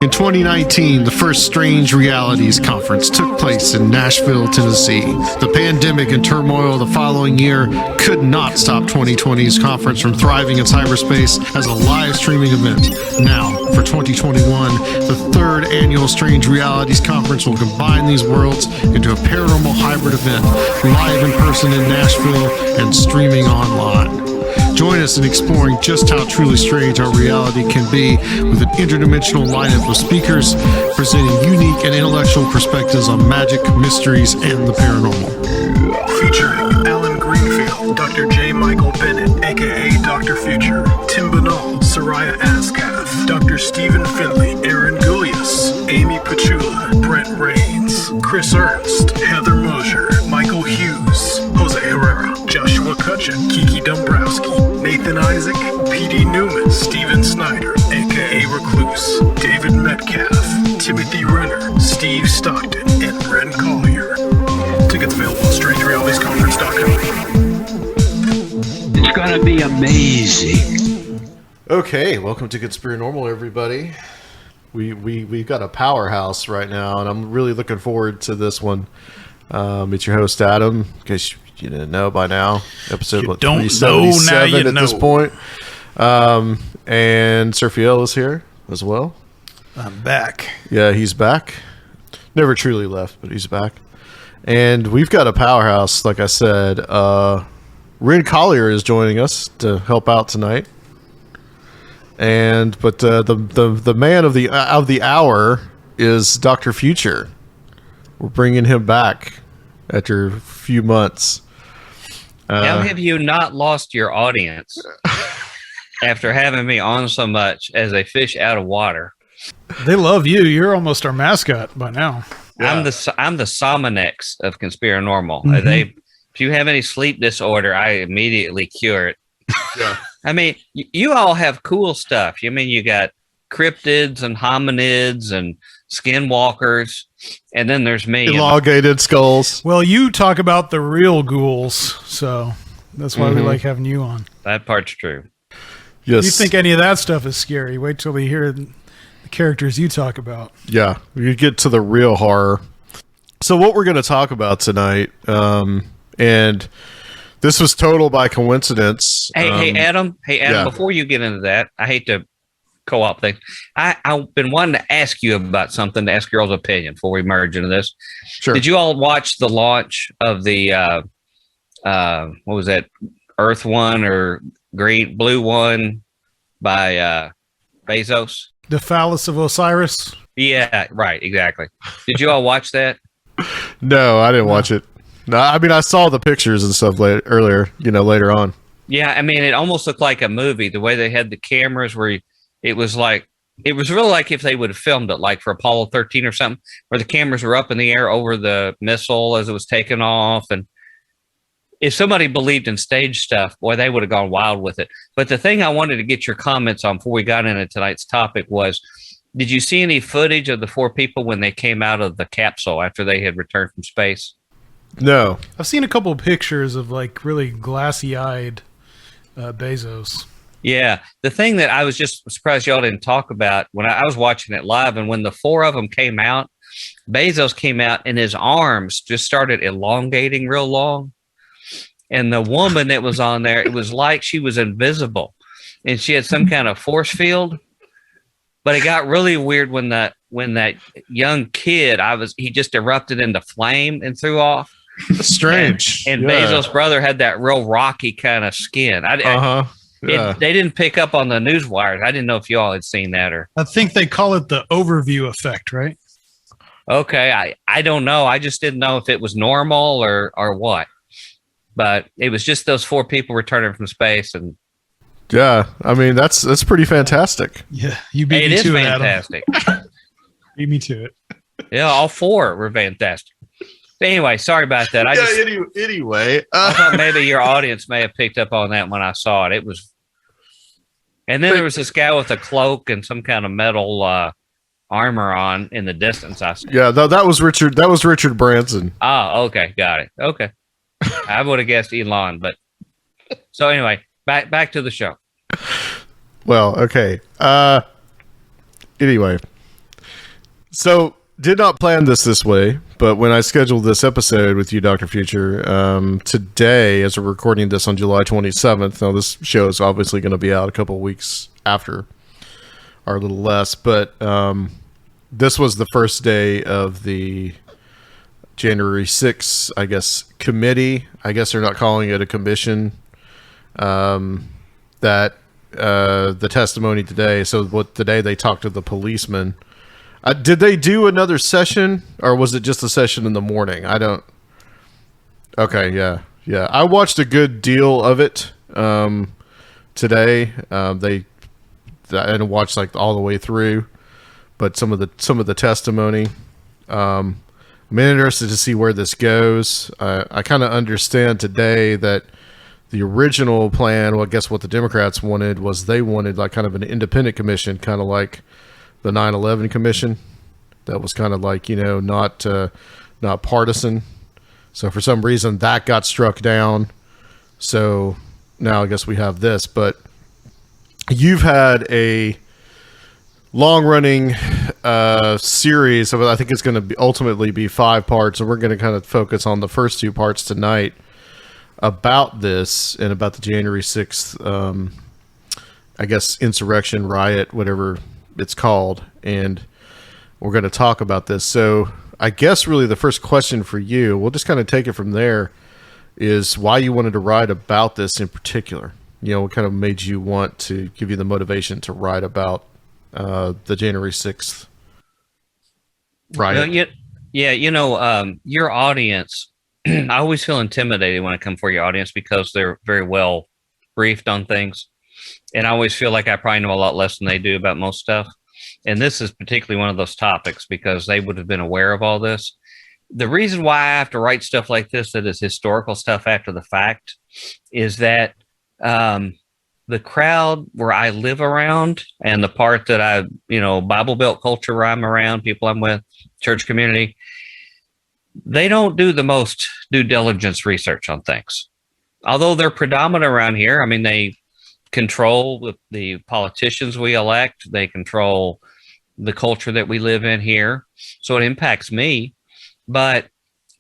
In 2019, the first Strange Realities Conference took place in Nashville, Tennessee. The pandemic and turmoil of the following year could not stop 2020's conference from thriving in cyberspace as a live streaming event. Now, for 2021, the third annual Strange Realities Conference will combine these worlds into a paranormal hybrid event, live in person in Nashville and streaming online. Join us in exploring just how truly strange our reality can be with an interdimensional lineup of speakers presenting unique and intellectual perspectives on magic, mysteries, and the paranormal. Featuring Alan Greenfield, Dr. J. Michael Bennett, a.k.a. Dr. Future, Tim Banal, Soraya Ascaf, Dr. Stephen Finley, Aaron Gullius, Amy Pachula, Brent Rains, Chris Ernst, Heather Mosier, Michael Hughes, Jose Herrera, Joshua Cutchin, Kiki Dombrowski, Nathan Isaac, P.D. Newman, Steven Snyder, a.k.a. Recluse, David Metcalf, Timothy Renner, Steve Stockton, and Wren Collier. Tickets available at strangerealities.com. It's going to be amazing. Okay, welcome to Conspirinormal, everybody. We've got a powerhouse right now, and I'm really looking forward to this one. It's your host, Adam, in case you didn't know by now. Episode 377 at this point. And Serfiel is here as well. I'm back. Yeah, he's back. Never truly left, but he's back. And we've got a powerhouse, like I said. Wren Collier is joining us to help out tonight. But the man of the hour is Dr. Future. We're bringing him back after a few months. How have you not lost your audience after having me on so much as a fish out of water? They love you. You're almost our mascot by now. Yeah. I'm the Sominex of Conspirinormal. Mm-hmm. If you have any sleep disorder, I immediately cure it. Yeah. I mean, you all have cool stuff. I mean, you got cryptids and hominids and skinwalkers, and then there's me. Elongated skulls. Well, you talk about the real ghouls, so that's why we like having you on. That part's true. Yes. If you think any of that stuff is scary, wait till you hear the characters you talk about. Yeah, you get to the real horror. So what we're going to talk about tonight, and this was total by coincidence. Hey, Adam, yeah. Before you get into that, I hate to co-op thing. I've been wanting to ask you about something, to ask your all's opinion before we merge into this. Sure. Did you all watch the launch of the what was that, Earth one or blue one by Bezos? The Phallus of Osiris? Yeah, right, exactly. Did you all watch that? No, I didn't watch it. No, I mean, I saw the pictures and stuff later on. Yeah, I mean, it almost looked like a movie, the way they had the cameras where it was really like if they would have filmed it like for Apollo 13 or something, where the cameras were up in the air over the missile as it was taking off. And if somebody believed in stage stuff, boy, they would have gone wild with it. But the thing I wanted to get your comments on before we got into tonight's topic was, did you see any footage of the four people when they came out of the capsule after they had returned from space? No. I've seen a couple of pictures of like really glassy-eyed Bezos. Yeah, the thing that I was just surprised y'all didn't talk about when I was watching it live, and when the four of them came out, Bezos came out and his arms just started elongating real long. And the woman that was on there, it was like she was invisible and she had some kind of force field. But it got really weird when that young kid, he just erupted into flame and threw off. Strange. And Bezos' brother had that real rocky kind of skin. Yeah. They didn't pick up on the news wires. I didn't know if you all had seen that or. I think they call it the overview effect, right? Okay, I don't know. I just didn't know if it was normal or what. But it was just those four people returning from space, and yeah, I mean that's pretty fantastic. Yeah, you beat me to it. It is fantastic. Beat me to it. Yeah, all four were fantastic. Anyway, sorry about that. Anyway, I thought maybe your audience may have picked up on that when I saw it. It was, and then there was this guy with a cloak and some kind of metal armor on in the distance. I saw. Yeah, that was Richard. That was Richard Branson. Oh, okay, got it. Okay, I would have guessed Elon, but so anyway, back to the show. Well, okay. Anyway, So, did not plan this way, but when I scheduled this episode with you, Dr. Future, today, as we're recording this on July 27th, now this show is obviously going to be out a couple of weeks after, or a little less, but this was the first day of the January 6th, I guess, committee. I guess they're not calling it a commission. That the testimony today. So today they talked to the policeman. Did they do another session, or was it just a session in the morning? I don't. Okay, yeah. I watched a good deal of it today. I didn't watch like all the way through, but some of the testimony. I'm interested to see where this goes. I kind of understand today that the original plan, well, I guess what the Democrats wanted was they wanted like kind of an independent commission, kind of like the 9/11 commission. That was kind of like, not partisan. So for some reason that got struck down. So now I guess we have this, but you've had a long-running series of, I think it's going to ultimately be 5 parts, and we're going to kind of focus on the first 2 parts tonight about this and about the January 6th, I guess, insurrection, riot, whatever it's called, and we're going to talk about this. So I guess really the first question for you, we'll just kind of take it from there, is why you wanted to write about this in particular. What kind of made you want to give you the motivation to write about the January 6th riot? Your audience, I always feel intimidated when I come for your audience because they're very well briefed on things. And I always feel like I probably know a lot less than they do about most stuff. And this is particularly one of those topics because they would have been aware of all this. The reason why I have to write stuff like this that is historical stuff after the fact is that the crowd where I live around and the part that I, Bible Belt culture where I'm around, people I'm with, church community, they don't do the most due diligence research on things. Although they're predominant around here. I mean, they control the politicians we elect. They control the culture that we live in here. So it impacts me. But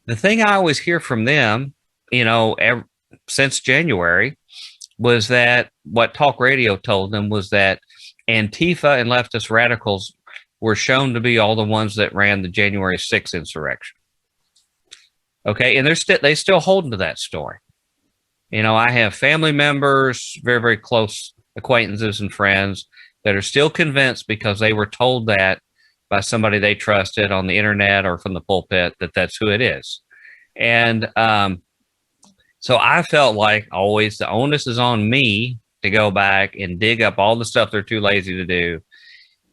the thing I always hear from them, since January, was that what talk radio told them was that Antifa and leftist radicals were shown to be all the ones that ran the January 6th insurrection. Okay, and they still holding to that story. I have family members, very, very close acquaintances and friends that are still convinced because they were told that by somebody they trusted on the internet or from the pulpit that that's who it is. And so I felt like always the onus is on me to go back and dig up all the stuff they're too lazy to do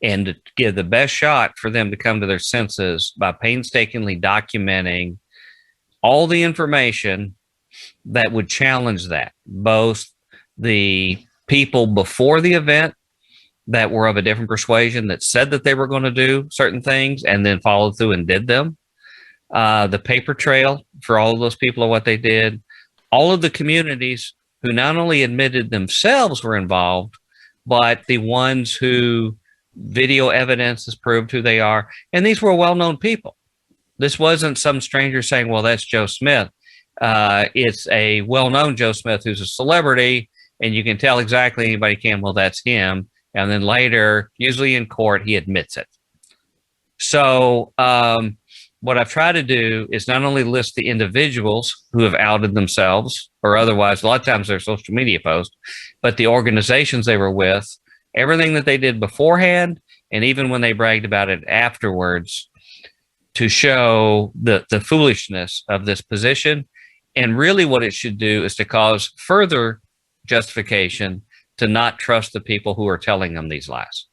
and to give the best shot for them to come to their senses by painstakingly documenting all the information that would challenge that, both the people before the event that were of a different persuasion that said that they were going to do certain things and then followed through and did them, the paper trail for all of those people of what they did, all of the communities who not only admitted themselves were involved, but the ones who video evidence has proved who they are. And these were well-known people. This wasn't some stranger saying, well, that's Joe Smith. It's a well-known Joe Smith who's a celebrity, and you can tell exactly anybody can, well, that's him. And then later, usually in court, he admits it. So what I've tried to do is not only list the individuals who have outed themselves, or otherwise, a lot of times they're social media posts, but the organizations they were with, everything that they did beforehand, and even when they bragged about it afterwards, to show the foolishness of this position. And really what it should do is to cause further justification to not trust the people who are telling them these lies.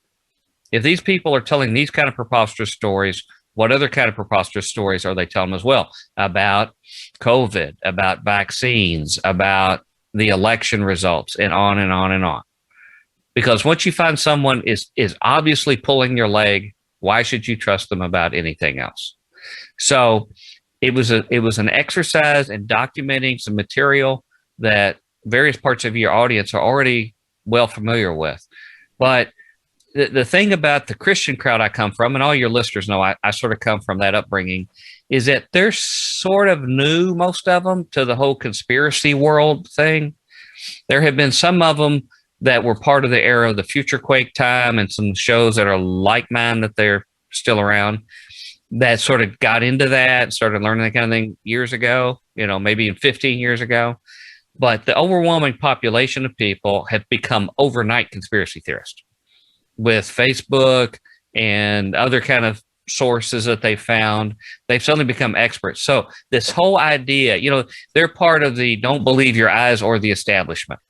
If these people are telling these kind of preposterous stories, what other kind of preposterous stories are they telling as well? About COVID, about vaccines, about the election results, and on and on and on. Because once you find someone is obviously pulling your leg, why should you trust them about anything else? So it was an exercise in documenting some material that various parts of your audience are already well familiar with. But the thing about the Christian crowd I come from, and all your listeners know I sort of come from that upbringing, is that they're sort of new, most of them, to the whole conspiracy world thing. There have been some of them that were part of the era of the Future Quake time, and some shows that are like mine that they're still around, that sort of got into that, started learning that kind of thing years ago, maybe 15 years ago. But the overwhelming population of people have become overnight conspiracy theorists with Facebook and other kind of sources that they found. They've suddenly become experts. So this whole idea, they're part of the don't believe your eyes or the establishment,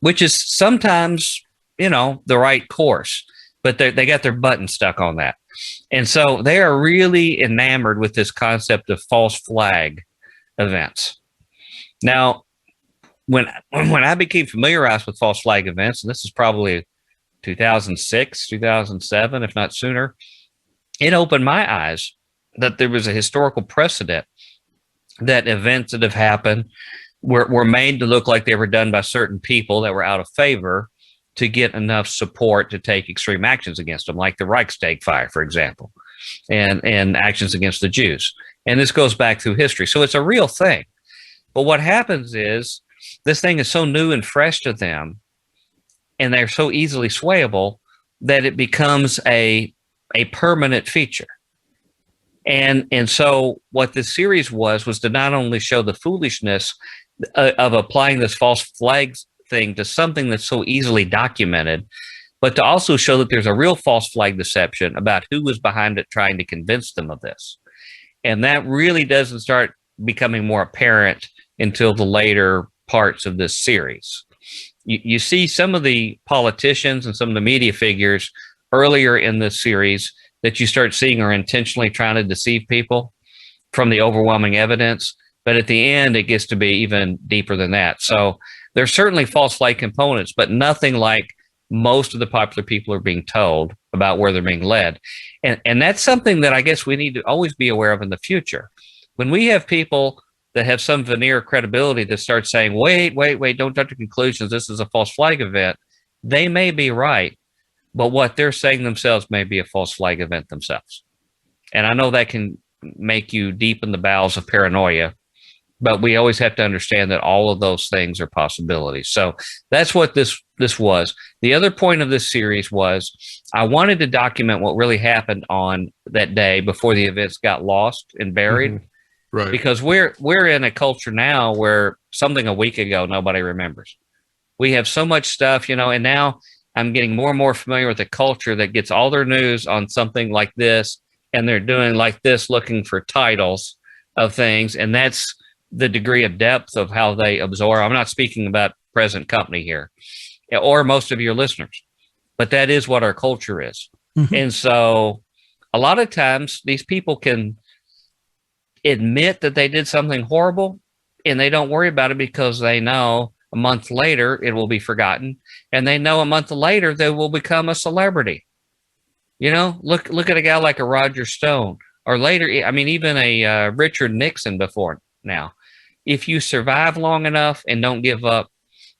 which is sometimes, the right course, but they got their button stuck on that. And so they are really enamored with this concept of false flag events. Now, when I became familiarized with false flag events, and this is probably 2006, 2007, if not sooner, it opened my eyes that there was a historical precedent that events that have happened were made to look like they were done by certain people that were out of favor to get enough support to take extreme actions against them, like the Reichstag fire, for example, and actions against the Jews. And this goes back through history. So it's a real thing. But what happens is this thing is so new and fresh to them, and they're so easily swayable that it becomes a permanent feature. And so what this series was to not only show the foolishness of applying this false flags thing to something that's so easily documented, but to also show that there's a real false flag deception about who was behind it trying to convince them of this. And that really doesn't start becoming more apparent until the later parts of this series. You see some of the politicians and some of the media figures earlier in this series that you start seeing are intentionally trying to deceive people from the overwhelming evidence. But at the end, it gets to be even deeper than that. So there's certainly false flag components, but nothing like most of the popular people are being told about where they're being led. And that's something that I guess we need to always be aware of in the future. When we have people that have some veneer of credibility that start saying, wait, don't jump to conclusions, this is a false flag event, they may be right, but what they're saying themselves may be a false flag event themselves. And I know that can make you deep in the bowels of paranoia, but we always have to understand that all of those things are possibilities. So that's what this was. The other point of this series was I wanted to document what really happened on that day before the events got lost and buried. Mm-hmm. Right. Because we're in a culture now where something a week ago nobody remembers. We have so much stuff, and now I'm getting more and more familiar with a culture that gets all their news on something like this, and they're doing like this, looking for titles of things, and that's the degree of depth of how they absorb. I'm not speaking about present company here, or most of your listeners, but that is what our culture is. Mm-hmm. And so a lot of times these people can admit that they did something horrible and they don't worry about it because they know a month later it will be forgotten, and they know a month later they will become a celebrity. Look at a guy like a Roger Stone, or later, even a Richard Nixon before now. If you survive long enough and don't give up,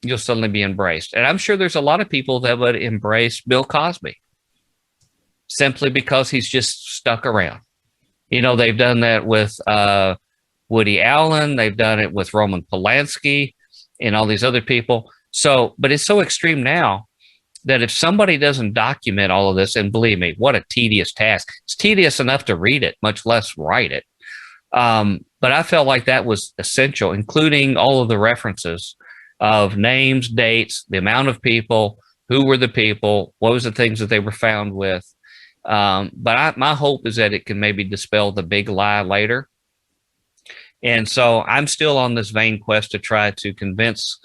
you'll suddenly be embraced. And I'm sure there's a lot of people that would embrace Bill Cosby simply because he's just stuck around. They've done that with Woody Allen. They've done it with Roman Polanski and all these other people. So, but it's so extreme now that if somebody doesn't document all of this, and believe me, what a tedious task. It's tedious enough to read it, much less write it. But I felt like that was essential, including all of the references of names, dates, the amount of people, who were the people, what was the things that they were found with. But my hope is that it can maybe dispel the big lie later. And so I'm still on this vain quest to try to convince,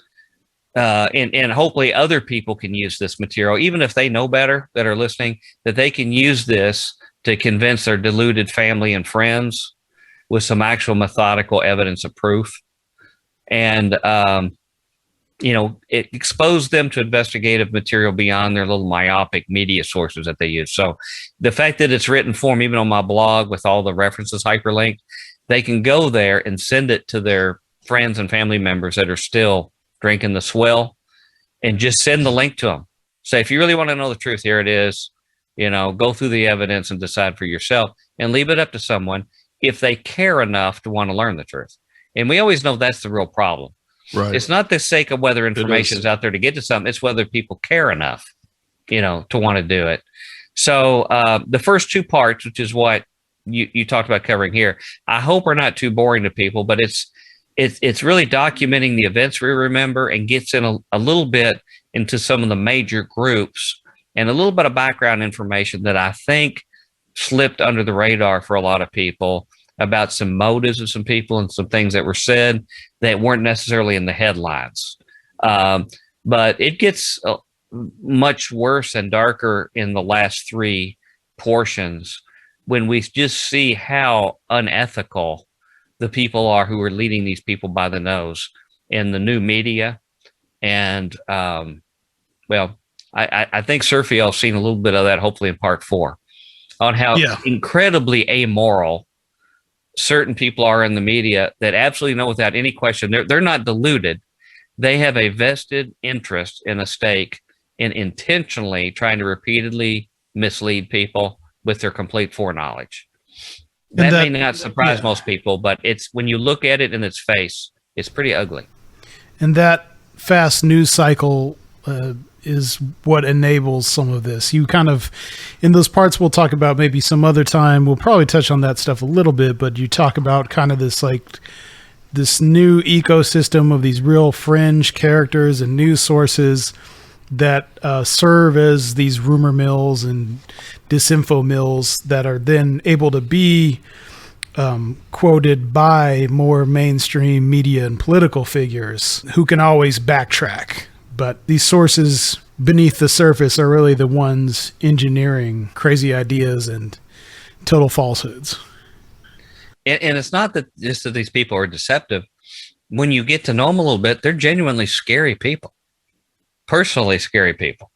and hopefully other people can use this material, even if they know better that are listening, that they can use this to convince their deluded family and friends with some actual methodical evidence of proof. And, it exposed them to investigative material beyond their little myopic media sources that they use. So the fact that it's written form, even on my blog with all the references hyperlinked, they can go there and send it to their friends and family members that are still drinking the swill, and just send the link to them Say, if you really want to know the truth, here it is. Go through the evidence and decide for yourself, and leave it up to someone if they care enough to want to learn the truth. And we always know that's the real problem. Right. It's not the sake of whether information is out there to get to something. It's whether people care enough, to want to do it. So the first two parts, which is what you talked about covering here, I hope are not too boring to people, but it's really documenting the events we remember and gets in a little bit into some of the major groups and a little bit of background information that I think slipped under the radar for a lot of people about some motives of some people and some things that were said that weren't necessarily in the headlines. But it gets much worse and darker in the last three portions when we just see how unethical the people are who are leading these people by the nose in the new media. And, I think Surfiel's seen a little bit of that, hopefully in part 4, on how incredibly amoral certain people are in the media that absolutely know without any question, they're not deluded. They have a vested interest in a stake in intentionally trying to repeatedly mislead people with their complete foreknowledge. That may not surprise most people, but it's when you look at it in its face, it's pretty ugly. And that fast news cycle is what enables some of this. You kind of, in those parts we'll talk about maybe some other time, we'll probably touch on that stuff a little bit, but you talk about kind of this this new ecosystem of these real fringe characters and news sources that serve as these rumor mills and disinfo mills that are then able to be quoted by more mainstream media and political figures who can always backtrack. But these sources beneath the surface are really the ones engineering crazy ideas and total falsehoods. And it's not that just that these people are deceptive. When you get to know them a little bit, they're genuinely scary people. Personally scary people.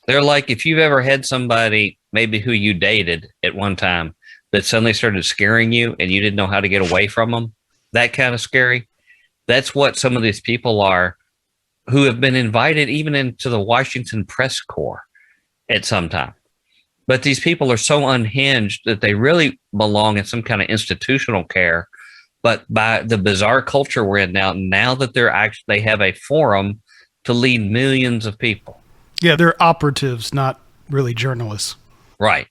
They're like, if you've ever had somebody maybe who you dated at one time that suddenly started scaring you and you didn't know how to get away from them, that kind of scary. That's what some of these people are who have been invited even into the Washington press corps at some time. But these people are so unhinged that they really belong in some kind of institutional care. But by the bizarre culture we're in now that they have a forum to lead millions of people. Yeah, they're operatives, not really journalists. Right.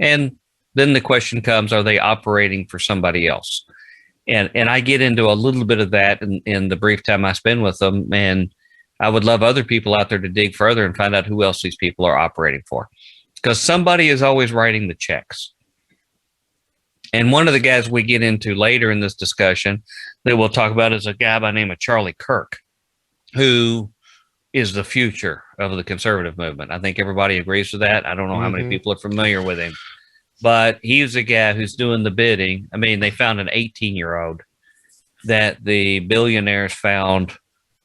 And then the question comes, are they operating for somebody else? And I get into a little bit of that in the brief time I spend with them. And I would love other people out there to dig further and find out who else these people are operating for. Because somebody is always writing the checks. And one of the guys we get into later in this discussion that we'll talk about is a guy by the name of Charlie Kirk, who is the future of the conservative movement. I think everybody agrees with that. I don't know how many people are familiar with him. But he's a guy who's doing the bidding. I mean, they found an 18-year-old that the billionaires found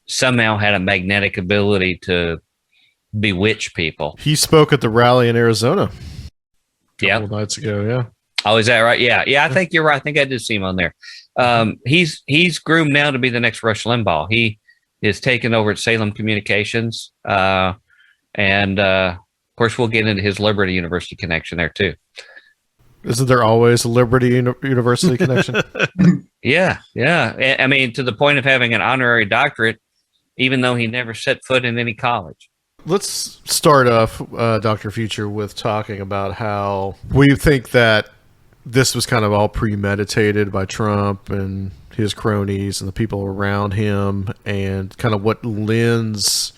somehow had a magnetic ability to bewitch people. He spoke at the rally in Arizona a Yeah. couple nights ago, yeah. Oh, is that right? Yeah. I think you're right. I think I did see him on there. He's groomed now to be the next Rush Limbaugh. He is taking over at Salem Communications. And of course, we'll get into his Liberty University connection there, too. Isn't there always a Liberty University connection? Yeah. I mean, to the point of having an honorary doctorate, even though he never set foot in any college. Let's start off, Dr. Future, with talking about how we think that this was kind of all premeditated by Trump and his cronies and the people around him, and kind of what lends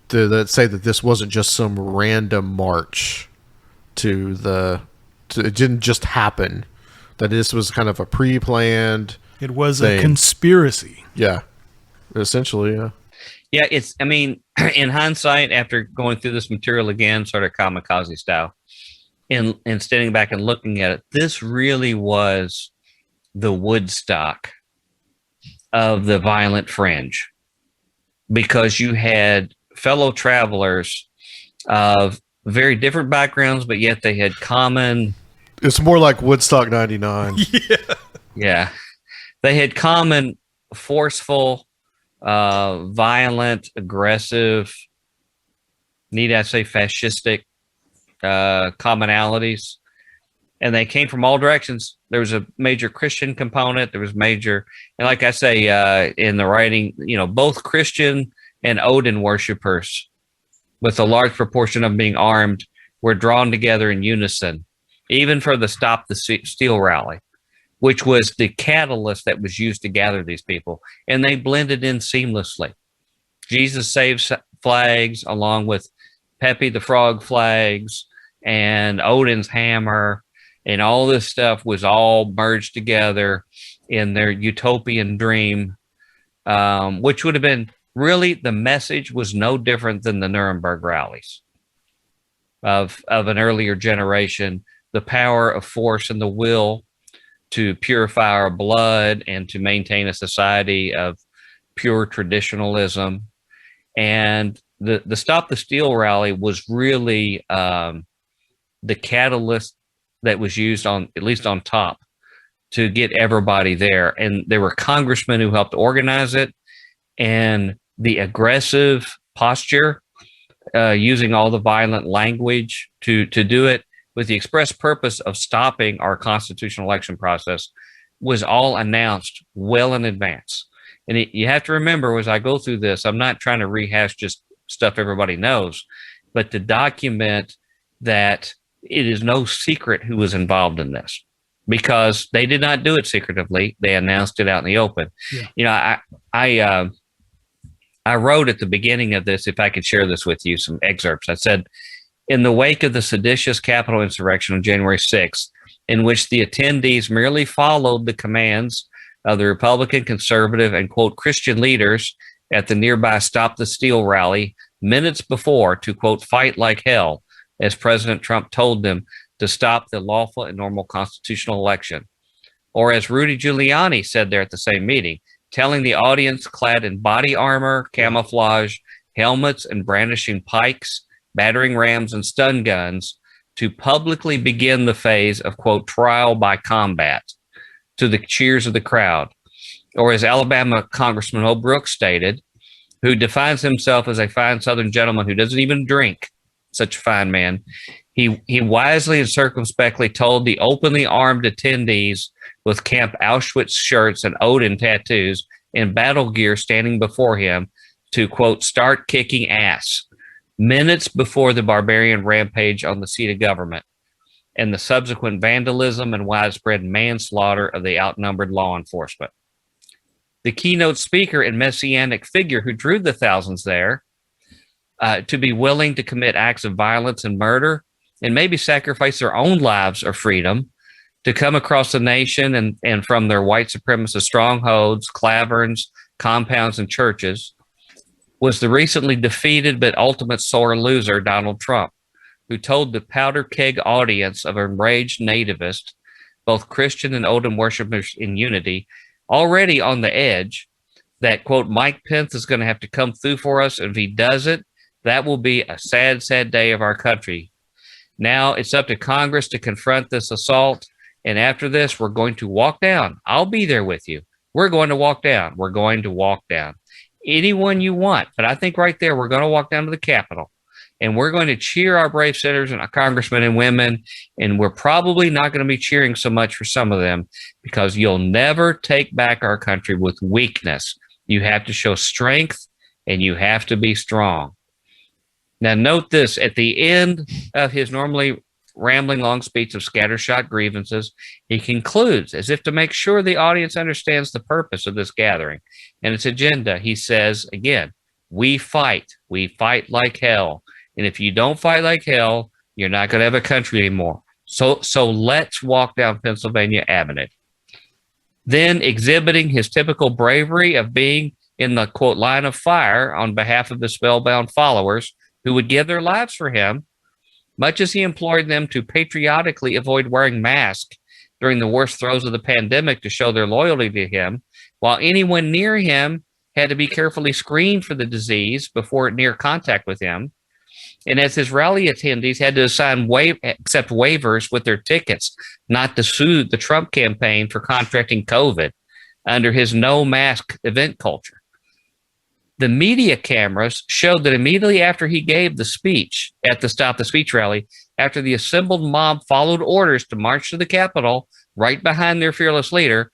to that, say that this wasn't just some random march it didn't just happen, that this was kind of a pre-planned It was thing. a conspiracy. Yeah, essentially, yeah. Yeah, I mean, in hindsight, after going through this material again, sort of kamikaze style, and standing back and looking at it, this really was the Woodstock of the violent fringe, because you had fellow travelers of very different backgrounds, but yet they had common. It's more like Woodstock 99. Yeah. They had common forceful, violent, aggressive need I say fascistic commonalities. And they came from all directions. There was a major Christian component. There was major, and like I say in the writing, both Christian and Odin worshipers, with a large proportion of being armed, were drawn together in unison, even for the Stop the Steal rally, which was the catalyst that was used to gather these people. And they blended in seamlessly. Jesus Saves flags, along with Pepe the Frog flags and Odin's hammer, and all this stuff was all merged together in their utopian dream, which would have been really, the message was no different than the Nuremberg rallies of an earlier generation. The power of force and the will to purify our blood and to maintain a society of pure traditionalism. And the Stop the Steal rally was really the catalyst that was used on, at least on top, to get everybody there. And there were congressmen who helped organize it, and the aggressive posture, using all the violent language to do it with the express purpose of stopping our constitutional election process, was all announced well in advance. And you have to remember, as I go through this, I'm not trying to rehash just stuff everybody knows, but to document that it is no secret who was involved in this, because they did not do it secretively. They announced it out in the open. Yeah. I wrote at the beginning of this, if I could share this with you, some excerpts. I said, in the wake of the seditious Capitol insurrection on January 6th, in which the attendees merely followed the commands of the Republican, conservative, and, quote, Christian leaders at the nearby Stop the Steal rally minutes before to, quote, fight like hell, as President Trump told them, to stop the lawful and normal constitutional election. Or as Rudy Giuliani said there at the same meeting, telling the audience clad in body armor, camouflage, helmets, and brandishing pikes, battering rams, and stun guns to publicly begin the phase of, quote, trial by combat, to the cheers of the crowd. Or as Alabama Congressman Mo Brooks stated, who defines himself as a fine Southern gentleman who doesn't even drink, such a fine man, he wisely and circumspectly told the openly armed attendees with Camp Auschwitz shirts and Odin tattoos in battle gear standing before him to, quote, start kicking ass, minutes before the barbarian rampage on the seat of government and the subsequent vandalism and widespread manslaughter of the outnumbered law enforcement. The keynote speaker and messianic figure who drew the thousands there to be willing to commit acts of violence and murder and maybe sacrifice their own lives or freedom to come across the nation and from their white supremacist strongholds, caverns, compounds, and churches, was the recently defeated but ultimate sore loser, Donald Trump, who told the powder keg audience of enraged nativists, both Christian and Odin worshipers in unity, already on the edge, that, quote, Mike Pence is going to have to come through for us, and if he doesn't, that will be a sad, sad day of our country. Now it's up to Congress to confront this assault, and after this, we're going to walk down. I'll be there with you. We're going to walk down. We're going to walk down. Anyone you want, but I think right there, we're going to walk down to the Capitol, and we're going to cheer our brave senators and our congressmen and women, and we're probably not going to be cheering so much for some of them, because you'll never take back our country with weakness. You have to show strength, and you have to be strong. Now, note this. At the end of his normally rambling long speech of scattershot grievances, he concludes, as if to make sure the audience understands the purpose of this gathering and its agenda. He says, again, we fight like hell. And if you don't fight like hell, you're not going to have a country anymore. So let's walk down Pennsylvania Avenue. Then, exhibiting his typical bravery of being in the, quote, line of fire on behalf of the spellbound followers who would give their lives for him, much as he implored them to patriotically avoid wearing masks during the worst throes of the pandemic to show their loyalty to him, while anyone near him had to be carefully screened for the disease before near contact with him. And as his rally attendees had to accept waivers with their tickets not to sue the Trump campaign for contracting COVID under his no mask event culture. The media cameras showed that immediately after he gave the speech at the Stop the Speech rally, after the assembled mob followed orders to march to the Capitol right behind their fearless leader,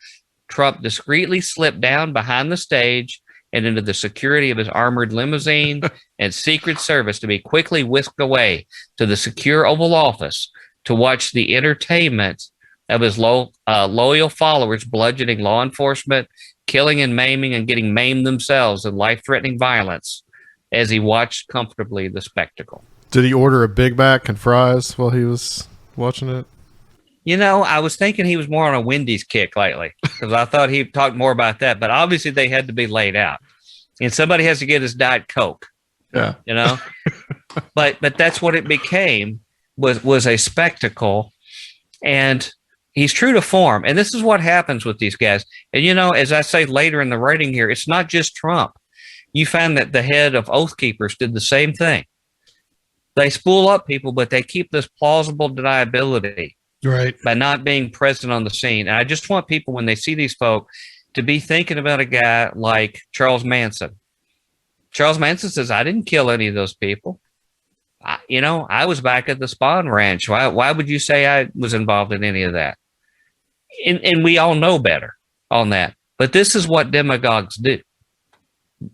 Trump discreetly slipped down behind the stage and into the security of his armored limousine and Secret Service to be quickly whisked away to the secure Oval Office to watch the entertainment of his loyal followers bludgeoning law enforcement, killing and maiming and getting maimed themselves in life-threatening violence as he watched comfortably the spectacle. Did he order a Big Mac and fries while he was watching it? You know, I was thinking he was more on a Wendy's kick lately because I thought he talked more about that, but obviously they had to be laid out. And somebody has to get his Diet Coke. Yeah. You know? but that's what it became, was a spectacle. And he's true to form. And this is what happens with these guys. And, you know, as I say later in the writing here, it's not just Trump. You find that the head of Oath Keepers did the same thing. They spool up people, but they keep this plausible deniability Right. by not being present on the scene. And I just want people, when they see these folk, to be thinking about a guy like Charles Manson. Charles Manson says, I didn't kill any of those people. I was back at the Spawn Ranch. Why would you say I was involved in any of that? And we all know better on that. But this is what demagogues do.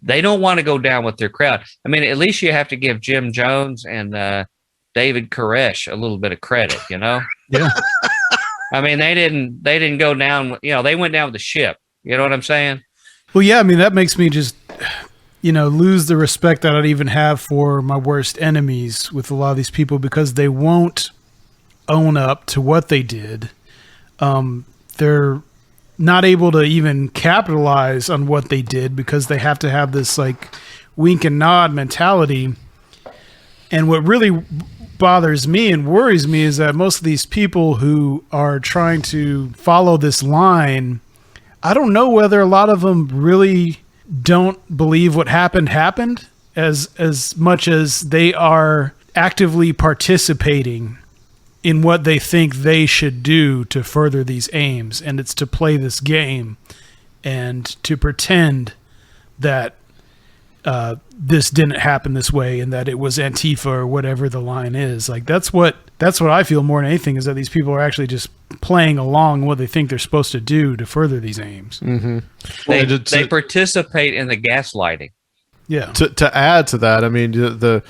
They don't want to go down with their crowd. I mean, at least you have to give Jim Jones and David Koresh a little bit of credit, you know? Yeah. I mean, they didn't go down, they went down with the ship. You know what I'm saying? Well, yeah, I mean, that makes me just, lose the respect that I'd even have for my worst enemies with a lot of these people because they won't own up to what they did. They're not able to even capitalize on what they did because they have to have this like wink and nod mentality. And what really bothers me and worries me is that most of these people who are trying to follow this line, I don't know whether a lot of them really don't believe what happened as much as they are actively participating in what they think they should do to further these aims. And it's to play this game and to pretend that this didn't happen this way and that it was Antifa or whatever the line is. Like that's what I feel more than anything, is that these people are actually just playing along what they think they're supposed to do to further these aims. Mm-hmm. They participate in the gaslighting. Yeah. To add to that, I mean, the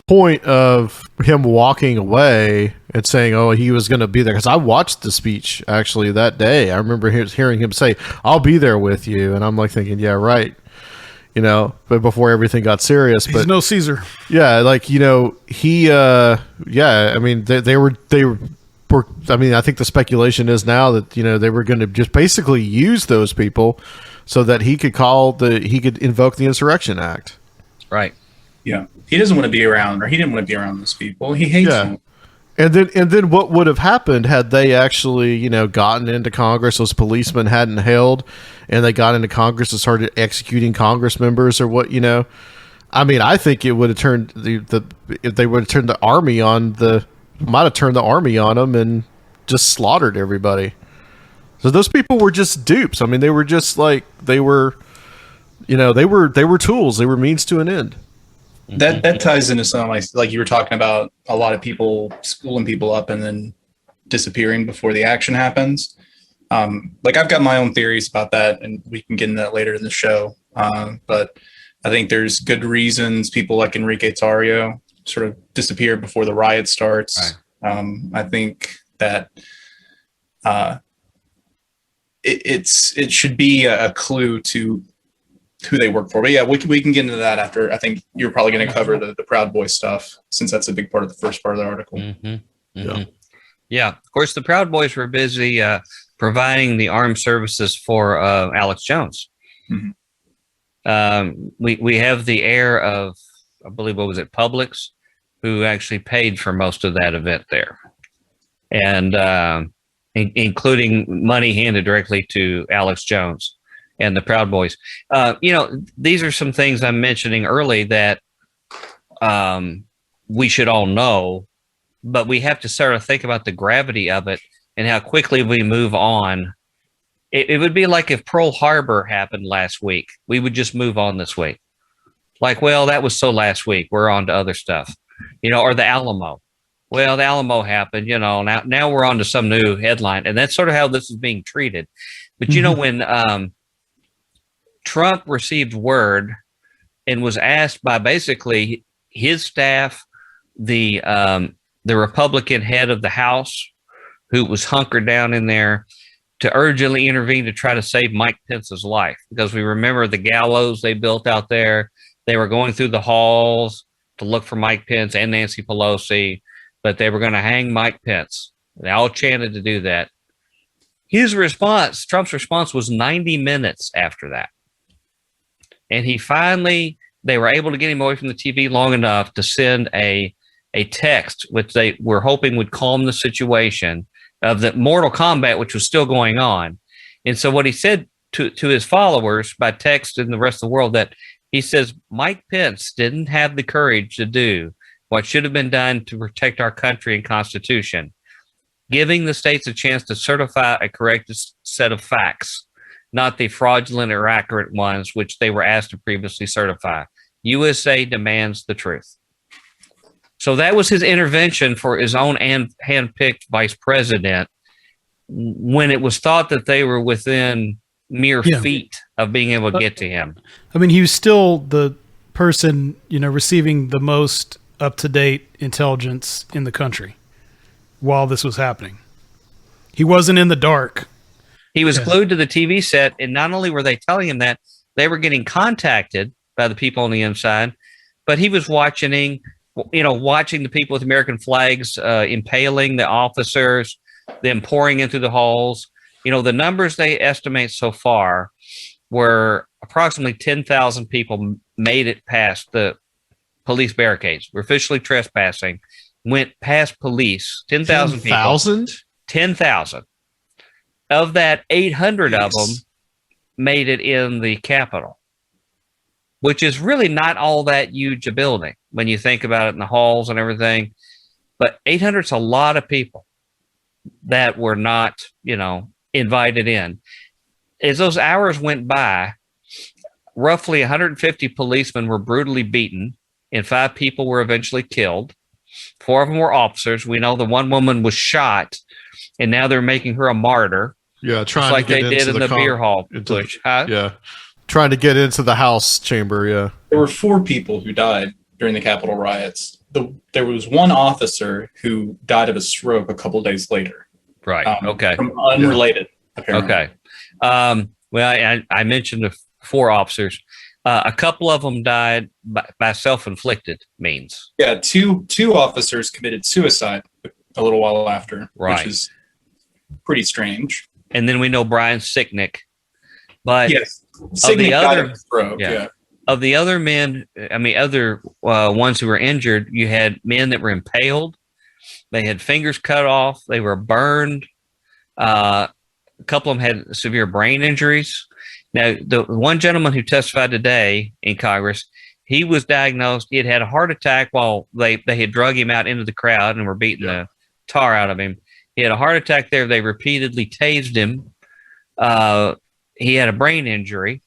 point of him walking away and saying, "Oh, he was going to be there," because I watched the speech actually that day. I remember hearing him say, "I'll be there with you," and I'm like thinking, "Yeah, right." But before everything got serious, He's no Caesar. Yeah, like he, I mean, they were. I mean, I think the speculation is now that they were going to just basically use those people so that he could invoke the Insurrection Act. Right. Yeah, he doesn't want to be around, or he didn't want to be around those people. He hates them. And then what would have happened had they actually, gotten into Congress? Those policemen hadn't held, and they got into Congress and started executing Congress members, or what? I mean, I think it would have turned if they would have turned the army on might have turned the army on them and just slaughtered everybody. So those people were just dupes. I mean, they were just like they were tools. They were means to an end. That ties into some like you were talking about, a lot of people schooling people up and then disappearing before the action happens. Like I've got my own theories about that, and we can get into that later in the show. But I think there's good reasons people like Enrique Tarrio sort of disappear before the riot starts. Right. I think that it should be a clue to who they work for. But yeah, we can get into that after. I think you're probably going to cover the Proud Boys stuff, since that's a big part of the first part of the article. Mm-hmm. Mm-hmm. Yeah. Of course, the Proud Boys were busy providing the armed services for Alex Jones. Mm-hmm. We have the heir of, I believe, what was it, Publix, who actually paid for most of that event there, and including money handed directly to Alex Jones and the Proud Boys. These are some things I'm mentioning early that we should all know, but we have to sort of think about the gravity of it and how quickly we move on. It would be like if Pearl Harbor happened last week. We would just move on this week. Like, well, that was so last week. We're on to other stuff, or the Alamo. Well, the Alamo happened, now we're on to some new headline. And that's sort of how this is being treated. But, when Trump received word and was asked by basically his staff, the Republican head of the House, who was hunkered down in there, to urgently intervene to try to save Mike Pence's life. Because we remember the gallows they built out there. They were going through the halls to look for Mike Pence and Nancy Pelosi, but they were going to hang Mike Pence. They all chanted to do that. His response, Trump's response, was 90 minutes after that. And they were able to get him away from the TV long enough to send a text, which they were hoping would calm the situation of the Mortal Kombat, which was still going on. And so what he said to his followers by text and the rest of the world, that he says, Mike Pence didn't have the courage to do what should have been done to protect our country and Constitution, giving the states a chance to certify a correct set of facts, not the fraudulent or accurate ones which they were asked to previously certify. USA demands the truth. So that was his intervention for his own hand-picked vice president when it was thought that they were within mere feet of being able to get to him. I mean, he was still the person, receiving the most up-to-date intelligence in the country while this was happening. He wasn't in the dark. He was glued to the TV set, and not only were they telling him that, they were getting contacted by the people on the inside, but he was watching the people with American flags impaling the officers, them pouring into the halls. The numbers they estimate so far were approximately 10,000 people made it past the police barricades, were officially trespassing, went past police, 10,000 people. 10,000. Of that, 800 of them made it in the Capitol, which is really not all that huge a building when you think about it in the halls and everything. But 800 is a lot of people that were not, invited in. As those hours went by, roughly 150 policemen were brutally beaten, and 5 people were eventually killed. 4 of them were officers. We know the one woman was shot, and now they're making her a martyr. Yeah, trying like to get they did in the beer hall push. Yeah, trying to get into the House chamber. Yeah, there were 4 people who died during the Capitol riots. There was one officer who died of a stroke a couple days later. Right. Okay. From unrelated, apparently. Okay. Well, I mentioned the 4 officers. A couple of them died by self-inflicted means. Yeah, two officers committed suicide a little while after, which is pretty strange. And then we know Brian Sicknick. But yes, Sicknick died of a stroke. Of the other men, other ones who were injured, you had men that were impaled. They had fingers cut off. They were burned. A couple of them had severe brain injuries. Now, the one gentleman who testified today in Congress, he was diagnosed. He had had a heart attack while they had drug him out into the crowd and were beating the tar out of him. He had a heart attack there. They repeatedly tased him. He had a brain injury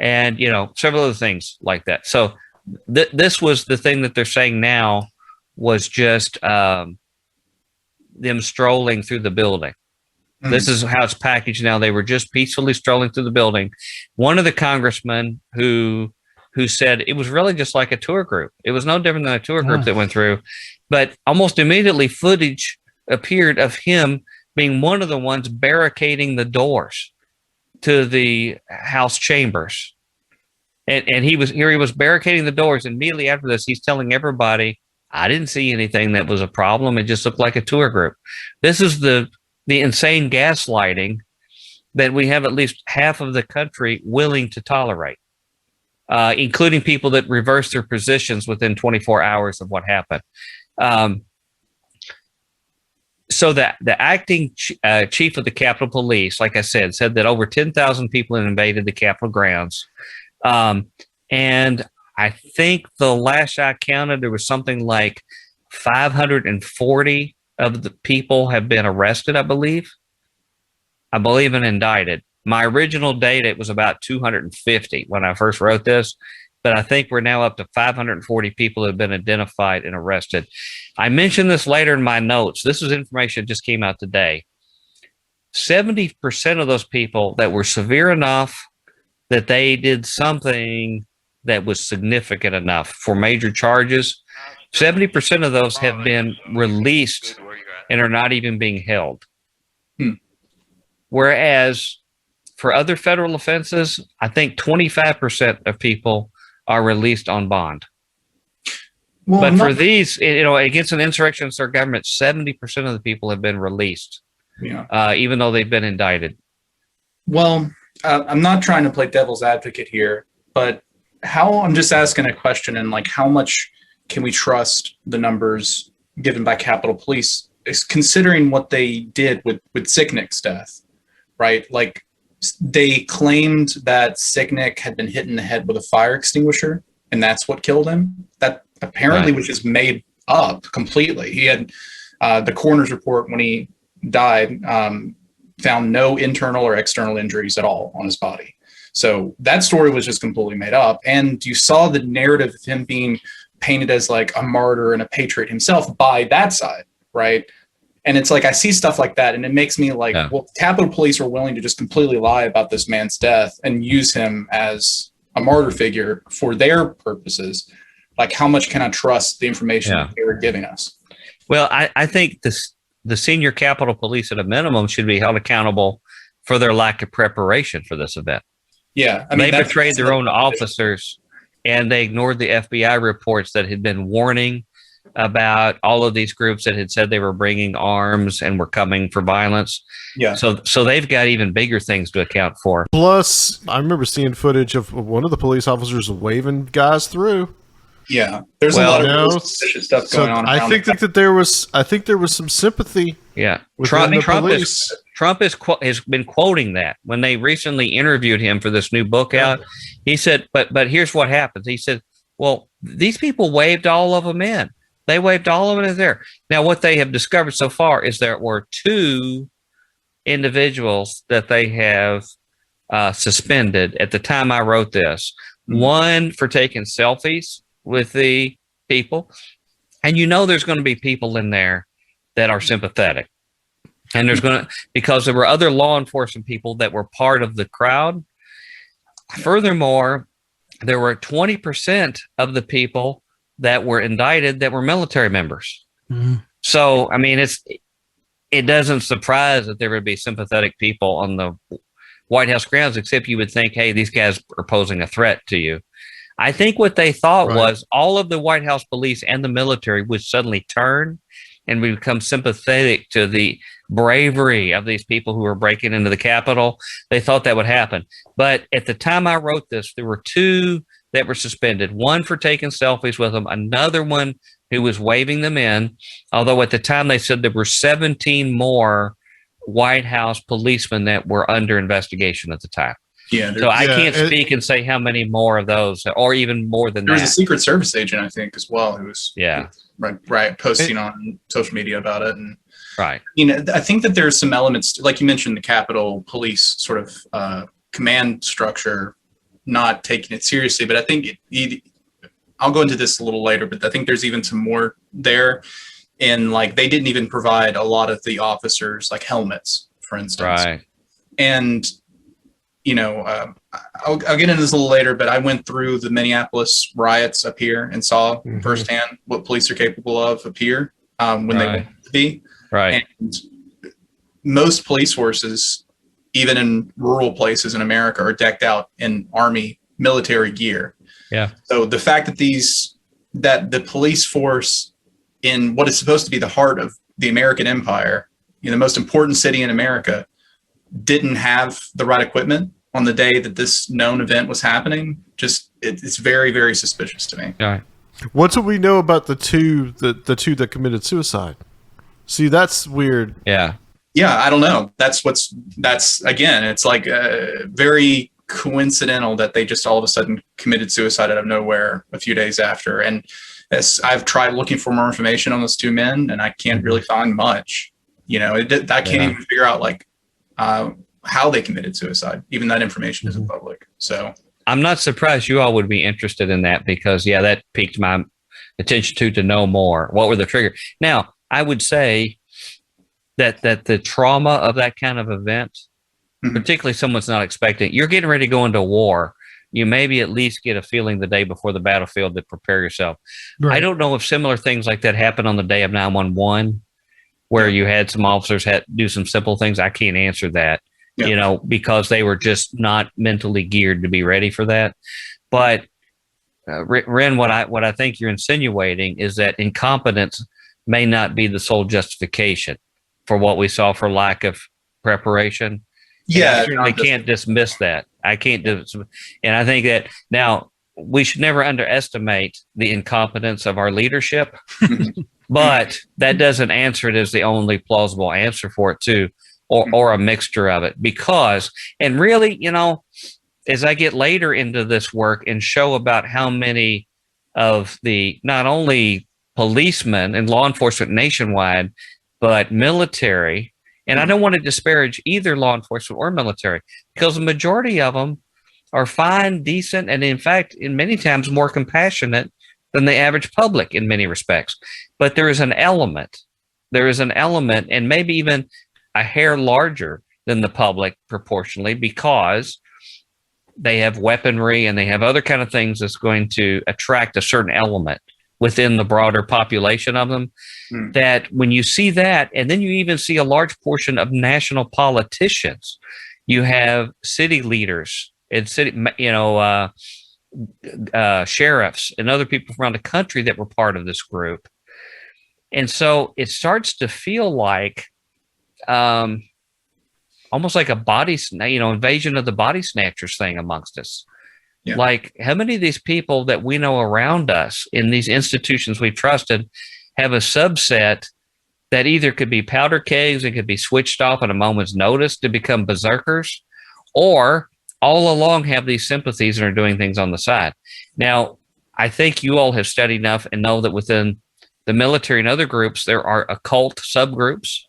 and, several other things like that. So this was the thing that they're saying now was just them strolling through the building. Mm-hmm. This is how it's packaged now. They were just peacefully strolling through the building. One of the congressmen who said it was really just like a tour group. It was no different than a tour group that went through. But almost immediately footage appeared of him being one of the ones barricading the doors to the House chambers. And he was barricading the doors. And immediately after this, he's telling everybody, I didn't see anything that was a problem. It just looked like a tour group. This is the insane gaslighting that we have at least half of the country willing to tolerate, including people that reverse their positions within 24 hours of what happened. So the acting chief of the Capitol Police, like I said that over 10,000 people had invaded the Capitol grounds. And I think the last I counted, there was something like 540 of the people have been arrested, I believe, and indicted. My original date, it was about 250 when I first wrote this. but I think we're now up to 540 people who have been identified and arrested. I mentioned this later in my notes. This is information that just came out today. 70% of those people that were severe enough that they did something that was significant enough for major charges, 70% of those have been released and are not even being held. Whereas for other federal offenses, I think 25% of people are released on bond. Well, But for these, against an insurrection or government, 70% of the people have been released, even though they've been indicted. Well, I'm not trying to play devil's advocate here, but I'm just asking a question, and like, how much can we trust the numbers given by Capitol Police, considering what they did with Sicknick's death, right? Like, they claimed that Sicknick had been hit in the head with a fire extinguisher, and that's what killed him. That apparently was just made up completely. He had the coroner's report when he died found no internal or external injuries at all on his body. So that story was just completely made up. And you saw the narrative of him being painted as like a martyr and a patriot himself by that side, right? And it's like, I see stuff like that, and it makes me like, well, Capitol Police are willing to just completely lie about this man's death and use him as a martyr figure for their purposes. Like, how much can I trust the information that they were giving us? Well, I think the senior Capitol Police at a minimum should be held accountable for their lack of preparation for this event. Yeah. I mean, they betrayed their own officers, and they ignored the FBI reports that had been warning about all of these groups that had said they were bringing arms and were coming for violence. Yeah. So they've got even bigger things to account for. Plus, I remember seeing footage of one of the police officers waving guys through. Yeah, there's a lot of really suspicious stuff going on. I think that there was some sympathy. Yeah, Trump has been quoting that when they recently interviewed him for this new book out. He said, "But here's what happens." He said, "Well, these people waved all of them in. They waved all of them in there." Now, what they have discovered so far is there were 2 individuals that they have suspended at the time I wrote this. One for taking selfies with the people, and there's going to be people in there that are sympathetic, and because there were other law enforcement people that were part of the crowd. Furthermore, there were 20% of the people that were indicted that were military members. So I mean, it doesn't surprise that there would be sympathetic people on the White House grounds, except you would think, hey, these guys are posing a threat to you. I think what they thought was all of the White House police and the military would suddenly turn and become sympathetic to the bravery of these people who were breaking into the Capitol. They thought that would happen. But at the time I wrote this, there were 2 that were suspended, one for taking selfies with them, another one who was waving them in, although at the time they said there were 17 more White House policemen that were under investigation at the time. Yeah. So I can't speak and say how many more of those, or even more than that. There was a Secret Service agent, I think, as well, who was posting on social media about it. And I think that there's some elements, like you mentioned, the Capitol Police sort of command structure not taking it seriously. But I think I'll go into this a little later, but I think there's even some more there. And like, they didn't even provide a lot of the officers like helmets, for instance. Right. And I'll get into this a little later, but I went through the Minneapolis riots up here and saw firsthand what police are capable of up here when they want to be. Right. And most police forces, even in rural places in America, are decked out in Army military gear. Yeah. So the fact that the police force in what is supposed to be the heart of the American empire, the most important city in America, didn't have the right equipment on the day that this known event was happening, it's very, very suspicious to me. Right. What do we know about the two that committed suicide? See, that's weird. Yeah. Yeah, I don't know. That's again, it's like very coincidental that they just all of a sudden committed suicide out of nowhere a few days after. And as I've tried looking for more information on those 2 men, and I can't really find much. I can't even figure out like how they committed suicide. Even that information isn't public. So I'm not surprised you all would be interested in that because, yeah, that piqued my attention to know more. What were the triggers? Now, I would say that the trauma of that kind of event, particularly someone's not expecting, you're getting ready to go into war. You maybe at least get a feeling the day before the battlefield to prepare yourself. Right. I don't know if similar things like that happened on the day of 911, where you had some officers had do some simple things. I can't answer that, because they were just not mentally geared to be ready for that. But Wren, what I think you're insinuating is that incompetence may not be the sole justification for what we saw for lack of preparation. Yeah, I can't dismiss that. I can't do it. And I think that now we should never underestimate the incompetence of our leadership, but that doesn't answer it as the only plausible answer for it too, or a mixture of it. Because, and really, as I get later into this work and show about how many of the, not only policemen and law enforcement nationwide, but military, and I don't want to disparage either law enforcement or military, because the majority of them are fine, decent, and in fact, in many times more compassionate than the average public in many respects. But there is an element, and maybe even a hair larger than the public proportionally, because they have weaponry and they have other kind of things that's going to attract a certain element within the broader population of them, that when you see that, and then you even see a large portion of national politicians, you have city leaders and city, sheriffs and other people from around the country that were part of this group. And so it starts to feel like almost like a invasion of the body snatchers thing amongst us. Yeah. Like, how many of these people that we know around us in these institutions we've trusted have a subset that either could be powder kegs and could be switched off at a moment's notice to become berserkers, or all along have these sympathies and are doing things on the side? Now, I think you all have studied enough and know that within the military and other groups, there are occult subgroups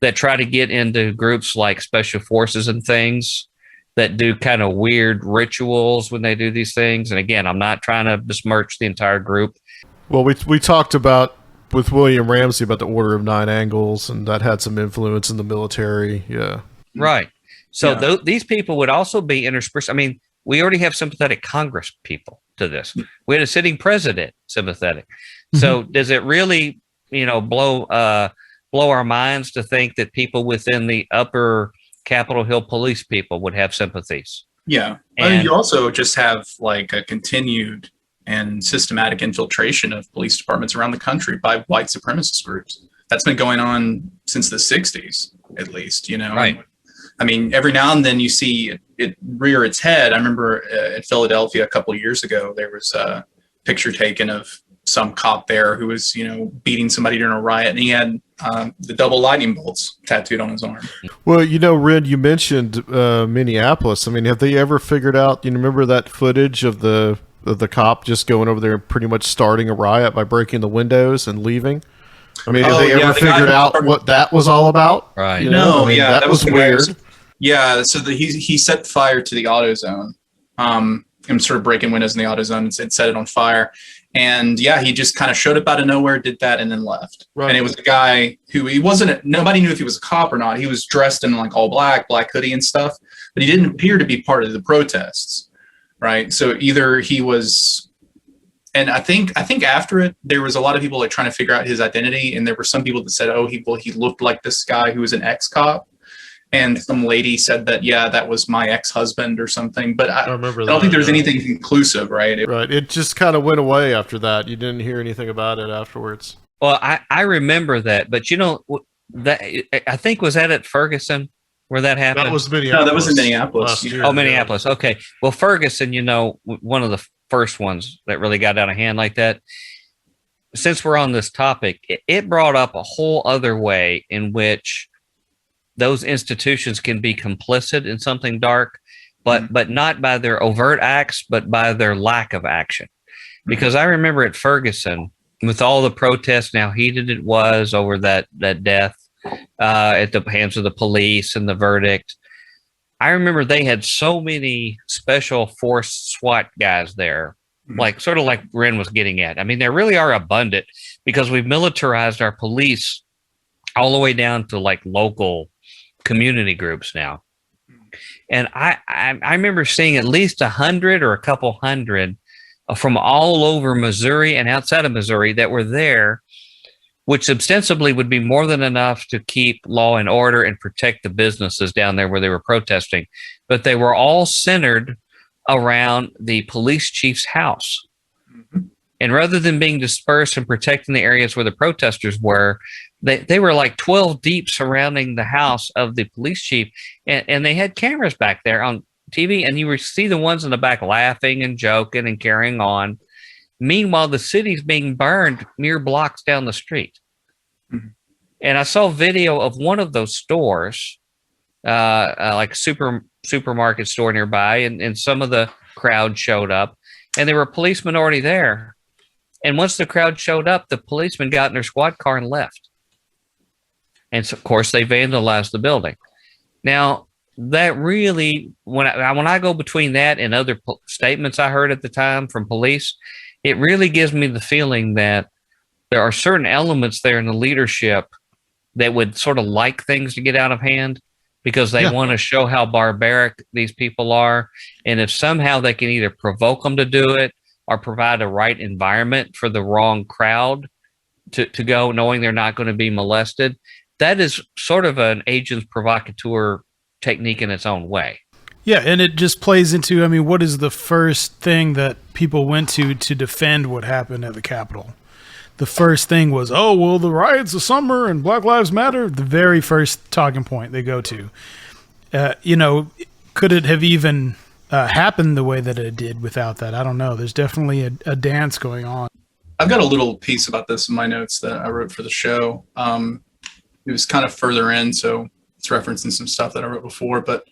that try to get into groups like special forces and things that do kind of weird rituals when they do these things. And again, I'm not trying to besmirch the entire group. Well, we talked about with William Ramsey about the Order of Nine Angles, and that had some influence in the military. Yeah. Right. So these people would also be interspersed. I mean, we already have sympathetic Congress people to this. We had a sitting president sympathetic. So does it really, blow our minds to think that people within the upper Capitol Hill police people would have sympathies? Yeah. You also just have like a continued and systematic infiltration of police departments around the country by white supremacist groups. That's been going on since the 60s, at least, Right. I mean, every now and then you see it rear its head. I remember in Philadelphia a couple of years ago, there was a picture taken of some cop there who was, beating somebody during a riot, and he had the double lightning bolts tattooed on his arm. Well, Wren, you mentioned Minneapolis. I mean, have they ever figured out? You remember that footage of the cop just going over there and pretty much starting a riot by breaking the windows and leaving? I mean, have they ever figured out what that was all about? Right. No, that was weird. Yeah, so he set fire to the AutoZone, and sort of breaking windows in the AutoZone and set it on fire. And he just kind of showed up out of nowhere, did that, and then left. Right. And it was a guy who nobody knew if he was a cop or not. He was dressed in like all black hoodie and stuff, but he didn't appear to be part of the protests. Right. So either he was, and I think after it, there was a lot of people like trying to figure out his identity. And there were some people that said, he looked like this guy who was an ex-cop. And some lady said that, that was my ex-husband or something. But I don't think there was anything conclusive, right? It just kind of went away after that. You didn't hear anything about it afterwards. Well, I remember that. But, that I think, was that at Ferguson where that happened? That was Minneapolis. No, that was in Minneapolis. Minneapolis. Okay. Well, Ferguson, one of the first ones that really got out of hand like that. Since we're on this topic, it brought up a whole other way in which those institutions can be complicit in something dark, but not by their overt acts, but by their lack of action. Because I remember at Ferguson, with all the protests, and how heated it was over that death at the hands of the police and the verdict, I remember they had so many special force SWAT guys there, like sort of like Wren was getting at. I mean, they really are abundant because we've militarized our police all the way down to like local community groups now. And I remember seeing at least 100 or a couple hundred from all over Missouri and outside of Missouri that were there, which ostensibly would be more than enough to keep law and order and protect the businesses down there where they were protesting. But they were all centered around the police chief's house. And rather than being dispersed and protecting the areas where the protesters were, they were like 12 deep surrounding the house of the police chief. And they had cameras back there on TV, and you would see the ones in the back laughing and joking and carrying on. Meanwhile, the city's being burned mere blocks down the street. And I saw video of one of those stores, like a supermarket store nearby, and some of the crowd showed up, and there were policemen already there. And once the crowd showed up, the policemen got in their squad car and left. And so, of course, they vandalized the building. Now, that really, when I go between that and other statements I heard at the time from police, it really gives me the feeling that there are certain elements there in the leadership that would sort of like things to get out of hand because they want to show how barbaric these people are. And if somehow they can either provoke them to do it or provide a right environment for the wrong crowd to go, knowing they're not going to be molested, that is sort of an agent's provocateur technique in its own way. Yeah, and it just plays into, I mean, what is the first thing that people went to defend what happened at the Capitol? The first thing was, oh, well, the riots this summer and Black Lives Matter. The very first talking point they go to. Could it have even happened the way that it did without that? I don't know. There's definitely a dance going on. I've got a little piece about this in my notes that I wrote for the show. It was kind of further in, so it's referencing some stuff that I wrote before. But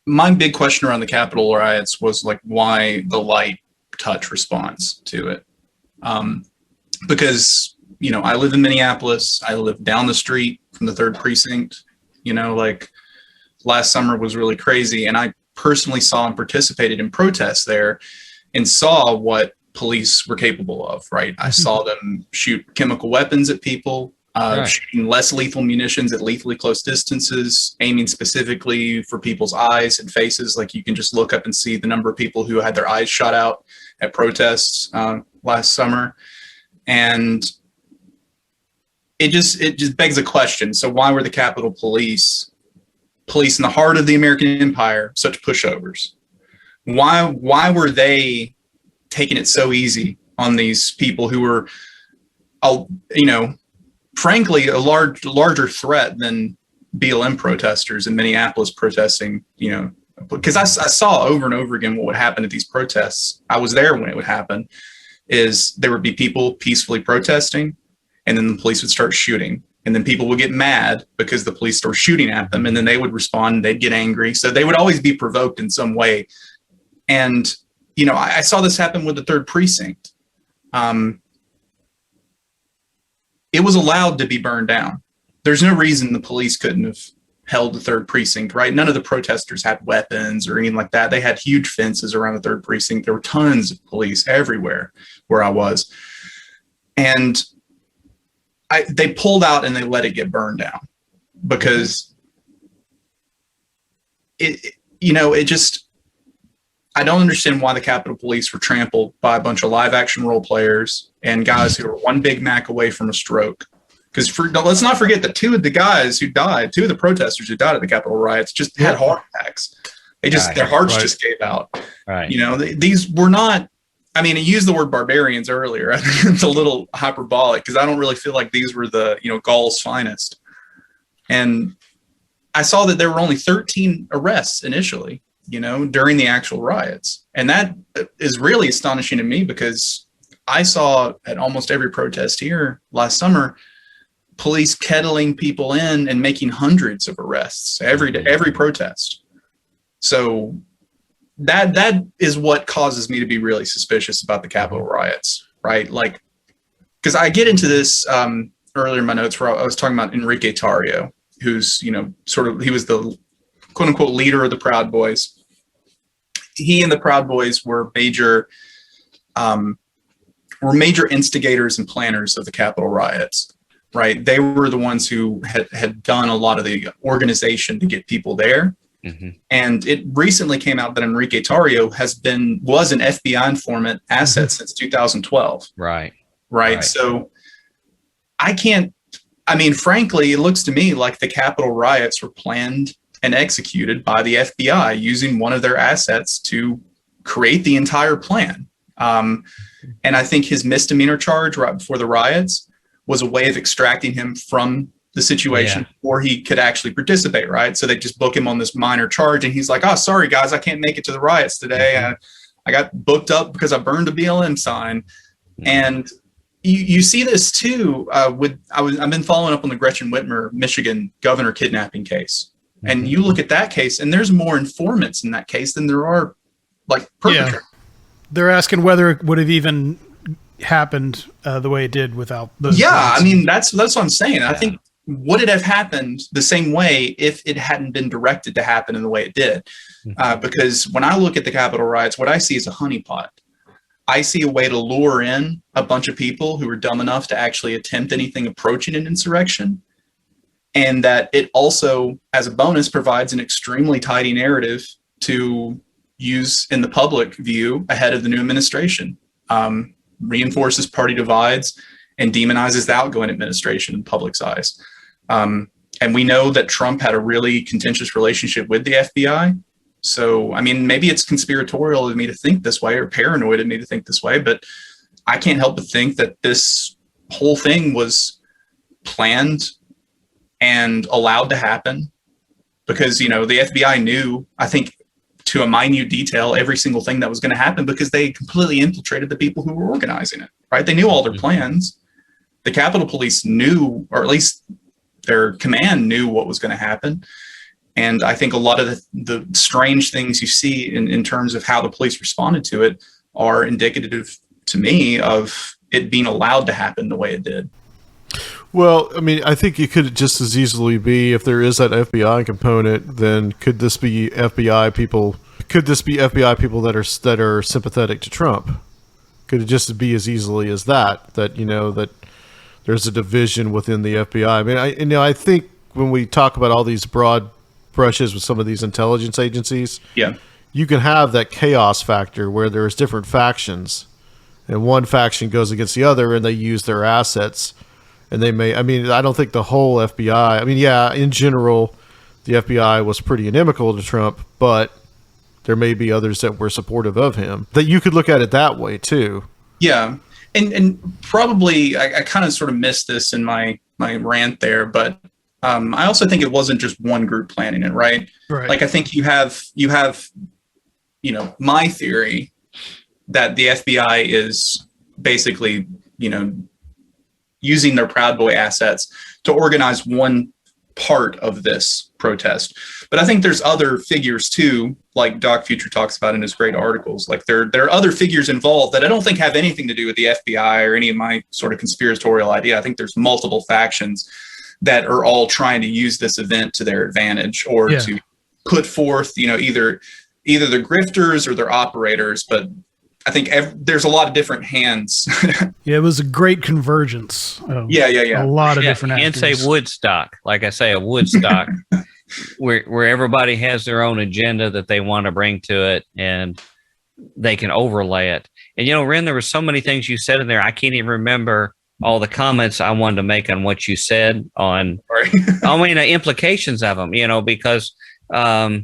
my big question around the Capitol riots was like, why the light touch response to it? Because, I live in Minneapolis. I live down the street from the 3rd precinct. Like last summer was really crazy. And I personally saw and participated in protests there and saw what police were capable of, right? I saw them shoot chemical weapons at people, shooting less lethal munitions at lethally close distances, aiming specifically for people's eyes and faces. Like you can just look up and see the number of people who had their eyes shot out at protests last summer. And it just begs a question. So why were the Capitol Police in the heart of the American empire such pushovers? Why were they taking it so easy on these people who were, frankly, a larger threat than BLM protesters in Minneapolis protesting, because I saw over and over again what would happen at these protests. I was there when it would happen, is there would be people peacefully protesting, and then the police would start shooting. And then people would get mad because the police started shooting at them, and then they would respond and they'd get angry. So they would always be provoked in some way. And, I saw this happen with the 3rd precinct. It was allowed to be burned down. There's no reason the police couldn't have held the 3rd precinct, right? None of the protesters had weapons or anything like that. They had huge fences around the 3rd precinct. There were tons of police everywhere where I was. And they pulled out and they let it get burned down because I don't understand why the Capitol Police were trampled by a bunch of live action role players and guys who were one Big Mac away from a stroke. Because let's not forget that 2 of the guys who died, 2 of the protesters who died at the Capitol riots just had heart attacks. Their hearts just gave out. Right. These were not, I used the word barbarians earlier. I think it's a little hyperbolic because I don't really feel like these were the, Gaul's finest. And I saw that there were only 13 arrests initially, during the actual riots. And that is really astonishing to me because I saw at almost every protest here last summer, police kettling people in and making hundreds of arrests every day, every protest. So that is what causes me to be really suspicious about the Capitol riots, right? Like, because I get into this earlier in my notes where I was talking about Enrique Tarrio, who's, he was the quote unquote leader of the Proud Boys. He and the Proud Boys were major instigators and planners of the Capitol riots, right? They were the ones who had done a lot of the organization to get people there. Mm-hmm. And it recently came out that Enrique Tarrio was an FBI informant asset since 2012. Right. So frankly, it looks to me like the Capitol riots were planned and executed by the FBI using one of their assets to create the entire plan. And I think his misdemeanor charge right before the riots was a way of extracting him from the situation before he could actually participate, right? So they just book him on this minor charge, and he's like, "Oh, sorry guys, I can't make it to the riots today. I got booked up because I burned a BLM sign." And you see this too. I've been following up on the Gretchen Whitmer, Michigan governor kidnapping case, and you look at that case, and there's more informants in that case than there are like perpetrators. Yeah. They're asking whether it would have even happened the way it did without those. Yeah, that's what I'm saying. I think, would it have happened the same way if it hadn't been directed to happen in the way it did? Because when I look at the Capitol riots, what I see is a honeypot. I see a way to lure in a bunch of people who are dumb enough to actually attempt anything approaching an insurrection. And that it also, as a bonus, provides an extremely tidy narrative to use in the public view ahead of the new administration. Reinforces party divides and demonizes the outgoing administration in the public's eyes. And we know that Trump had a really contentious relationship with the FBI. So, maybe it's conspiratorial of me to think this way, or paranoid of me to think this way, but I can't help but think that this whole thing was planned and allowed to happen because, the FBI knew, I think, to a minute detail, every single thing that was going to happen because they completely infiltrated the people who were organizing it, right? They knew all their plans. The Capitol Police knew, or at least their command knew what was going to happen. And I think a lot of the strange things you see in terms of how the police responded to it are indicative to me of it being allowed to happen the way it did. Well, I think it could just as easily be, if there is that FBI component, then could this be FBI people? Could this be FBI people that are sympathetic to Trump? Could it just be as easily as that that there's a division within the FBI? I think when we talk about all these broad brushes with some of these intelligence agencies, you can have that chaos factor where there's different factions, and one faction goes against the other, and they use their assets. And they may, I don't think the whole FBI, in general, the FBI was pretty inimical to Trump, but there may be others that were supportive of him. That you could look at it that way too. Yeah. And probably, I kind of sort of missed this in my rant there, but I also think it wasn't just one group planning it, right? Like, I think you have, my theory that the FBI is basically, using their Proud Boy assets to organize one part of this protest. But I think there's other figures too, like Doc Future talks about in his great articles. Like there are other figures involved that I don't think have anything to do with the FBI or any of my sort of conspiratorial idea. I think there's multiple factions that are all trying to use this event to their advantage or to put forth, either the grifters or their operators. But I think there's a lot of different hands. It was a great convergence. A lot of different actors. And say Woodstock, like I say, a Woodstock, where everybody has their own agenda that they want to bring to it, and they can overlay it. And Wren, there were so many things you said in there. I can't even remember all the comments I wanted to make on what you said on, implications of them. Because I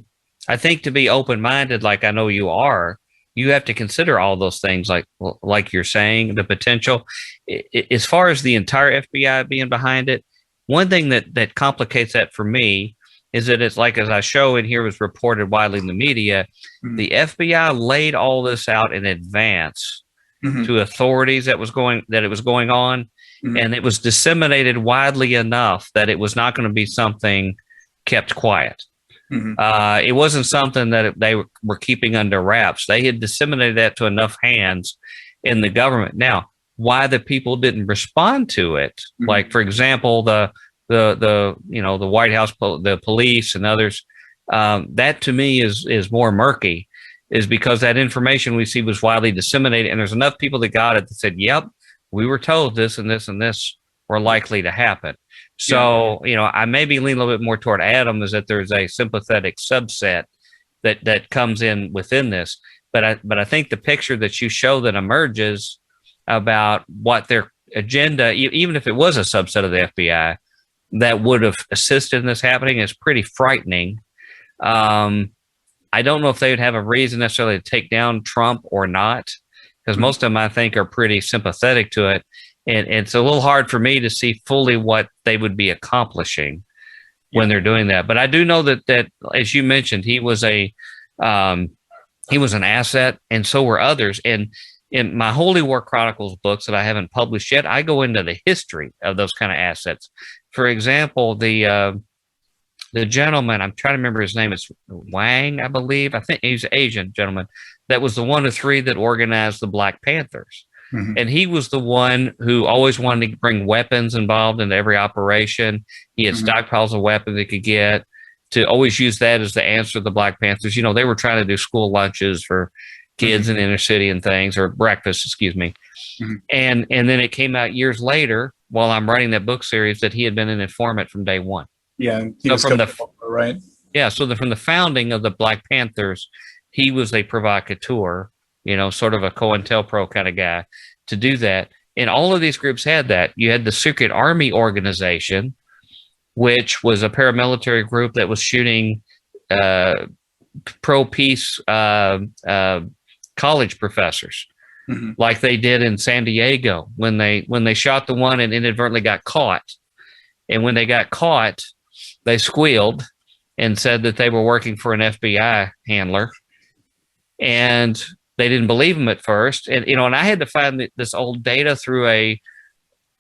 think to be open-minded, like I know you are, you have to consider all those things, like you're saying, the potential. As far as the entire FBI being behind it, one thing that complicates that for me is that it's like, as I show in here was reported widely in the media, the FBI laid all this out in advance to authorities that it was going on, and it was disseminated widely enough that it was not going to be something kept quiet. It wasn't something that they were keeping under wraps. They had disseminated that to enough hands in the government. Now, why the people didn't respond to it, like for example, the White House, the police, and others, That to me is more murky, is because that information we see was widely disseminated, and there's enough people that got it that said, "Yep, we were told this and this and this were likely to happen." So, I maybe lean a little bit more toward Adam, is that there's a sympathetic subset that comes in within this. But I think the picture that you show that emerges about what their agenda, even if it was a subset of the FBI that would have assisted in this happening, is pretty frightening. I don't know if they would have a reason necessarily to take down Trump or not, because most of them, I think, are pretty sympathetic to it. And it's a little hard for me to see fully what they would be accomplishing when they're doing that. But I do know that as you mentioned, he was an asset, and so were others. And in my Holy War Chronicles books that I haven't published yet, I go into the history of those kind of assets. For example, the gentleman, I'm trying to remember his name, it's Wang, I believe. I think he's an Asian gentleman. That was the one of three that organized the Black Panthers. Mm-hmm. And he was the one who always wanted to bring weapons involved in every operation. He had stockpiles of weapons they could get, to always use that as the answer to the Black Panthers. They were trying to do school lunches for kids in the inner city and things, or breakfast, excuse me. Mm-hmm. And then it came out years later, while I'm writing that book series, that he had been an informant from day one. Yeah. So from right. Yeah. So from the founding of the Black Panthers, he was a provocateur, sort of a COINTELPRO kind of guy to do that. And all of these groups had that. You had the Secret Army Organization, which was a paramilitary group that was shooting pro-peace college professors, like they did in San Diego when they shot the one and inadvertently got caught. And when they got caught, they squealed and said that they were working for an FBI handler, and they didn't believe them at first. And and I had to find this old data through a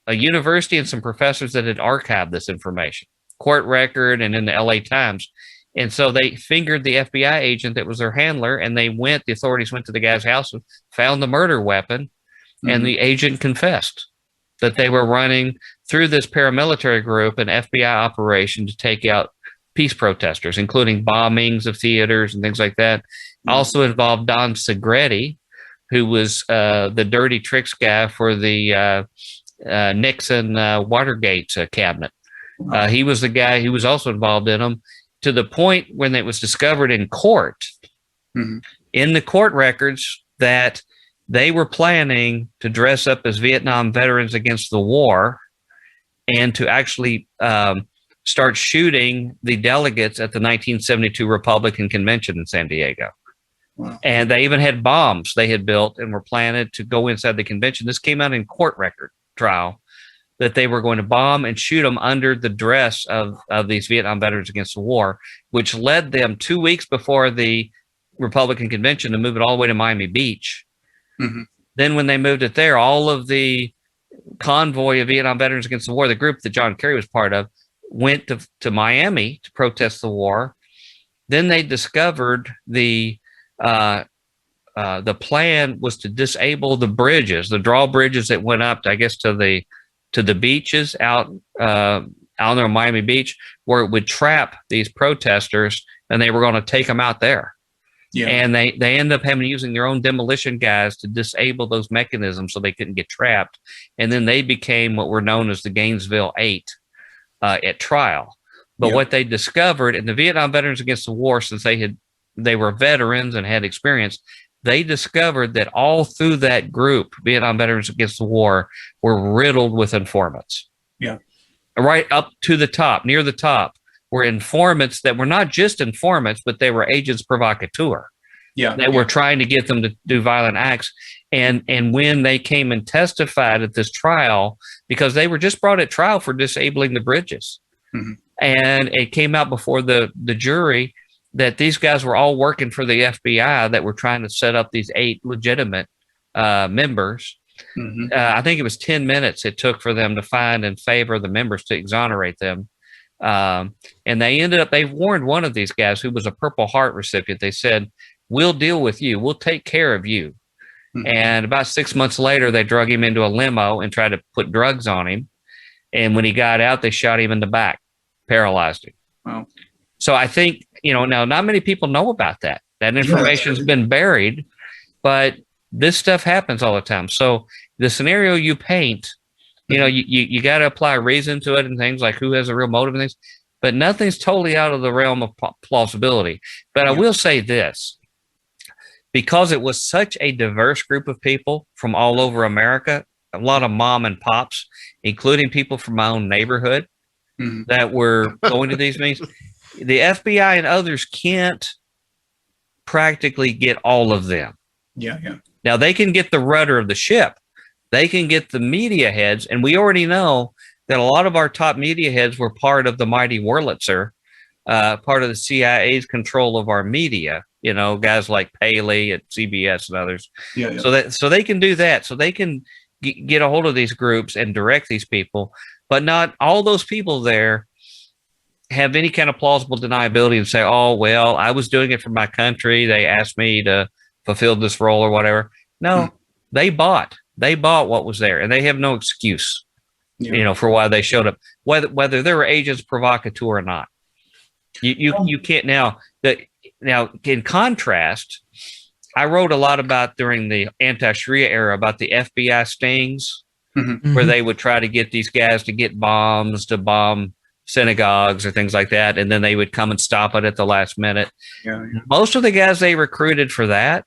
university and some professors that had archived this information, court record, and in the LA Times. And so they fingered the FBI agent that was their handler, and the authorities went to the guy's house and found the murder weapon, and the agent confessed that they were running through this paramilitary group an FBI operation to take out peace protesters, including bombings of theaters and things like that. Also involved Don Segretti, who was the dirty tricks guy for the Nixon Watergate cabinet. He was the guy who was also involved in them, to the point when it was discovered in court, in the court records, that they were planning to dress up as Vietnam veterans against the war and to actually start shooting the delegates at the 1972 Republican Convention in San Diego. Wow. And they even had bombs they had built and were planning to go inside the convention. This came out in court record trial, that they were going to bomb and shoot them under the dress of these Vietnam veterans against the war, which led them 2 weeks before the Republican Convention to move it all the way to Miami Beach. Then when they moved it there, all of the convoy of Vietnam veterans against the war, the group that John Kerry was part of, went to Miami to protest the war. Then they discovered the plan was to disable the bridges, the drawbridges that went up, I guess, to the beaches out on Miami Beach, where it would trap these protesters, and they were going to take them out there. Yeah. And they ended up using their own demolition guys to disable those mechanisms so they couldn't get trapped. And then they became what were known as the Gainesville 8 at trial. But what they discovered, and the Vietnam veterans against the war, since they were veterans and had experience, they discovered that all through that group, Vietnam veterans against the war, were riddled with informants. Yeah. Right up to the top, near the top, were informants that were not just informants, but they were agents provocateur. Yeah. That were trying to get them to do violent acts. And when they came and testified at this trial, because they were just brought at trial for disabling the bridges. And it came out before the jury that these guys were all working for the FBI that were trying to set up these 8 legitimate members. I think it was 10 minutes it took for them to find and favor the members to exonerate them. And they warned one of these guys who was a Purple Heart recipient. They said, "We'll deal with you. We'll take care of you." And about 6 months later, they drug him into a limo and tried to put drugs on him. And when he got out, they shot him in the back, paralyzed him. Wow. So I think now not many people know about that. That information's been buried, but this stuff happens all the time. So the scenario you paint, you got to apply reason to it and things like who has a real motive and things, but nothing's totally out of the realm of plausibility. But I will say this, because it was such a diverse group of people from all over America, a lot of mom and pops, including people from my own neighborhood that were going to these meetings. The FBI and others can't practically get all of them. Yeah. Now they can get the rudder of the ship. They can get the media heads. And we already know that a lot of our top media heads were part of the mighty Wurlitzer, part of the CIA's control of our media, guys like Paley at CBS and others. Yeah. So they can do that. So they can get a hold of these groups and direct these people, but not all those people there have any kind of plausible deniability and say, oh, well, I was doing it for my country. They asked me to fulfill this role or whatever. No, they bought what was there, and they have no excuse, for why they showed up, whether they were agents provocateur or not. You can't now. Now, in contrast, I wrote a lot about during the anti-Sharia era about the FBI stings, where they would try to get these guys to get bombs to bomb synagogues or things like that, and then they would come and stop it at the last minute. Most of the guys they recruited for that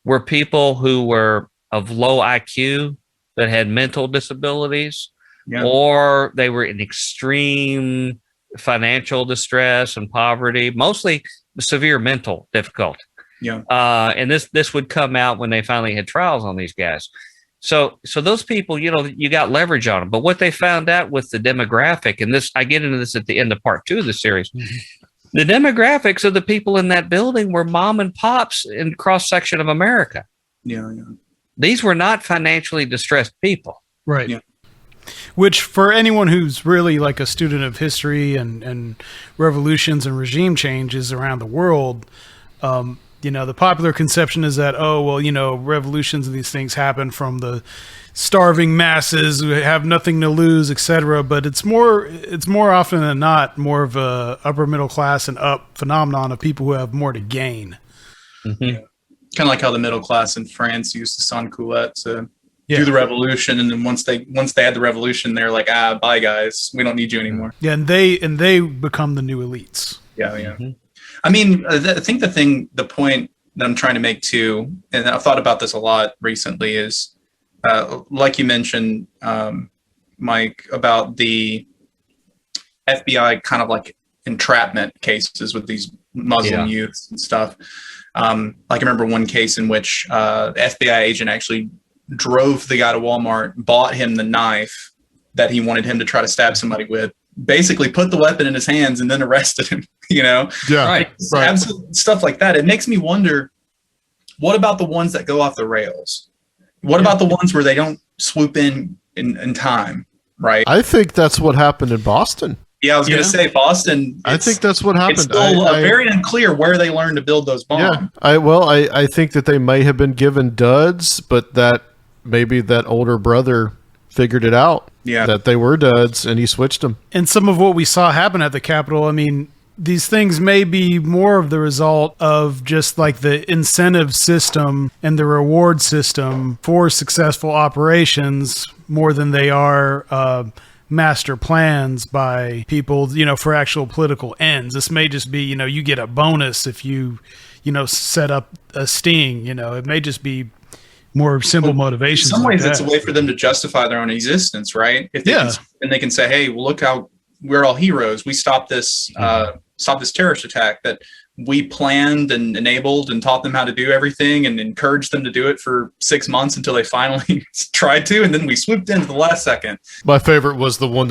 were people who were of low IQ that had mental disabilities, or they were in extreme financial distress and poverty, mostly severe mental difficulty. And this would come out when they finally had trials on these guys. So those people, you got leverage on them. But what they found out with the demographic, and I get into this at the end of part 2 of the series, the demographics of the people in that building were mom and pops in cross section of America. These were not financially distressed people. Right. Which, for anyone who's really like a student of history and revolutions and regime changes around the world, the popular conception is that, revolutions and these things happen from the starving masses who have nothing to lose, etc. But it's more often than not more of a upper middle class and up phenomenon of people who have more to gain. Kind of like how the middle class in France used the sans culotte to do the revolution, and then once they had the revolution, they're like, bye guys, we don't need you anymore. Yeah, and they become the new elites. I mean, I think the point that I'm trying to make too, and I've thought about this a lot recently, is like you mentioned, Mike, about the FBI kind of like entrapment cases with these Muslim youths and stuff. Like I remember one case in which the FBI agent actually drove the guy to Walmart, bought him the knife that he wanted him to try to stab somebody with, basically put the weapon in his hands and then arrested him, Right. Stuff like that. It makes me wonder, what about the ones that go off the rails? What about the ones where they don't swoop in time, right? I think that's what happened in Boston. Yeah, I was going to say Boston. I think that's what happened. It's still very unclear where they learned to build those bombs. Yeah, I think that they may have been given duds, but that maybe that older brother figured it out. Yeah, that they were duds, and he switched them. And some of what we saw happen at the Capitol, I mean, these things may be more of the result of just like the incentive system and the reward system for successful operations more than they are master plans by people, for actual political ends. This may just be, you get a bonus if you set up a sting, it may just be more simple motivations. In some ways, it's a way for them to justify their own existence, right? If they and they can say, "Hey, well, look how we're all heroes. We stopped this terrorist attack that we planned and enabled and taught them how to do everything and encouraged them to do it for 6 months until they finally tried to, and then we swooped in at the last second." My favorite was the ones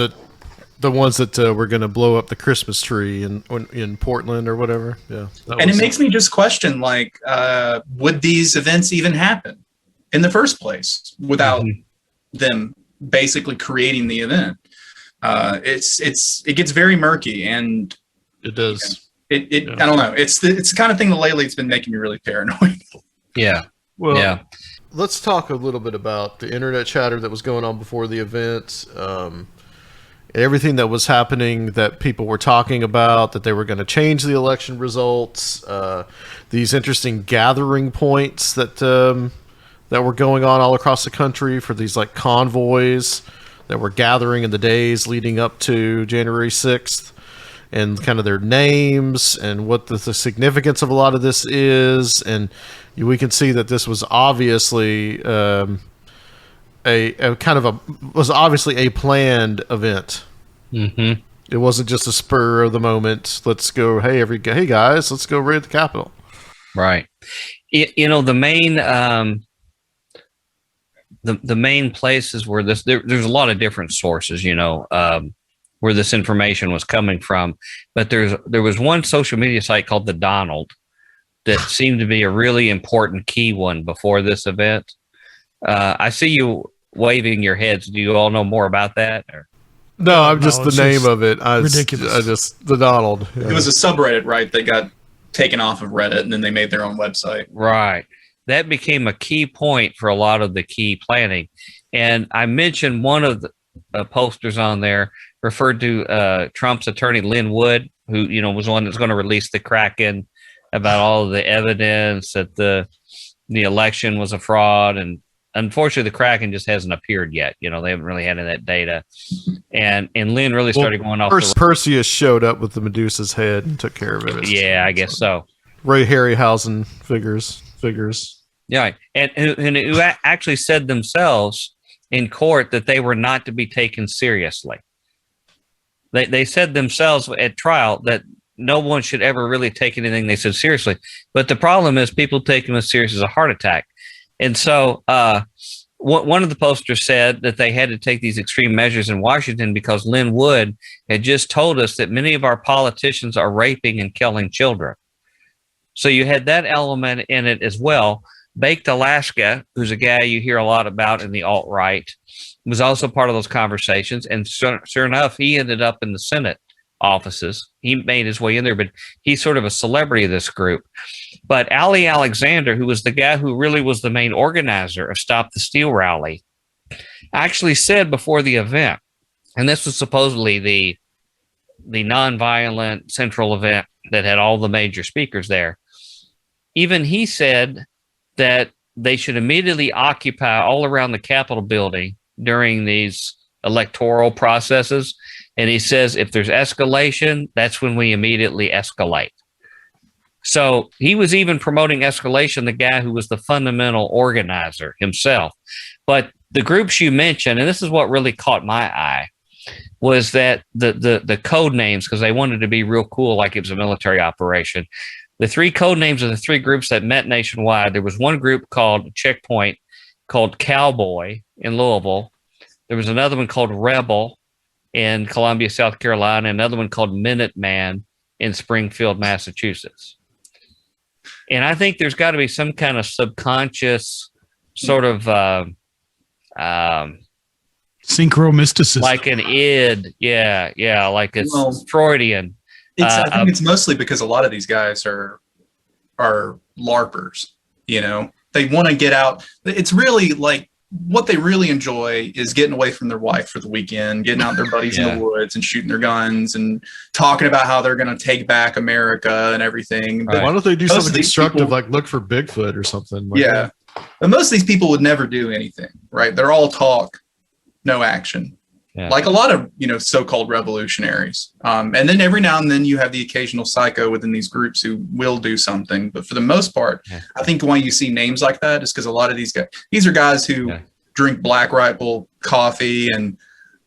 that were going to blow up the Christmas tree in Portland or whatever. Yeah, and it makes me just question, like, would these events even happen in the first place without them basically creating the event? It gets very murky, and it does. I don't know. It's the kind of thing that lately it's been making me really paranoid. Yeah. Well, yeah. Let's talk a little bit about the internet chatter that was going on before the event. everything that was happening that people were talking about, that they were going to change the election results, these interesting gathering points that that were going on all across the country for these like convoys that were gathering in the days leading up to January 6th, and kind of their names and what the significance of a lot of this is. And we can see that this was obviously was obviously a planned event. Mm-hmm. It wasn't just a spur of the moment. Let's go. Hey guys, let's go raid the Capitol. Right. The main the main places where there's a lot of different sources, where this information was coming from, but there was one social media site called the Donald that seemed to be a really important key one before this event. I see you waving your heads. Do you all know more about that? Or? No, I'm just the name of it. Ridiculous. The Donald. Yeah. It was a subreddit, right? They got taken off of Reddit, and then they made their own website. Right. That became a key point for a lot of the key planning. And I mentioned one of the posters on there referred to Trump's attorney, Lynn Wood, who, was the one that's going to release the Kraken about all of the evidence that the election was a fraud. And unfortunately, the Kraken just hasn't appeared yet. They haven't really had any of that data. And Lynn really started going off. First, Perseus showed up with the Medusa's head and took care of it. Yeah, I guess so. Ray Harryhausen figures. Yeah, and who actually said themselves in court that they were not to be taken seriously. They said themselves at trial that no one should ever really take anything they said seriously. But the problem is people take them as serious as a heart attack. And so one of the posters said that they had to take these extreme measures in Washington because Lynn Wood had just told us that many of our politicians are raping and killing children. So you had that element in it as well. Baked Alaska, who's a guy you hear a lot about in the alt-right, was also part of those conversations. And sure enough, he ended up in the Senate offices. He made his way in there, but he's sort of a celebrity of this group. But Ali Alexander, who was the guy who really was the main organizer of Stop the Steal rally, actually said before the event, and this was supposedly the nonviolent central event that had all the major speakers there, even he said that they should immediately occupy all around the Capitol building during these electoral processes. And he says, if there's escalation, that's when we immediately escalate. So he was even promoting escalation, the guy who was the fundamental organizer himself. But the groups you mentioned, and this is what really caught my eye, was that the code names, because they wanted to be real cool, like it was a military operation. The three code names of the three groups that met nationwide, there was one group called Checkpoint, called Cowboy in Louisville. There was another one called Rebel in Columbia, South Carolina, another one called Minuteman in Springfield, Massachusetts. And I think there's got to be some kind of subconscious sort of synchromysticism, like an id. Yeah. Like it's Freudian. I think it's mostly because a lot of these guys are LARPers, they want to get out. It's really like what they really enjoy is getting away from their wife for the weekend, getting out with their buddies in the woods and shooting their guns and talking about how they're going to take back America and everything. Right. Why don't they do something constructive, like look for Bigfoot or something? Like that? But most of these people would never do anything, right? They're all talk, no action. Yeah. Like a lot of, so-called revolutionaries. And then every now and then you have the occasional psycho within these groups who will do something. But for the most part, I think why you see names like that is because a lot of these are guys who drink Black Rifle coffee and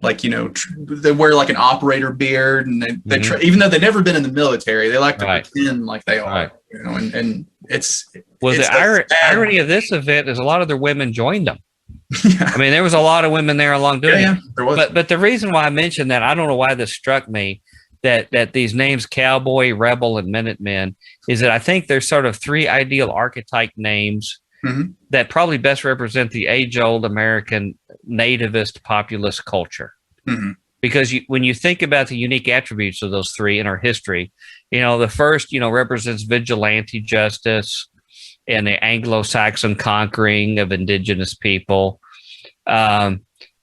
they wear like an operator beard. And they try, even though they've never been in the military, they like to pretend like they are, and it's. Well, it's the irony of this event is a lot of their women joined them. I mean, there was a lot of women there along doing it. There was. But the reason why I mentioned that, I don't know why this struck me, that these names, Cowboy, Rebel, and Minutemen, is that I think there's sort of three ideal archetype names that probably best represent the age-old American nativist populist culture. Because when you think about the unique attributes of those three in our history, the first, represents vigilante justice and the Anglo-Saxon conquering of indigenous people.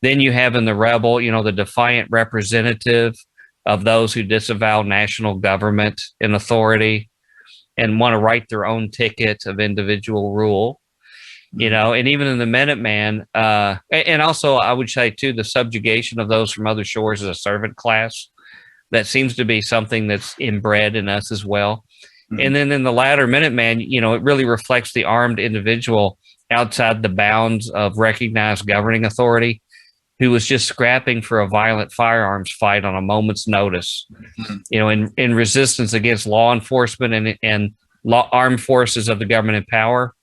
Then you have in the rebel, the defiant representative of those who disavow national government and authority and want to write their own ticket of individual rule. And even in the Minuteman, and also I would say too, the subjugation of those from other shores as a servant class, that seems to be something that's inbred in us as well. And then in the latter Minuteman, it really reflects the armed individual outside the bounds of recognized governing authority, who was just scrapping for a violent firearms fight on a moment's notice, in resistance against law enforcement and armed forces of the government in power,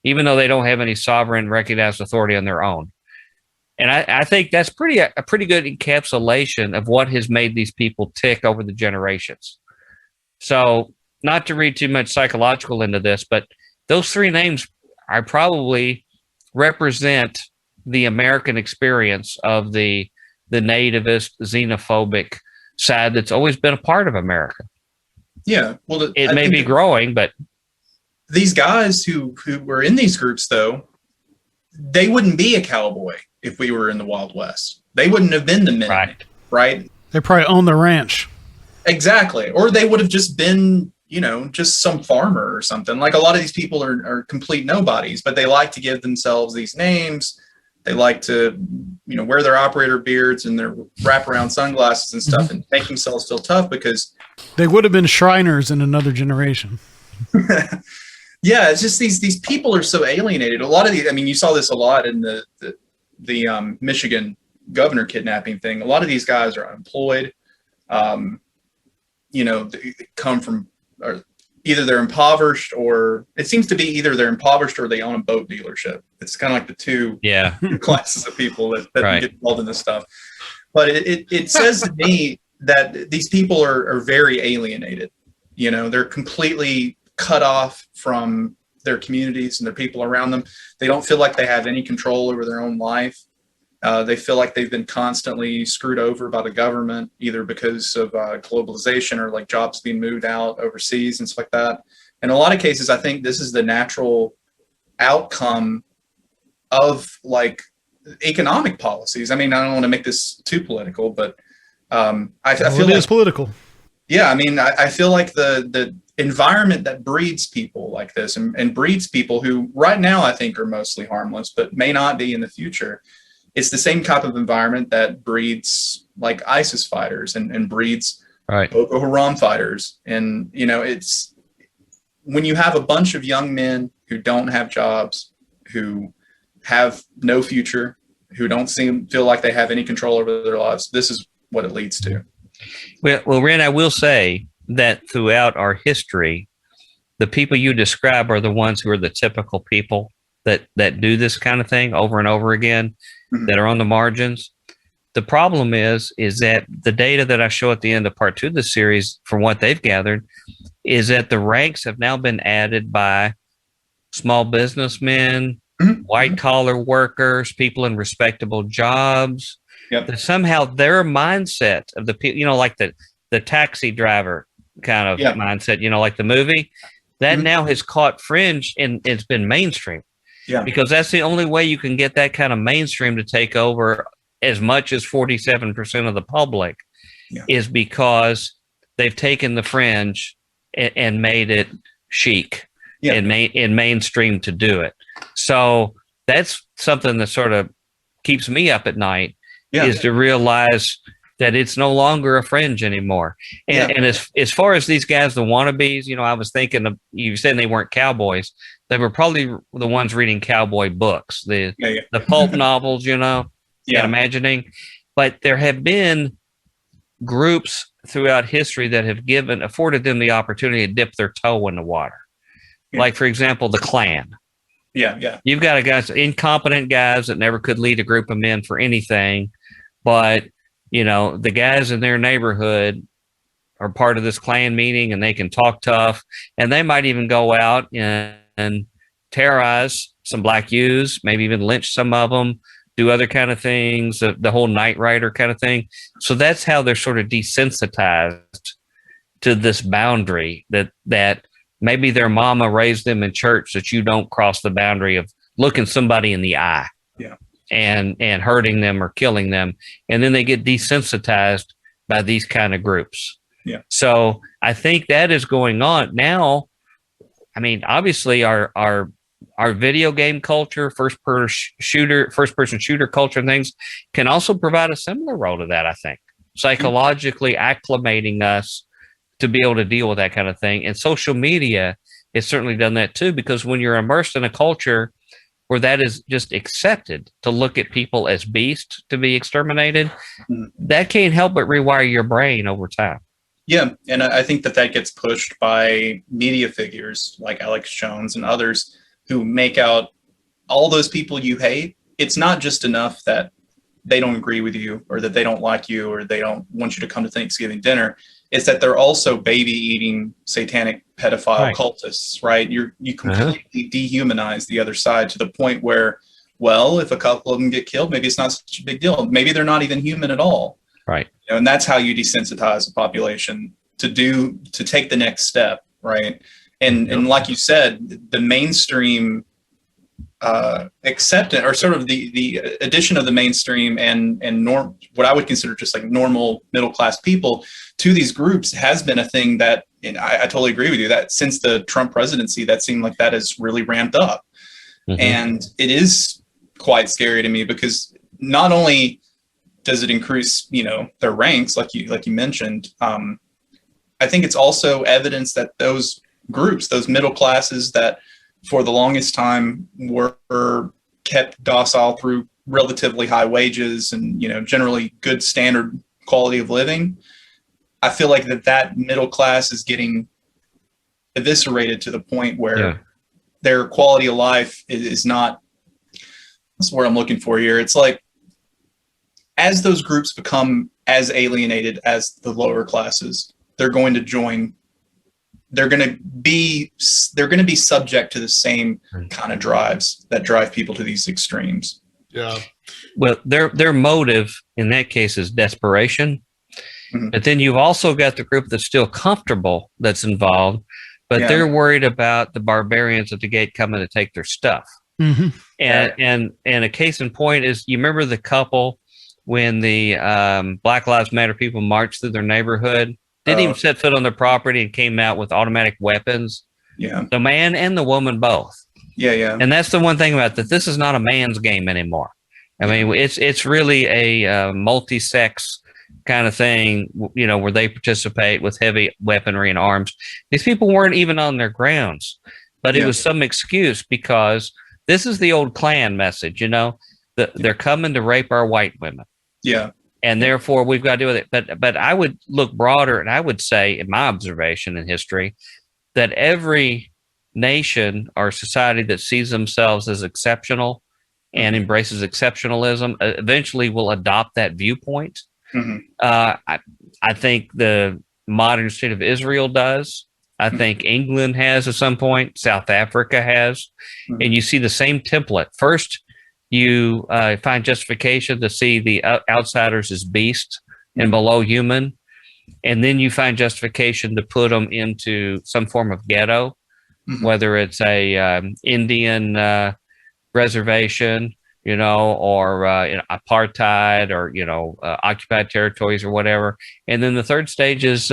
even though they don't have any sovereign recognized authority on their own. And I think that's a pretty good encapsulation of what has made these people tick over the generations. So not to read too much psychological into this, but those three names are probably represent the American experience of the nativist, xenophobic side that's always been a part of America. Yeah. Well, it may be growing, but these guys who were in these groups, though, they wouldn't be a cowboy if we were in the Wild West. They wouldn't have been the men, right? They probably own the ranch. Exactly. Or they would have just been, just some farmer or something. Like a lot of these people are complete nobodies, but they like to give themselves these names. They like to, wear their operator beards and their wraparound sunglasses and stuff and make themselves feel tough because they would have been Shriners in another generation. Yeah, it's just these people are so alienated. A lot of these, you saw this a lot in the Michigan governor kidnapping thing. A lot of these guys are unemployed. They come from, or either they're impoverished, or it seems to be either they're impoverished or they own a boat dealership. It's kind of like the two classes of people that get involved in this stuff. But it says to me that these people are very alienated. They're completely cut off from their communities and their people around them. They don't feel like they have any control over their own life. They feel like they've been constantly screwed over by the government, either because of globalization or like jobs being moved out overseas and stuff like that. In a lot of cases, I think this is the natural outcome of like economic policies. I don't want to make this too political, but I feel it is political. Yeah, I feel like the environment that breeds people like this and breeds people who right now I think are mostly harmless, but may not be in the future. It's the same type of environment that breeds like ISIS fighters and breeds Boko Haram fighters. And, it's when you have a bunch of young men who don't have jobs, who have no future, who don't feel like they have any control over their lives, this is what it leads to. Well, Wren, I will say that throughout our history, the people you describe are the ones who are the typical people that do this kind of thing over and over again, that are on the margins. The problem is that the data that I show at the end of part 2 of the series, from what they've gathered, is that the ranks have now been added by small businessmen, white collar workers, people in respectable jobs. That somehow their mindset of the people, like the taxi driver kind of mindset, like the movie, that now has caught fringe and it's been mainstream. Yeah, because that's the only way you can get that kind of mainstream to take over as much as 47% of the public is because they've taken the fringe and made it chic and mainstream to do it. So that's something that sort of keeps me up at night is to realize that it's no longer a fringe anymore. And as far as these guys, the wannabes, I was thinking of, you said they weren't cowboys. They were probably the ones reading cowboy books, the pulp novels, imagining. But there have been groups throughout history that have afforded them the opportunity to dip their toe in the water. Like, for example, the Klan. You've got incompetent guys that never could lead a group of men for anything, but the guys in their neighborhood are part of this Klan meeting and they can talk tough, and they might even go out and terrorize some black youths, maybe even lynch some of them, do other kind of things, the whole Night Rider kind of thing. So that's how they're sort of desensitized to this boundary that maybe their mama raised them in church, that you don't cross the boundary of looking somebody in the eye. and hurting them or killing them, and then they get desensitized by these kind of groups. Yeah. So I think that is going on now. I mean, obviously our video game culture, first person shooter culture and things can also provide a similar role to that, I think. Psychologically acclimating us to be able to deal with that kind of thing. And social media has certainly done that too, because when you're immersed in a culture where that is just accepted to look at people as beasts to be exterminated, that can't help but rewire your brain over time. Yeah, and I think that gets pushed by media figures like Alex Jones and others who make out all those people you hate. It's not just enough that they don't agree with you or that they don't like you or they don't want you to come to Thanksgiving dinner. It's that they're also baby eating satanic pedophile cultists, right? You completely dehumanize the other side to the point where, well, if a couple of them get killed, maybe it's not such a big deal. Maybe they're not even human at all. Right. You know, and that's how you desensitize the population to take the next step, right? And like you said, the mainstream acceptance, or sort of the addition of the mainstream and what I would consider just like normal middle class people to these groups has been a thing that, and I totally agree with you, that since the Trump presidency, that seemed like that has really ramped up. And it is quite scary to me because not only does it increase, their ranks, like you mentioned, I think it's also evidence that those groups, those middle classes that for the longest time were kept docile through relatively high wages and, generally good standard quality of living. I feel like that middle class is getting eviscerated to the point where their quality of life is not, that's where I'm looking for here. It's like, as those groups become as alienated as the lower classes, they're going to join. They're going to be subject to the same kind of drives that drive people to these extremes. Yeah. Well, their motive in that case is desperation. But then you've also got the group that's still comfortable that's involved, but they're worried about the barbarians at the gate coming to take their stuff. And a case in point is, you remember the couple when the Black Lives Matter people marched through their neighborhood, didn't even set foot on their property and came out with automatic weapons. Yeah. The man and the woman both. Yeah. And that's the one thing about that. This is not a man's game anymore. I mean, it's really a multi-sex kind of thing, where they participate with heavy weaponry and arms. These people weren't even on their grounds, but it was some excuse, because this is the old Klan message, they're coming to rape our white women. Yeah. And therefore we've got to deal with it. But I would look broader, and I would say, in my observation in history, that every nation or society that sees themselves as exceptional and embraces exceptionalism eventually will adopt that viewpoint. I think the modern state of Israel does. I think England has at some point. South Africa has. And you see the same template. First, you find justification to see the outsiders as beasts and below human. And then you find justification to put them into some form of ghetto, whether it's a Indian reservation, or apartheid, or occupied territories or whatever. And then the third stage is,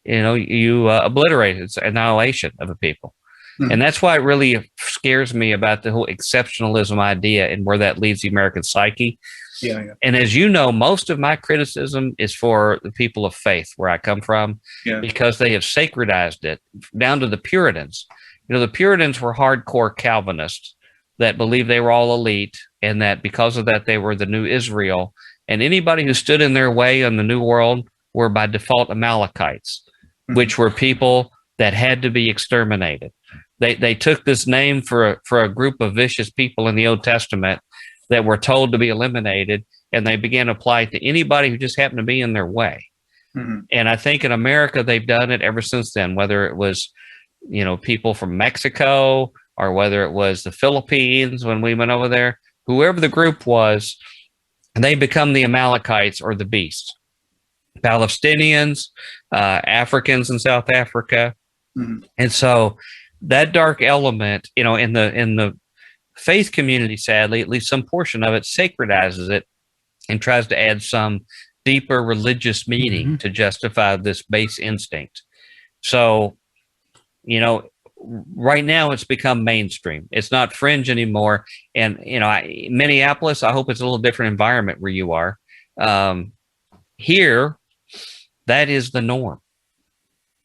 you obliterate it. It's annihilation of a people. And that's why it really scares me about the whole exceptionalism idea and where that leads the American psyche. Yeah. And as you know, most of my criticism is for the people of faith where I come from, because they have sacredized it down to the Puritans. The Puritans were hardcore Calvinists that believed they were all elite, and that because of that, they were the new Israel. And anybody who stood in their way in the New World were by default Amalekites, which were people that had to be exterminated. They took this name for a group of vicious people in the Old Testament that were told to be eliminated, and they began to apply it to anybody who just happened to be in their way. And I think in America, they've done it ever since then, whether it was, people from Mexico, or whether it was the Philippines when we went over there, whoever the group was, they become the Amalekites or the beast. Palestinians, Africans in South Africa. And so that dark element, in the faith community, sadly, at least some portion of it, sacredizes it and tries to add some deeper religious meaning to justify this base instinct. So, you know, right now it's become mainstream. It's not fringe anymore. And, you know, Minneapolis, I hope it's a little different environment where you are. Here, that is the norm.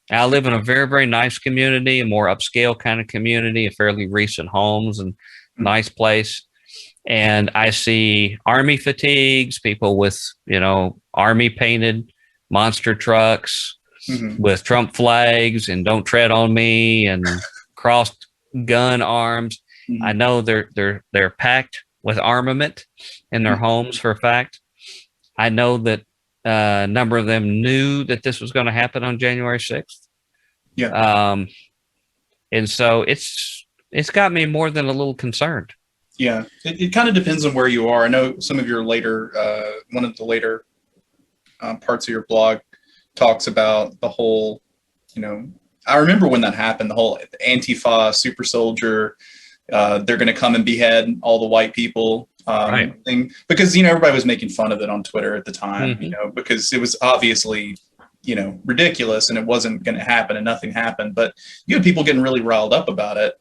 I live in a very, very nice community, a more upscale kind of community, a fairly recent homes and nice place. And I see army fatigues, people with, you know, army painted monster trucks with Trump flags and "Don't tread on me" and crossed gun arms. I know they're packed with armament in their homes for a fact. I know that a number of them knew that this was going to happen on January 6th. Yeah. And so it's got me more than a little concerned. Yeah. It kind of depends on where you are. I know some of your later, one of the later parts of your blog talks about the whole, you know, I remember when that happened, the whole Antifa super soldier, they're going to come and behead all the white people thing, because, you know, everybody was making fun of it on Twitter at the time, you know, because it was obviously, you know, ridiculous and it wasn't going to happen and nothing happened, but you had people getting really riled up about it.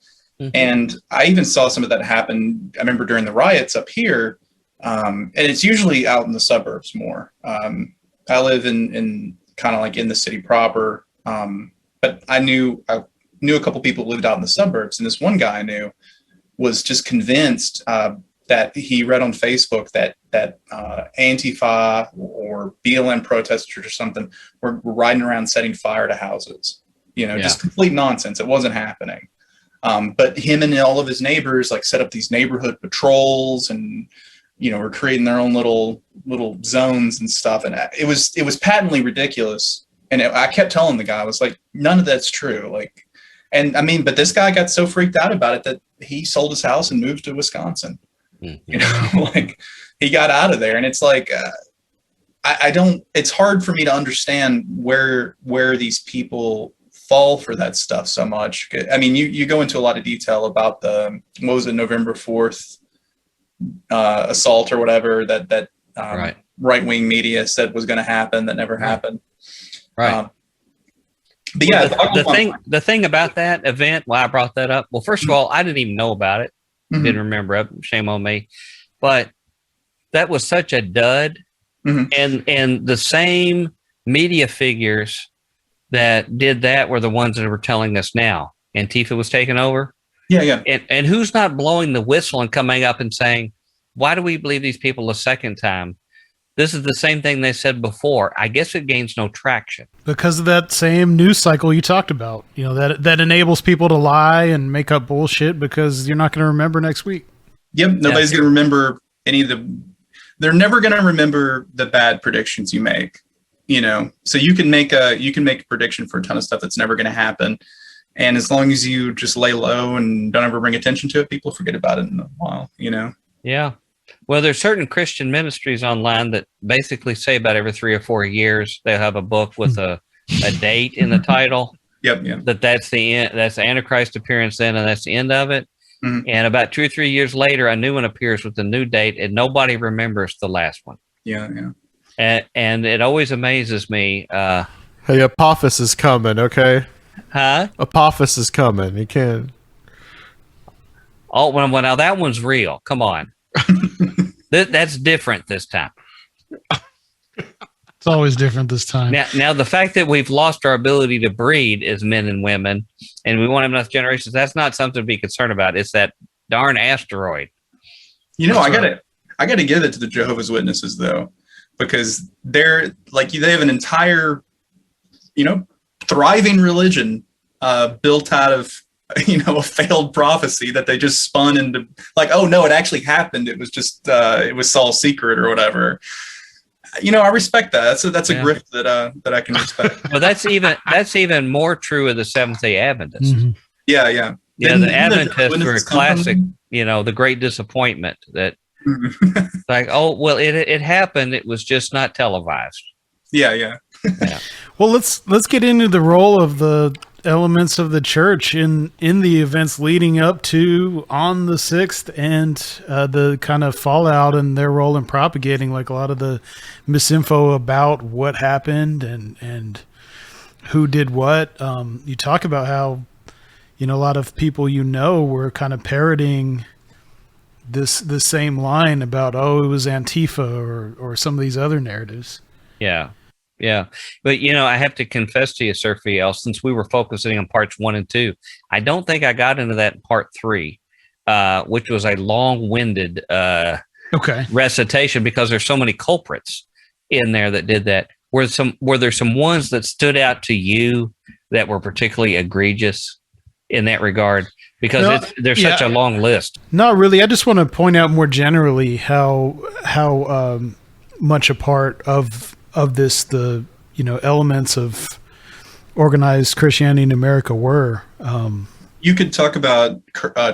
And I even saw some of that happen. I remember during the riots up here, and it's usually out in the suburbs more. I live in kind of like in the city proper, but I knew a couple people who lived out in the suburbs, and this one guy I knew was just convinced that he read on Facebook that Antifa or BLM protesters or something were riding around setting fire to houses. You know, just complete nonsense. It wasn't happening. But him and all of his neighbors like set up these neighborhood patrols and, you know, were creating their own little zones and stuff. And it was patently ridiculous. And I kept telling the guy, I was like, none of that's true. Like, and I mean, but this guy got so freaked out about it that he sold his house and moved to Wisconsin. You know, like he got out of there. And it's like, it's hard for me to understand where these people fall for that stuff so much. I mean, you go into a lot of detail about the, what was it, November 4th assault or whatever that right-wing media said was going to happen that never happened. But yeah, the thing about that event, why I brought that up, well, first of all, I didn't even know about it. Didn't remember it. Shame on me. But that was such a dud. And the same media figures that did that were the ones that were telling us now Antifa was taking over. And who's not blowing the whistle and coming up and saying, why do we believe these people a second time? This is the same thing they said before. I guess it gains no traction because of that same news cycle you talked about. You know, that enables people to lie and make up bullshit because you're not going to remember next week. Nobody's going to remember any of they're never going to remember the bad predictions you make. You know, so you can make a prediction for a ton of stuff that's never going to happen, and as long as you just lay low and don't ever bring attention to it, people forget about it in a while. You know. Yeah. Well, there's certain Christian ministries online that basically say about every 3 or 4 years they'll have a book with a date in the title. That's the end. That's the Antichrist appearance then, and that's the end of it. And about 2 or 3 years later, a new one appears with a new date, and nobody remembers the last one. And it always amazes me. Hey, Apophis is coming, okay? Huh? Apophis is coming. You can. Oh, well, now that one's real. Come on. That's different this time. It's always different this time. Now, the fact that we've lost our ability to breed as men and women, and we won't have enough generations, that's not something to be concerned about. It's that darn asteroid. You know, I gotta give it to the Jehovah's Witnesses, though. Because they're like, they have an entire, you know, thriving religion built out of, you know, a failed prophecy that they just spun into like, oh no, it actually happened. It was just, it was Saul's secret or whatever. You know, I respect that. That's a grift that I can respect. Well, that's even more true of the Seventh-day Adventists. Yeah. The Adventists were a classic, you know, the great disappointment that, like, oh well, it happened. It was just not televised. Yeah. Well, let's get into the role of the elements of the church in the events leading up to on the 6th, and the kind of fallout and their role in propagating, like a lot of the misinfo about what happened and who did what. You talk about how, a lot of people were kind of parroting the same line about, it was Antifa or some of these other narratives. Yeah. Yeah. But, I have to confess to you, Sir Fiel, since we were focusing on parts 1 and 2, I don't think I got into that in part 3, which was a long-winded recitation, because there's so many culprits in there that did that. Were there some ones that stood out to you that were particularly egregious in that regard? Because there's such a long list. Not really. I just want to point out more generally how much a part of this, the elements of organized Christianity in America were. You could talk about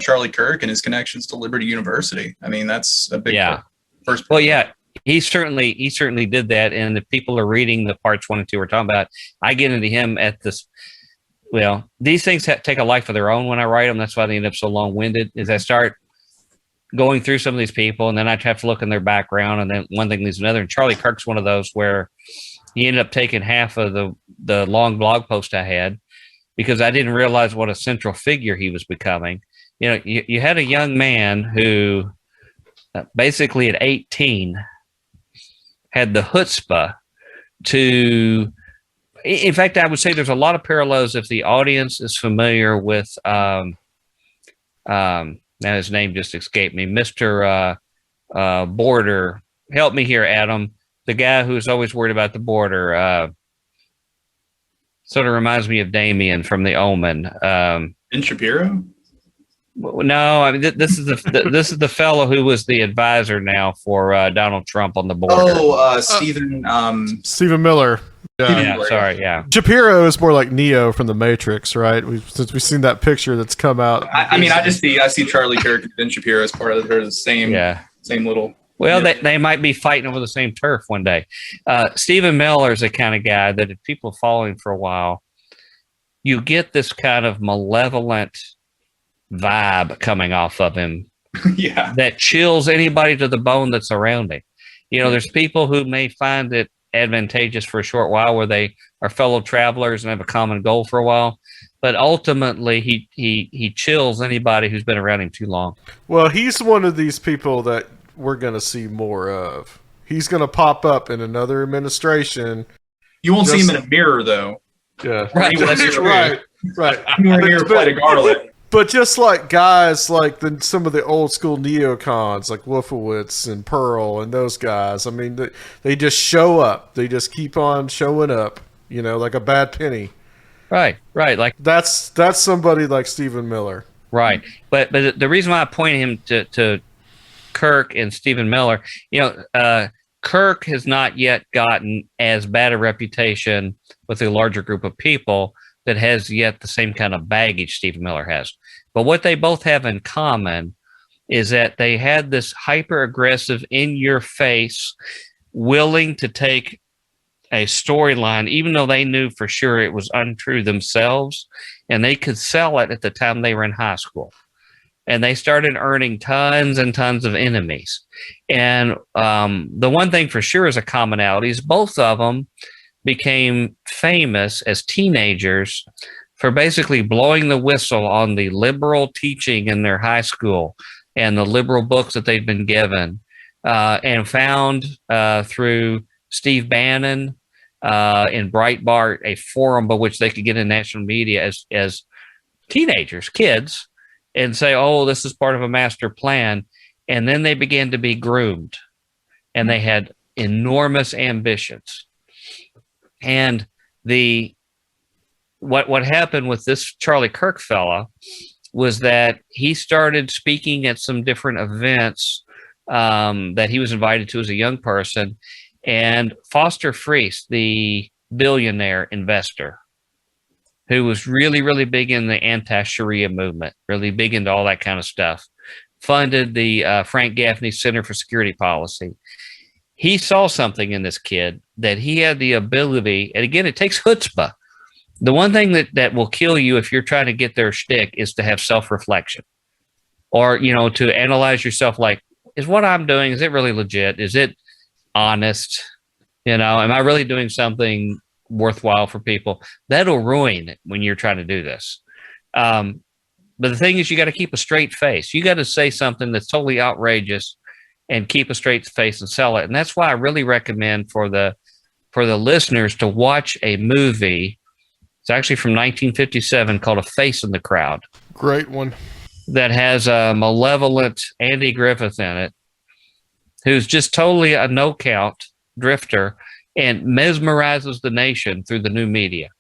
Charlie Kirk and his connections to Liberty University. I mean, that's a big first. Well, yeah, he certainly did that. And if people are reading the parts 1 and 2 we're talking about, I get into him at this. Well, these things take a life of their own when I write them. That's why they end up so long-winded. Is I start going through some of these people, and then I have to look in their background, and then one thing leads to another. And Charlie Kirk's one of those where he ended up taking half of the long blog post I had, because I didn't realize what a central figure he was becoming. You had a young man who basically at 18 had the chutzpah to. In fact, I would say there's a lot of parallels if the audience is familiar with. Now his name just escaped me. Mr. Border. Help me here, Adam. The guy who's always worried about the border. Sort of reminds me of Damien from The Omen. Ben Shapiro? No, I mean this is the fellow who was the advisor now for Donald Trump on the border. Stephen Miller. Yeah. Shapiro is more like Neo from the Matrix, right? Since we've seen that picture that's come out. I see Charlie Kirk and Ben Shapiro as part of the same little. Well, they might be fighting over the same turf one day. Stephen Miller is the kind of guy that if people follow him for a while, you get this kind of malevolent vibe coming off of him. That chills anybody to the bone that's around him. There's people who may find it advantageous for a short while, where they are fellow travelers and have a common goal for a while, but ultimately he chills anybody who's been around him too long. Well, he's one of these people that we're going to see more of. He's going to pop up in another administration. You won't see him in a mirror, though. Yeah, right. Right. Mirror plate of garlic. But just like guys like some of the old school neocons like Wolfowitz and Pearl and those guys, I mean, they just show up. They just keep on showing up, like a bad penny. Right. Like that's somebody like Stephen Miller. Right. But the reason why I point him to Kirk and Stephen Miller, Kirk has not yet gotten as bad a reputation with a larger group of people that has yet the same kind of baggage Stephen Miller has. But what they both have in common is that they had this hyper-aggressive, in-your-face, willing to take a storyline, even though they knew for sure it was untrue themselves, and they could sell it at the time they were in high school. And they started earning tons and tons of enemies. And the one thing for sure is a commonality is both of them became famous as teenagers for basically blowing the whistle on the liberal teaching in their high school and the liberal books that they'd been given, and found through Steve Bannon in Breitbart a forum by which they could get in national media as teenagers, kids, and say, oh, this is part of a master plan. And then they began to be groomed, and they had enormous ambitions. And what happened with this Charlie Kirk fella was that he started speaking at some different events that he was invited to as a young person. And Foster Friess, the billionaire investor, who was really, really big in the anti-Sharia movement, really big into all that kind of stuff, funded the Frank Gaffney Center for Security Policy. He saw something in this kid that he had the ability, and again, it takes chutzpah, The one thing that will kill you if you're trying to get their shtick is to have self-reflection, or, to analyze yourself. Like, is what I'm doing, is it really legit? Is it honest? Am I really doing something worthwhile for people? That'll ruin it when you're trying to do this. But the thing is, you got to keep a straight face. You got to say something that's totally outrageous and keep a straight face and sell it. And that's why I really recommend for the listeners to watch a movie. It's actually from 1957 called A Face in the Crowd. Great one. That has a malevolent Andy Griffith in it, who's just totally a no-count drifter and mesmerizes the nation through the new media.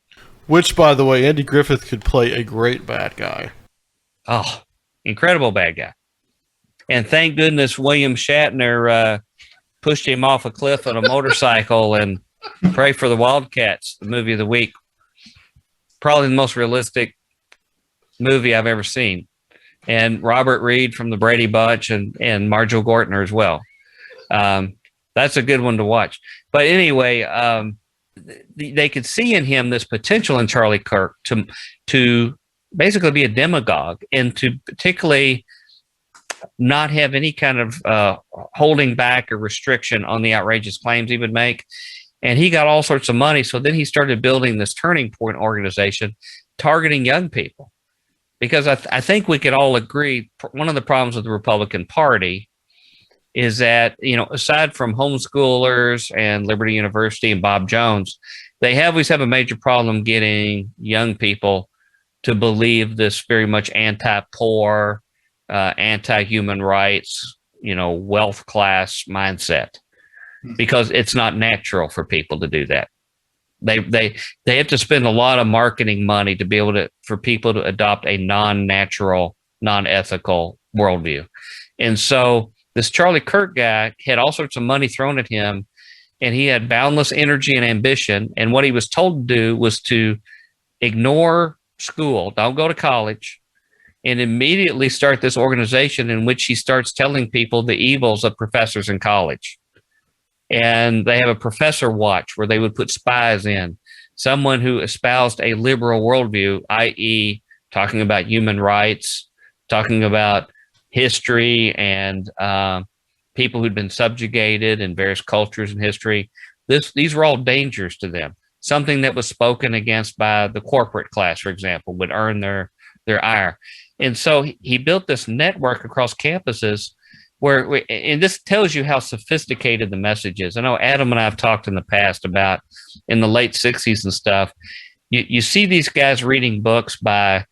Which, by the way, Andy Griffith could play a great bad guy. Oh, incredible bad guy. And thank goodness William Shatner pushed him off a cliff on a motorcycle and Pray for the Wildcats, the movie of the week. Probably the most realistic movie I've ever seen. And Robert Reed from the Brady Bunch and Marjorie Gortner as well. That's a good one to watch. But anyway, they could see in him this potential in Charlie Kirk to basically be a demagogue and to particularly not have any kind of holding back or restriction on the outrageous claims he would make. And he got all sorts of money. So then he started building this Turning Point organization targeting young people. Because I think we could all agree, one of the problems with the Republican Party is that, aside from homeschoolers and Liberty University and Bob Jones, they always have a major problem getting young people to believe this very much anti-poor, anti-human rights, wealth class mindset, because it's not natural for people to do that. They have to spend a lot of marketing money to be able for people to adopt a non-natural, non-ethical worldview. And so this Charlie Kirk guy had all sorts of money thrown at him, and he had boundless energy and ambition. And what he was told to do was to ignore school, don't go to college, and immediately start this organization in which he starts telling people the evils of professors in college. And they have a professor watch where they would put spies in, someone who espoused a liberal worldview, i.e. talking about human rights, talking about history and people who'd been subjugated in various cultures and history. These were all dangers to them. Something that was spoken against by the corporate class, for example, would earn their ire. And so he built this network across campuses and this tells you how sophisticated the message is. I know Adam and I have talked in the past about in the late 60s and stuff, you see these guys reading books by,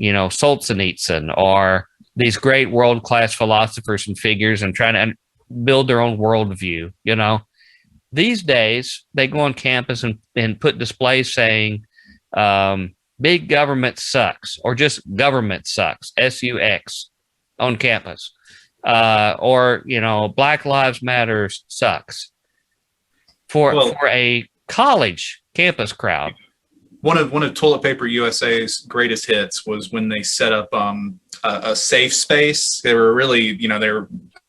Solzhenitsyn or these great world-class philosophers and figures and trying to build their own worldview, These days, they go on campus and put displays saying, big government sucks, or just government sucks, S-U-X, on campus. Or Black Lives Matter sucks for a college campus crowd. One of Toilet Paper USA's greatest hits was when they set up a safe space. They were really,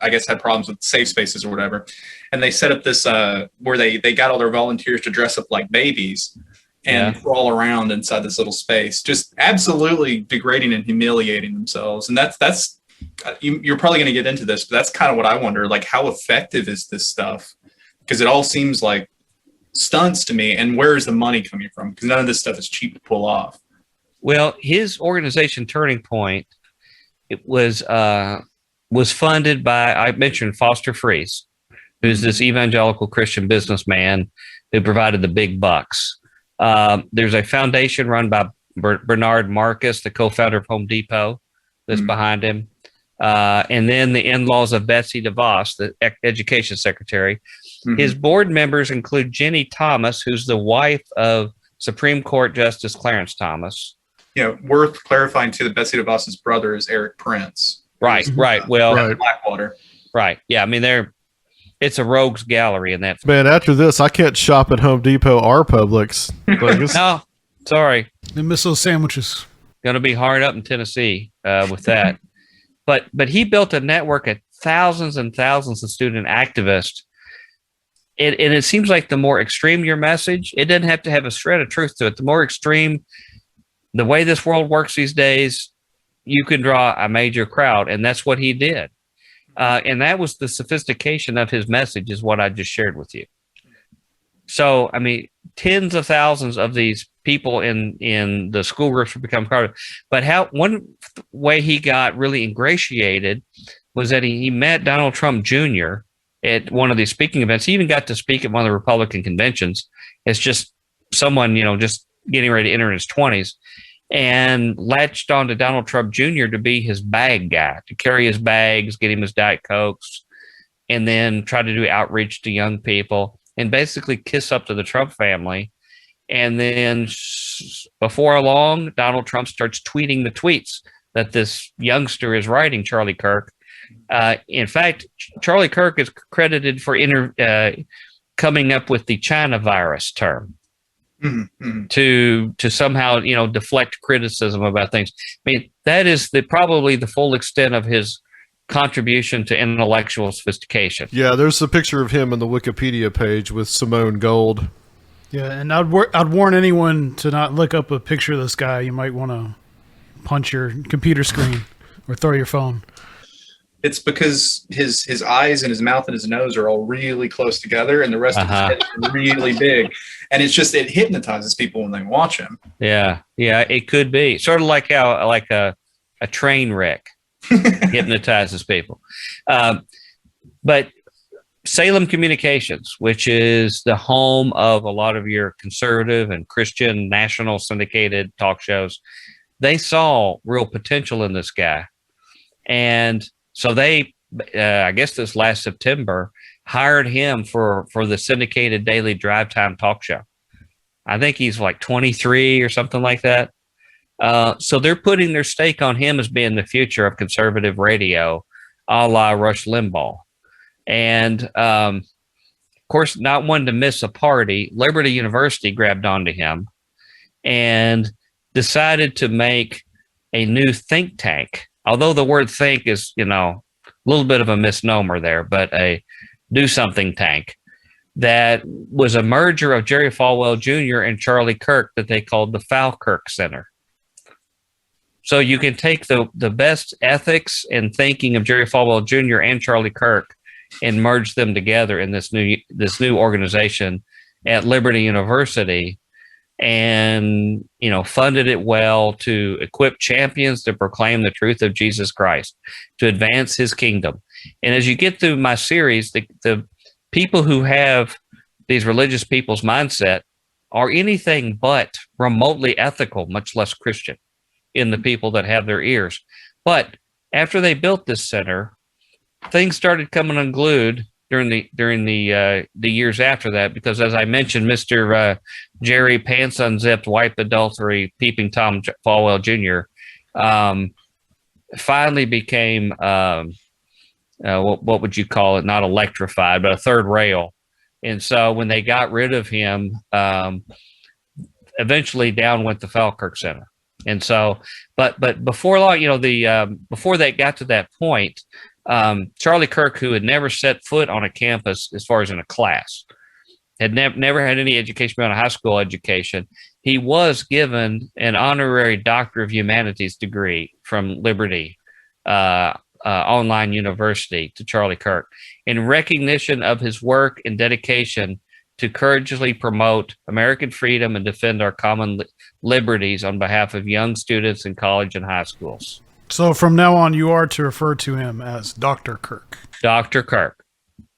I guess had problems with safe spaces or whatever, and they set up this where they got all their volunteers to dress up like babies and crawl around inside this little space, just absolutely degrading and humiliating themselves. And that's you're probably going to get into this, but that's kind of what I wonder, like, how effective is this stuff? Because it all seems like stunts to me, and where is the money coming from? Because none of this stuff is cheap to pull off. Well, his organization Turning Point, it was funded by, I mentioned Foster Friess, who's this evangelical Christian businessman who provided the big bucks. There's a foundation run by Bernard Marcus, the co-founder of Home Depot, that's behind him. And then the in-laws of Betsy DeVos, the education secretary. His board members include Jenny Thomas, who's the wife of Supreme Court Justice Clarence Thomas. Worth clarifying too that Betsy DeVos's brother is Eric Prince. Right. Well, Blackwater. Right. Yeah. I mean, it's a rogues gallery in that. Man, after this, I can't shop at Home Depot or Publix. No, sorry. They miss those sandwiches. Going to be hard up in Tennessee with that. But he built a network of thousands and thousands of student activists. and it seems like the more extreme your message, it doesn't have to have a shred of truth to it. The more extreme, the way this world works these days, you can draw a major crowd, and that's what he did. And that was the sophistication of his message, is what I just shared with you. So, I mean, tens of thousands of these people in the school groups would become part of it. But one way he got really ingratiated was that he met Donald Trump Jr. at one of these speaking events. He even got to speak at one of the Republican conventions as just someone, just getting ready to enter his 20s, and latched on to Donald Trump Jr. to be his bag guy, to carry his bags, get him his Diet Cokes, and then try to do outreach to young people and basically kiss up to the Trump family. And then before long, Donald Trump starts tweeting the tweets that this youngster is writing, Charlie Kirk. In fact, Charlie Kirk is credited for coming up with the China virus term to somehow, deflect criticism about things. I mean, that is probably the full extent of his contribution to intellectual sophistication. Yeah, there's a picture of him on the Wikipedia page with Simone Gold. Yeah, and I'd warn anyone to not look up a picture of this guy. You might want to punch your computer screen or throw your phone. It's because his eyes and his mouth and his nose are all really close together, and the rest of his head is really big. And it hypnotizes people when they watch him. Yeah, it could be sort of like how a train wreck hypnotizes people. But Salem Communications, which is the home of a lot of your conservative and Christian national syndicated talk shows, they saw real potential in this guy. And so they, I guess this last September, hired him for the syndicated daily drive time talk show. I think he's like 23 or something like that. So they're putting their stake on him as being the future of conservative radio, a la Rush Limbaugh. And of course, not one to miss a party, Liberty University grabbed onto him and decided to make a new think tank. Although the word think is, a little bit of a misnomer there, but a do something tank that was a merger of Jerry Falwell Jr. and Charlie Kirk that they called the Falkirk Center. So you can take the best ethics and thinking of Jerry Falwell Jr. and Charlie Kirk and merge them together in this new organization at Liberty University, and funded it well to equip champions to proclaim the truth of Jesus Christ, to advance his kingdom. And as you get through my series, the people who have these religious people's mindset are anything but remotely ethical, much less Christian, in the people that have their ears. But after they built this center, things started coming unglued during the years after that, because as I mentioned, Mr. Jerry Pants Unzipped, Wipe Adultery, Peeping Tom Falwell Jr. Finally became what would you call it? Not electrified, but a third rail. And so when they got rid of him, eventually down went the Falkirk Center. And so, but before long, before they got to that point, Charlie Kirk, who had never set foot on a campus as far as in a class, had never had any education beyond a high school education, he was given an honorary Doctor of Humanities degree from Liberty Online University to Charlie Kirk in recognition of his work and dedication to courageously promote American freedom and defend our common liberties on behalf of young students in college and high schools. So from now on, you are to refer to him as Dr. Kirk. Dr. Kirk.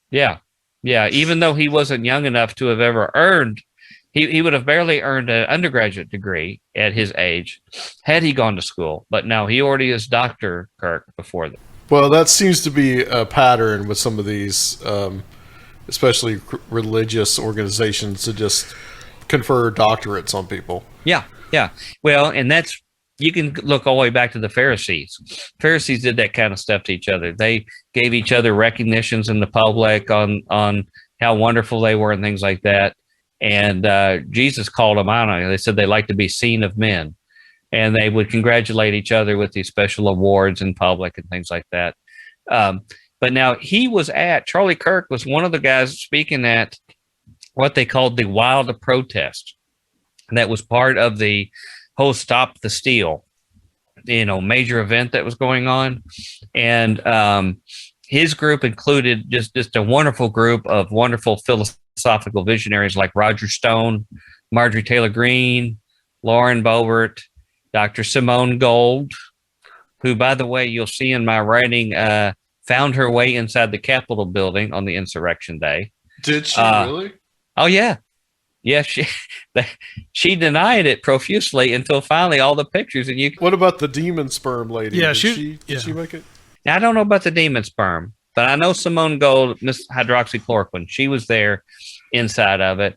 Yeah. Even though he wasn't young enough to have ever earned, he would have barely earned an undergraduate degree at his age had he gone to school. But no, he already is Dr. Kirk before that. Well, that seems to be a pattern with some of these, especially religious organizations, to just confer doctorates on people. Yeah. Well, and that's, you can look all the way back to the Pharisees. Pharisees did that kind of stuff to each other. They gave each other recognitions in the public on how wonderful they were and things like that. And Jesus called them out on it. They said they like to be seen of men. And they would congratulate each other with these special awards in public and things like that. But now Charlie Kirk was one of the guys speaking at what they called the Wild Protest. That was part of the whole Stop the Steal, major event that was going on. And his group included just a wonderful group of wonderful philosophical visionaries like Roger Stone, Marjorie Taylor Greene, Lauren Boebert, Dr. Simone Gold, who, by the way, you'll see in my writing, found her way inside the Capitol building on the Insurrection Day. Did she really? Oh, yeah. Yeah, she denied it profusely until finally all the pictures. And what about the demon sperm lady? Yeah, did she make it? Now, I don't know about the demon sperm, but I know Simone Gold, Miss Hydroxychloroquine. She was there inside of it.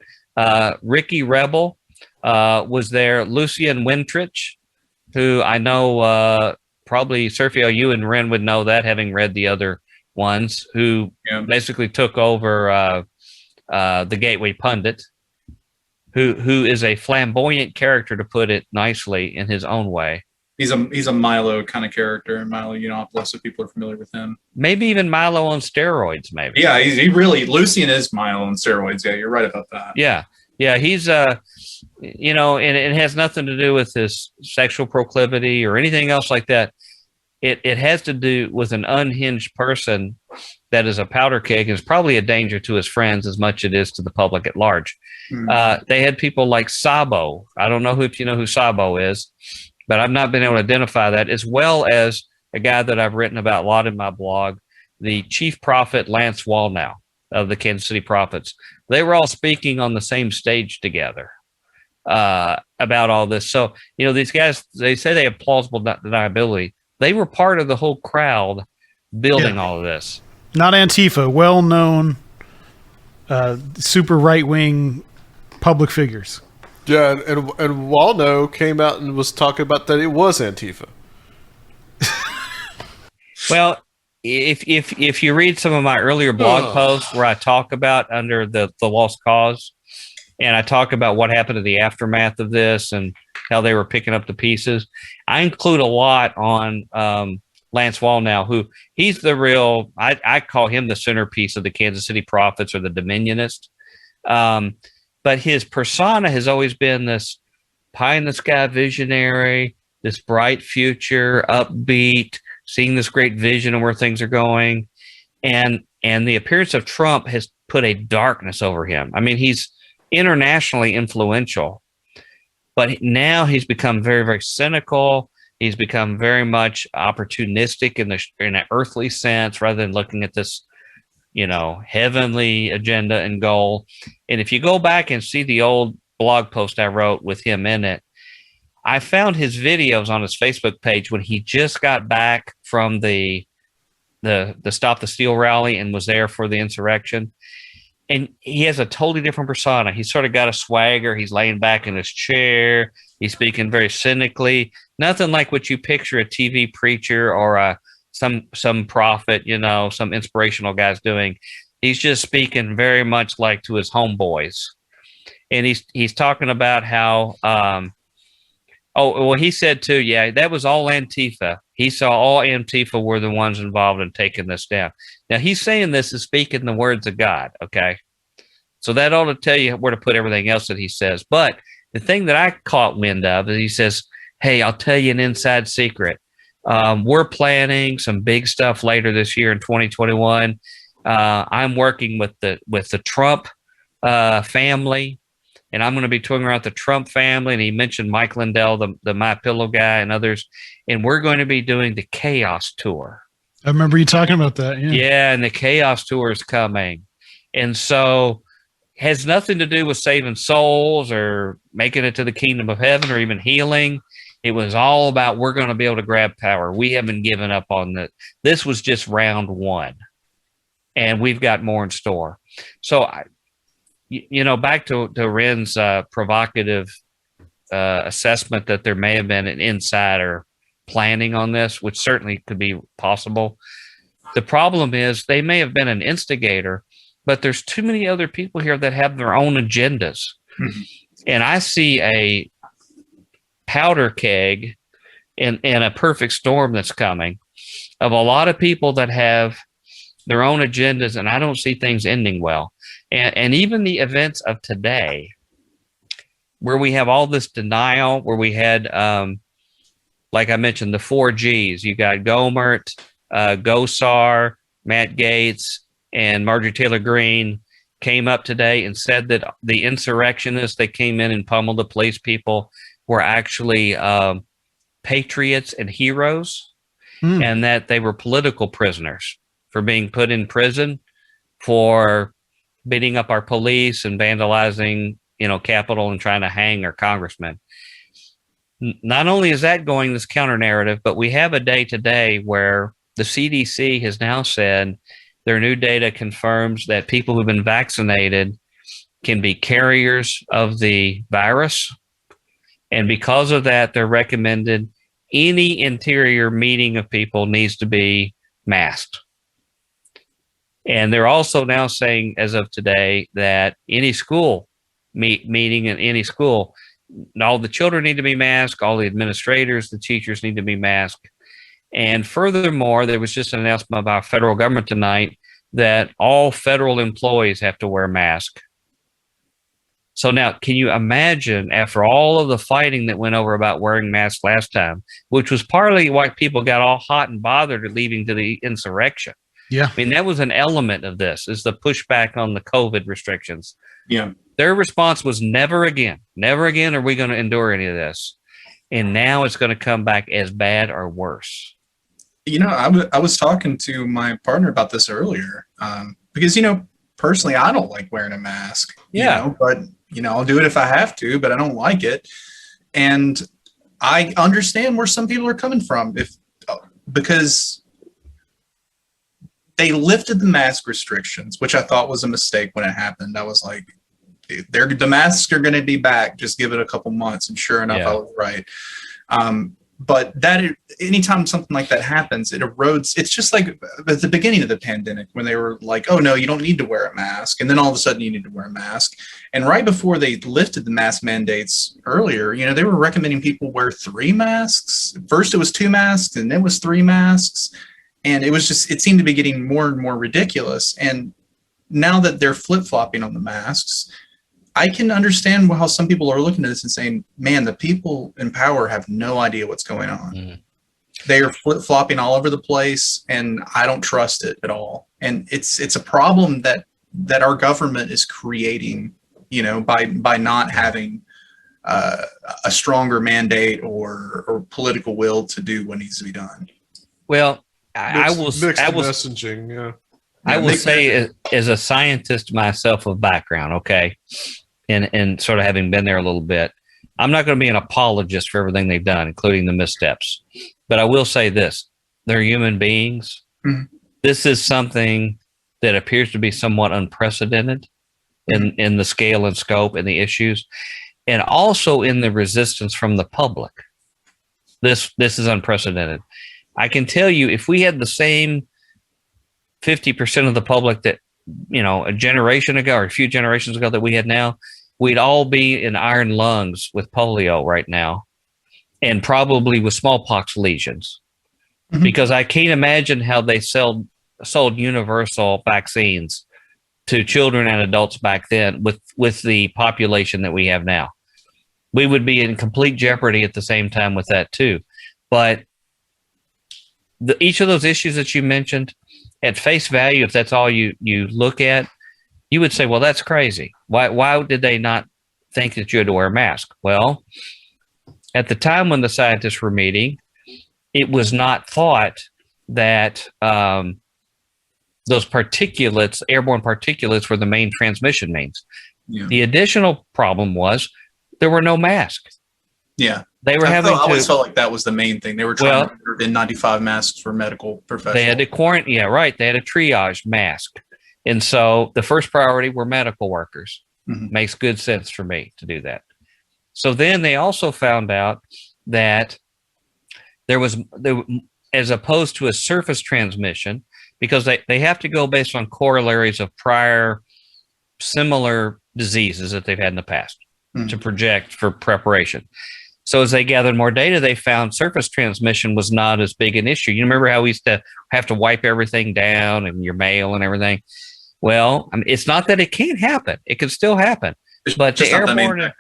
Ricky Rebel was there. Lucian Wintrich, who I know probably Sergio, you and Wren would know that, having read the other ones, who basically took over the Gateway Pundit, who is a flamboyant character, to put it nicely, in his own way. He's a Milo kind of character, Milo Yiannopoulos, if people are familiar with him. Maybe even Milo on steroids, maybe. Yeah, Lucian is Milo on steroids. Yeah, you're right about that. Yeah, he's and it has nothing to do with his sexual proclivity or anything else like that. It has to do with an unhinged person that is a powder keg and is probably a danger to his friends as much as it is to the public at large. They had people like Sabo. I don't know if you know who Sabo is, but I've not been able to identify that, as well as a guy that I've written about a lot in my blog, the chief prophet Lance Wallnau of the Kansas City Prophets. They were all speaking on the same stage together about all this. So, these guys, they say they have plausible deniability. They were part of the whole crowd building all of this. Not Antifa, well-known, super right-wing public figures. Yeah, and Walno came out and was talking about that it was Antifa. Well, if you read some of my earlier blog posts where I talk about under the lost cause, and I talk about what happened to the aftermath of this and how they were picking up the pieces, I include a lot on Lance Wallnau, who he's the real, I call him the centerpiece of the Kansas City Prophets, or the Dominionist. But his persona has always been this pie in the sky visionary, this bright future, upbeat, seeing this great vision of where things are going. And the appearance of Trump has put a darkness over him. I mean, he's internationally influential, but now he's become very, very cynical. He's become very much opportunistic in an earthly sense, rather than looking at this, heavenly agenda and goal. And if you go back and see the old blog post I wrote with him in it, I found his videos on his Facebook page when he just got back from the Stop the Steal rally and was there for the insurrection. And he has a totally different persona. He's sort of got a swagger. He's laying back in his chair. He's speaking very cynically. Nothing like what you picture a TV preacher or some prophet, some inspirational guys doing. He's just speaking very much like to his homeboys. And he's talking about how, he said too, yeah, that was all Antifa. He saw all Antifa were the ones involved in taking this down. Now, he's saying this is speaking the words of God, okay? So that ought to tell you where to put everything else that he says. But the thing that I caught wind of is he says, hey, I'll tell you an inside secret. We're planning some big stuff later this year in 2021. I'm working with the Trump family, and I'm going to be touring around the Trump family. And he mentioned Mike Lindell, the My Pillow guy, and others. And we're going to be doing the Chaos Tour. I remember you talking about that. Yeah, and the Chaos Tour is coming. And so has nothing to do with saving souls or making it to the kingdom of heaven or even healing. It was all about, we're going to be able to grab power. We haven't given up on that. This was just round one, and we've got more in store. So, back to Wren's provocative assessment that there may have been an insider planning on this, which certainly could be possible. The problem is they may have been an instigator, but there's too many other people here that have their own agendas. Mm-hmm. And I see a powder keg in a perfect storm that's coming of a lot of people that have their own agendas, and I don't see things ending well. And even the events of today, where we have all this denial, where we had, like I mentioned, the 4Gs. You got Gomert, Gosar, Matt Gaetz, and Marjorie Taylor Greene came up today and said that the insurrectionists that came in and pummeled the police people were actually patriots and heroes, and that they were political prisoners for being put in prison for beating up our police and vandalizing, Capitol and trying to hang our congressmen. Not only is that going this counter narrative, but we have a day today where the CDC has now said their new data confirms that people who've been vaccinated can be carriers of the virus. And because of that, they're recommended any interior meeting of people needs to be masked. And they're also now saying, as of today, that any school meeting in any school, all the children need to be masked, all the administrators, the teachers need to be masked. And furthermore, there was just an announcement by our federal government tonight that all federal employees have to wear masks. So now, can you imagine, after all of the fighting that went over about wearing masks last time, which was partly why people got all hot and bothered at leaving to the insurrection? Yeah. I mean, that was an element of this, is the pushback on the COVID restrictions. Yeah. Their response was never again are we going to endure any of this. And now it's going to come back as bad or worse. I was talking to my partner about this earlier because, personally, I don't like wearing a mask. But I'll do it if I have to, but I don't like it. And I understand where some people are coming from because they lifted the mask restrictions, which I thought was a mistake when it happened. I was like, the masks are going to be back. Just give it a couple months. And sure enough, I was right. But anytime something like that happens, it erodes. It's just like at the beginning of the pandemic when they were like, oh, no, you don't need to wear a mask. And then all of a sudden you need to wear a mask. And right before they lifted the mask mandates earlier, they were recommending people wear 3 masks. First it was 2 masks and then it was 3 masks. And it seemed to be getting more and more ridiculous. And now that they're flip-flopping on the masks, I can understand how some people are looking at this and saying, man, the people in power have no idea what's going on. They are flip-flopping all over the place, and I don't trust it at all. And it's a problem that our government is creating, by not having a stronger mandate or political will to do what needs to be done. Well, Mixed messaging, yeah. I will say, as a scientist myself of background, okay, and sort of having been there a little bit, I'm not going to be an apologist for everything they've done, including the missteps. But I will say this: they're human beings. Mm-hmm. This is something that appears to be somewhat unprecedented in the scale and scope and the issues, and also in the resistance from the public. This is unprecedented. I can tell you, if we had the same 50% of the public that, a generation ago or a few generations ago that we had now, we'd all be in iron lungs with polio right now and probably with smallpox lesions. Mm-hmm. Because I can't imagine how they sold universal vaccines to children and adults back then with the population that we have now. We would be in complete jeopardy at the same time with that too. But each of those issues that you mentioned, at face value, if that's all you look at, you would say, well, that's crazy. Why did they not think that you had to wear a mask? Well, at the time when the scientists were meeting, it was not thought that those particulates, airborne particulates, were the main transmission means. Yeah. The additional problem was there were no masks. Yeah. They were I always felt like that was the main thing. They were trying to N95 masks for medical professionals. They had to quarantine. Yeah, right. They had a triage mask. And so the first priority were medical workers. Mm-hmm. Makes good sense for me to do that. So then they also found out that there as opposed to a surface transmission, because they have to go based on corollaries of prior similar diseases that they've had in the past to project for preparation. So as they gathered more data, they found surface transmission was not as big an issue. You remember how we used to have to wipe everything down and your mail and everything? Well, I mean, it's not that it can't happen. It can still happen. But the airborne,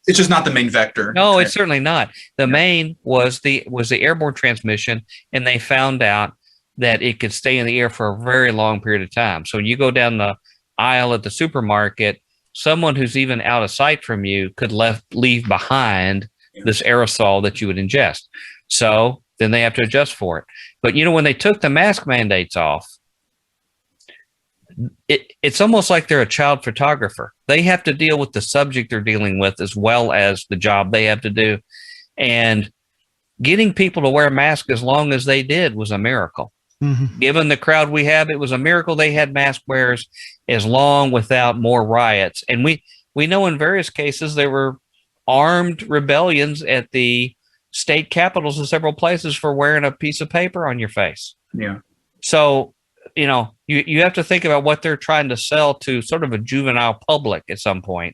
it's just not the main vector. No, it's certainly not. The main was the airborne transmission, and they found out that it could stay in the air for a very long period of time. So when you go down the aisle at the supermarket, someone who's even out of sight from you could leave behind this aerosol that you would ingest. So then they have to adjust for it. But when they took the mask mandates off, it's almost like they're a child photographer. They have to deal with the subject they're dealing with as well as the job they have to do. And getting people to wear masks as long as they did was a miracle. Mm-hmm. Given the crowd we have, it was a miracle they had mask wearers as long without more riots. And we know in various cases there were armed rebellions at the state capitals in several places for wearing a piece of paper on your face. Yeah. So, you have to think about what they're trying to sell to sort of a juvenile public at some point.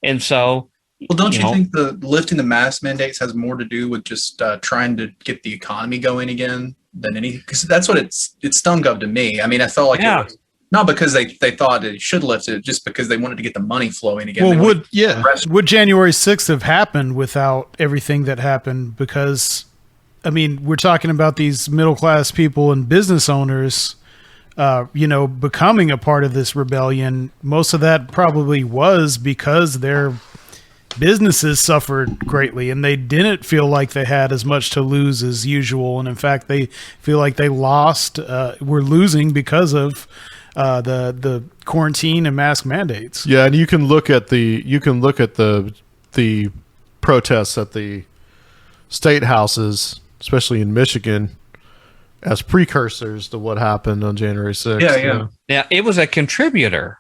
And so, well, don't you think the lifting the mask mandates has more to do with just trying to get the economy going again than because that's what it stung of to me. I mean, I felt like it was not because they thought it should lift it, just because they wanted to get the money flowing again. Well, would January 6th have happened without everything that happened? Because, I mean, we're talking about these middle-class people and business owners becoming a part of this rebellion. Most of that probably was because their businesses suffered greatly and they didn't feel like they had as much to lose as usual. And in fact, they feel like they were losing because of the quarantine and mask mandates. Yeah. And you can look at the protests at the state houses, especially in Michigan, as precursors to what happened on January 6th. Yeah. Now, it was a contributor,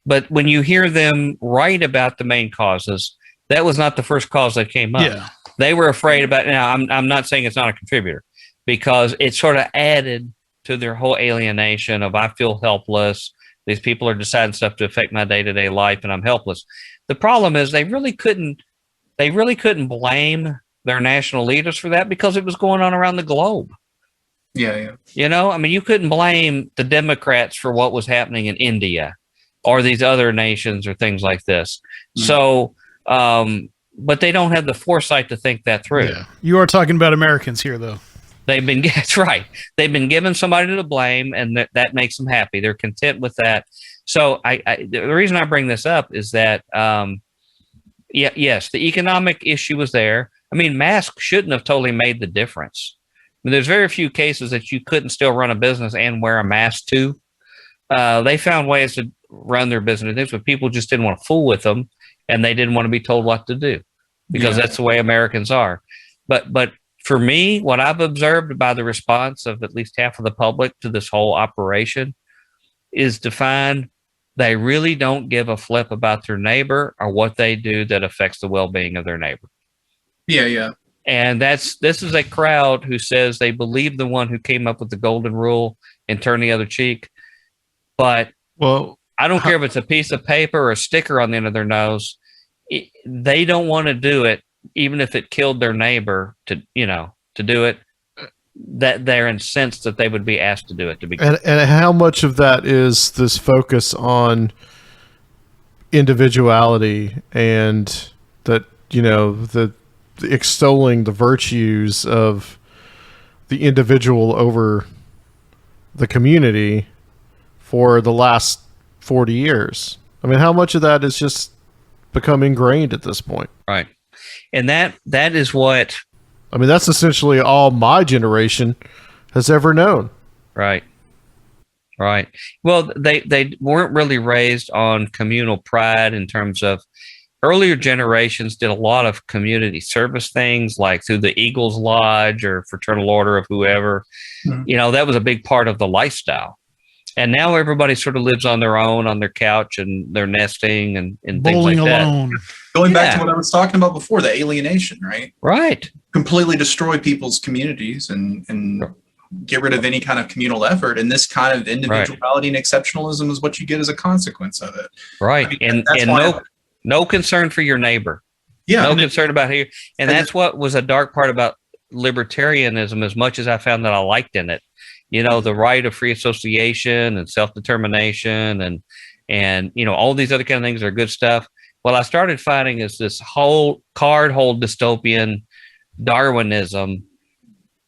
but when you hear them write about the main causes, that was not the first cause that came up. Yeah. They were afraid about, now I'm not saying it's not a contributor, because it sort of added to their whole alienation of, I feel helpless. These people are deciding stuff to affect my day-to-day life and I'm helpless. The problem is they really couldn't blame their national leaders for that because it was going on around the globe. Yeah. I mean, you couldn't blame the Democrats for what was happening in India or these other nations or things like this. Mm-hmm. So, but they don't have the foresight to think that through. Yeah. You are talking about Americans here, though. That's right. They've been given somebody to blame, and that makes them happy. They're content with that. So the reason I bring this up is that, yes, the economic issue was there. I mean, masks shouldn't have totally made the difference. I mean, there's very few cases that you couldn't still run a business and wear a mask too. They found ways to run their business, but people just didn't want to fool with them, and they didn't want to be told what to do because that's the way Americans are. But for me, what I've observed by the response of at least half of the public to this whole operation is to find they really don't give a flip about their neighbor or what they do that affects the well-being of their neighbor. Yeah. And this is a crowd who says they believe the one who came up with the golden rule and turn the other cheek. But I don't care if it's a piece of paper or a sticker on the end of their nose. They don't want to do it, even if it killed their neighbor to do it. That they're incensed that they would be asked to do it to begin. And how much of that is this focus on individuality and that, the extolling the virtues of the individual over the community for the last 40 years? I mean, how much of that is just become ingrained at this point? Right. And that is what, I mean, that's essentially all my generation has ever known. Right. Well, they weren't really raised on communal pride in terms of, earlier generations did a lot of community service things, like through the Eagles Lodge or Fraternal Order of whoever. Mm-hmm. That was a big part of the lifestyle. And now everybody sort of lives on their own, on their couch, and they're nesting and things bowling like alone. that. Going back to what I was talking about before, the alienation, right? Right. Completely destroy people's communities and get rid of any kind of communal effort. And this kind of individuality and exceptionalism is what you get as a consequence of it. Right. I mean, and no concern for your neighbor. Yeah. No concern about here. And that's what was a dark part about libertarianism, as much as I found that I liked in it. You know, the right of free association and self-determination and you know, all these other kind of things are good stuff. What I started finding is this whole card-hold dystopian Darwinism,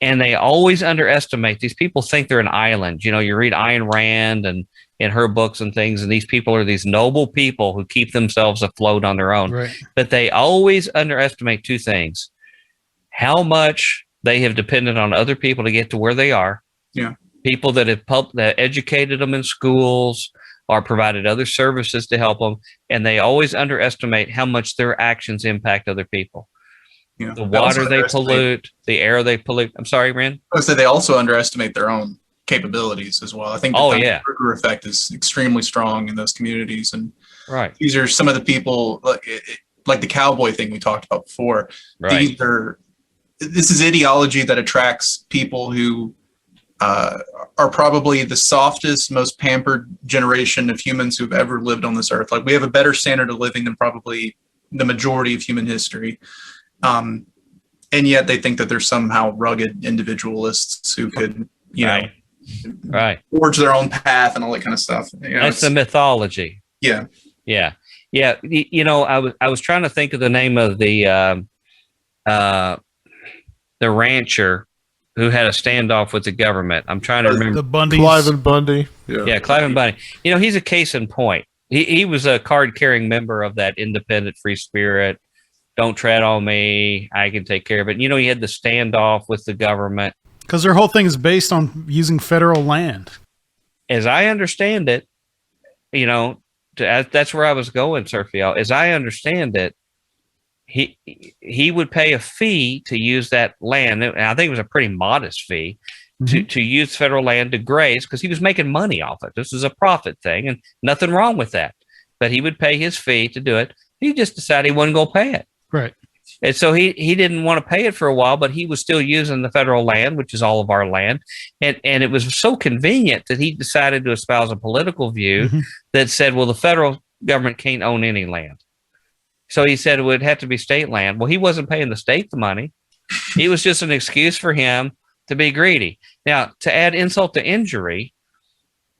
and they always underestimate. These people think they're an island. You know, you read Ayn Rand and in her books and things, and these people are these noble people who keep themselves afloat on their own. Right. But they always underestimate two things: how much they have depended on other people to get to where they are. Yeah. People that have that educated them in schools or provided other services to help them. And they always underestimate how much their actions impact other people. Yeah. The water they pollute, the air they pollute. I'm sorry, Wren? I would say they also underestimate their own capabilities as well. I think the Kruger effect is extremely strong in those communities. And right. These are some of the people, like the cowboy thing we talked about before. Right. This is ideology that attracts people who are probably the softest, most pampered generation of humans who've ever lived on this earth. Like, we have a better standard of living than probably the majority of human history. And yet they think that they're somehow rugged individualists who could, you know, forge their own path and all that kind of stuff. You know, that's the mythology. Yeah. Yeah. Yeah. You know, I was trying to think of the name of the rancher who had a standoff with the government. I'm trying to remember. The Bundys. Clive Bundy. Yeah, Clive Bundy. You know, he's a case in point. He was a card-carrying member of that independent free spirit. Don't tread on me. I can take care of it. You know, he had the standoff with the government. Because their whole thing is based on using federal land. As I understand it, you know, that's where I was going, Surfiel. As I understand it, he would pay a fee to use that land. And I think it was a pretty modest fee to use federal land to graze, because he was making money off it. This is a profit thing, and nothing wrong with that. But he would pay his fee to do it. He just decided he wasn't going to pay it. Right. And so he didn't want to pay it for a while, but he was still using the federal land, which is all of our land. And it was so convenient that he decided to espouse a political view that said, well, the federal government can't own any land. So he said it would have to be state land. Well, he wasn't paying the state the money. It was just an excuse for him to be greedy. Now, to add insult to injury,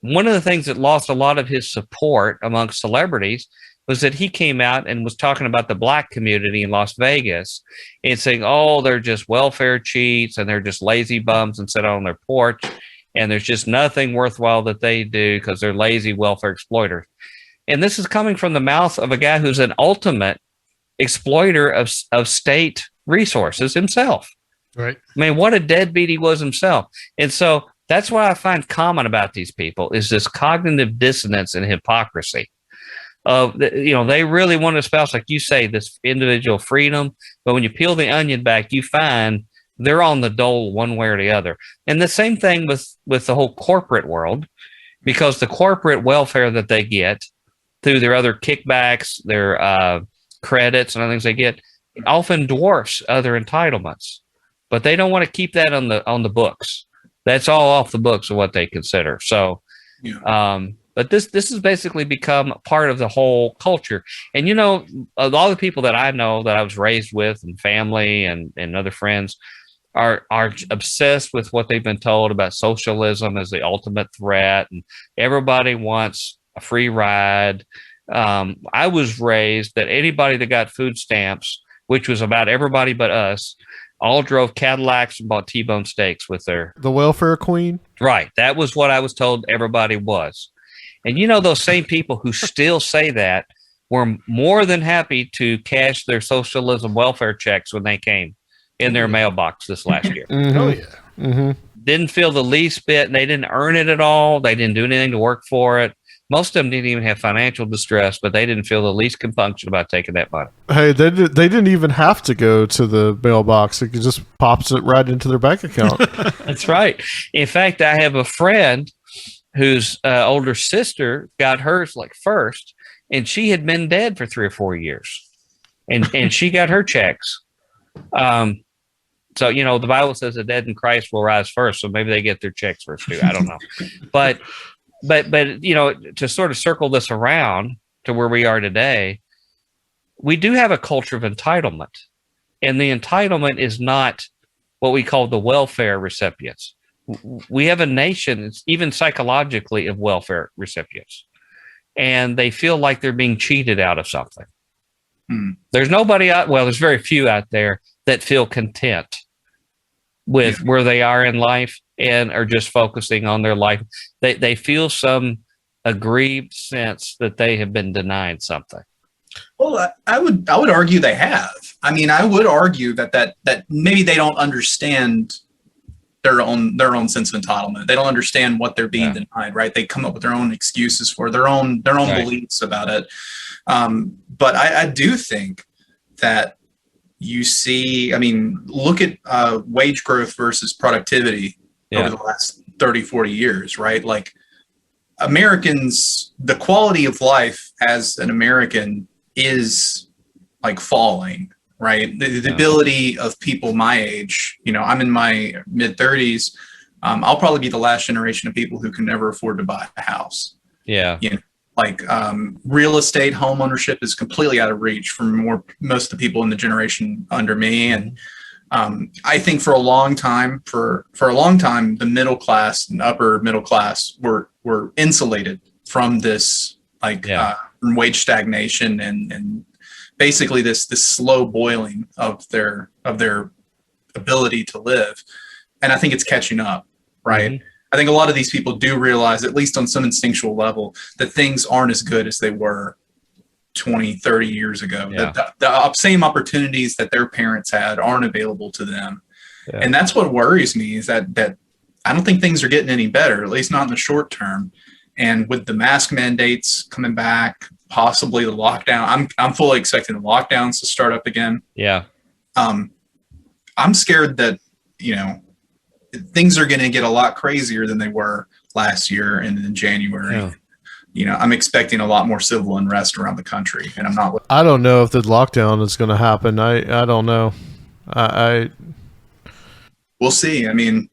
one of the things that lost a lot of his support amongst celebrities was that he came out and was talking about the black community in Las Vegas and saying, oh, they're just welfare cheats and they're just lazy bums and sit on their porch, and there's just nothing worthwhile that they do because they're lazy welfare exploiters. And this is coming from the mouth of a guy who's an ultimate exploiter of state resources himself. Right. I mean, what a deadbeat he was himself. And so that's what I find common about these people is this cognitive dissonance and hypocrisy. You know, they really want to espouse, like you say, this individual freedom, but when you peel the onion back, you find they're on the dole one way or the other. And the same thing with the whole corporate world, because the corporate welfare that they get through their other kickbacks, their credits and other things they get, often dwarfs other entitlements. But they don't want to keep that on the books. That's all off the books of what they consider. So, but this has basically become part of the whole culture. And, you know, a lot of the people that I know that I was raised with and family and other friends are obsessed with what they've been told about socialism as the ultimate threat. And everybody wants a free ride. I was raised that anybody that got food stamps, which was about everybody but us, all drove Cadillacs and bought T-bone steaks with the welfare queen. Right. That was what I was told everybody was. And you know, those same people who still say that were more than happy to cash their socialism welfare checks when they came in their mailbox this last year. Oh, yeah. Didn't feel the least bit, and they didn't earn it at all. They didn't do anything to work for it. Most of them didn't even have financial distress, but they didn't feel the least compunction about taking that money. Hey, they didn't even have to go to the mailbox. It just pops it right into their bank account. That's right. In fact, I have a friend whose older sister got hers like first, and she had been dead for 3 or 4 years, and she got her checks. So, you know, the Bible says the dead in Christ will rise first, so maybe they get their checks first too. I don't know, but you know, to sort of circle this around to where we are today, we do have a culture of entitlement, and the entitlement is not what we call the welfare recipients. We have a nation, even psychologically, of welfare recipients, and they feel like they're being cheated out of something. There's nobody out, well, there's very few out there that feel content with where they are in life and are just focusing on their life. They feel some aggrieved sense that they have been denied something. Well, I would argue they have. I mean, I would argue that maybe they don't understand their own sense of entitlement. They don't understand what they're being denied, right? They come up with their own excuses for their own beliefs about it. But I do think that you see, I mean, look at wage growth versus productivity over the last 30, 40 years, right? Like Americans, the quality of life as an American is like falling, right? The ability of people my age, you know, I'm in my mid 30s. I'll probably be the last generation of people who can never afford to buy a house. Yeah. You know, like real estate, home ownership is completely out of reach for most of the people in the generation under me. And I think for a long time, the middle class and upper middle class were insulated from this wage stagnation and basically this slow boiling of their ability to live. And I think it's catching up, right? Mm-hmm. I think a lot of these people do realize, at least on some instinctual level, that things aren't as good as they were 20, 30 years ago. Yeah. The same opportunities that their parents had aren't available to them. Yeah. And that's what worries me, is that I don't think things are getting any better, at least not in the short term. And with the mask mandates coming back, possibly the lockdown, I'm fully expecting the lockdowns to start up again. Yeah. I'm scared that, you know, things are going to get a lot crazier than they were last year and in January. Yeah. You know, I'm expecting a lot more civil unrest around the country, and I'm not. I don't know if the lockdown is going to happen. I don't know. We'll see. I mean,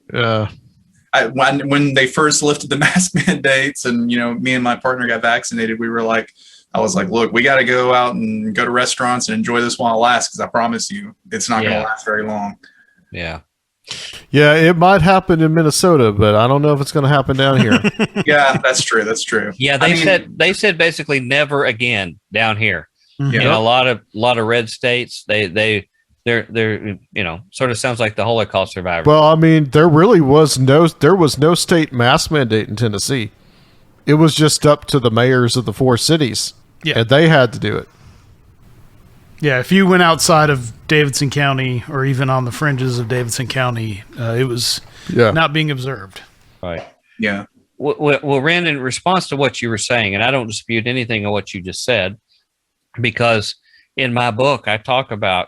when they first lifted the mask mandates, and you know, me and my partner got vaccinated, I was like, look, we got to go out and go to restaurants and enjoy this while it lasts, because I promise you, it's not going to last very long. Yeah. Yeah, it might happen in Minnesota, but I don't know if it's going to happen down here. Yeah, that's true. That's true. Yeah, they said basically never again down here. Mm-hmm. You know, a lot of red states, they're you know, sort of sounds like the Holocaust survivors. Well, I mean, there was no state mask mandate in Tennessee. It was just up to the mayors of the 4 cities. Yeah, and they had to do it. Yeah, if you went outside of Davidson County or even on the fringes of Davidson County, it was not being observed. Right. Yeah. Well, Wren, in response to what you were saying, and I don't dispute anything of what you just said, because in my book, I talk about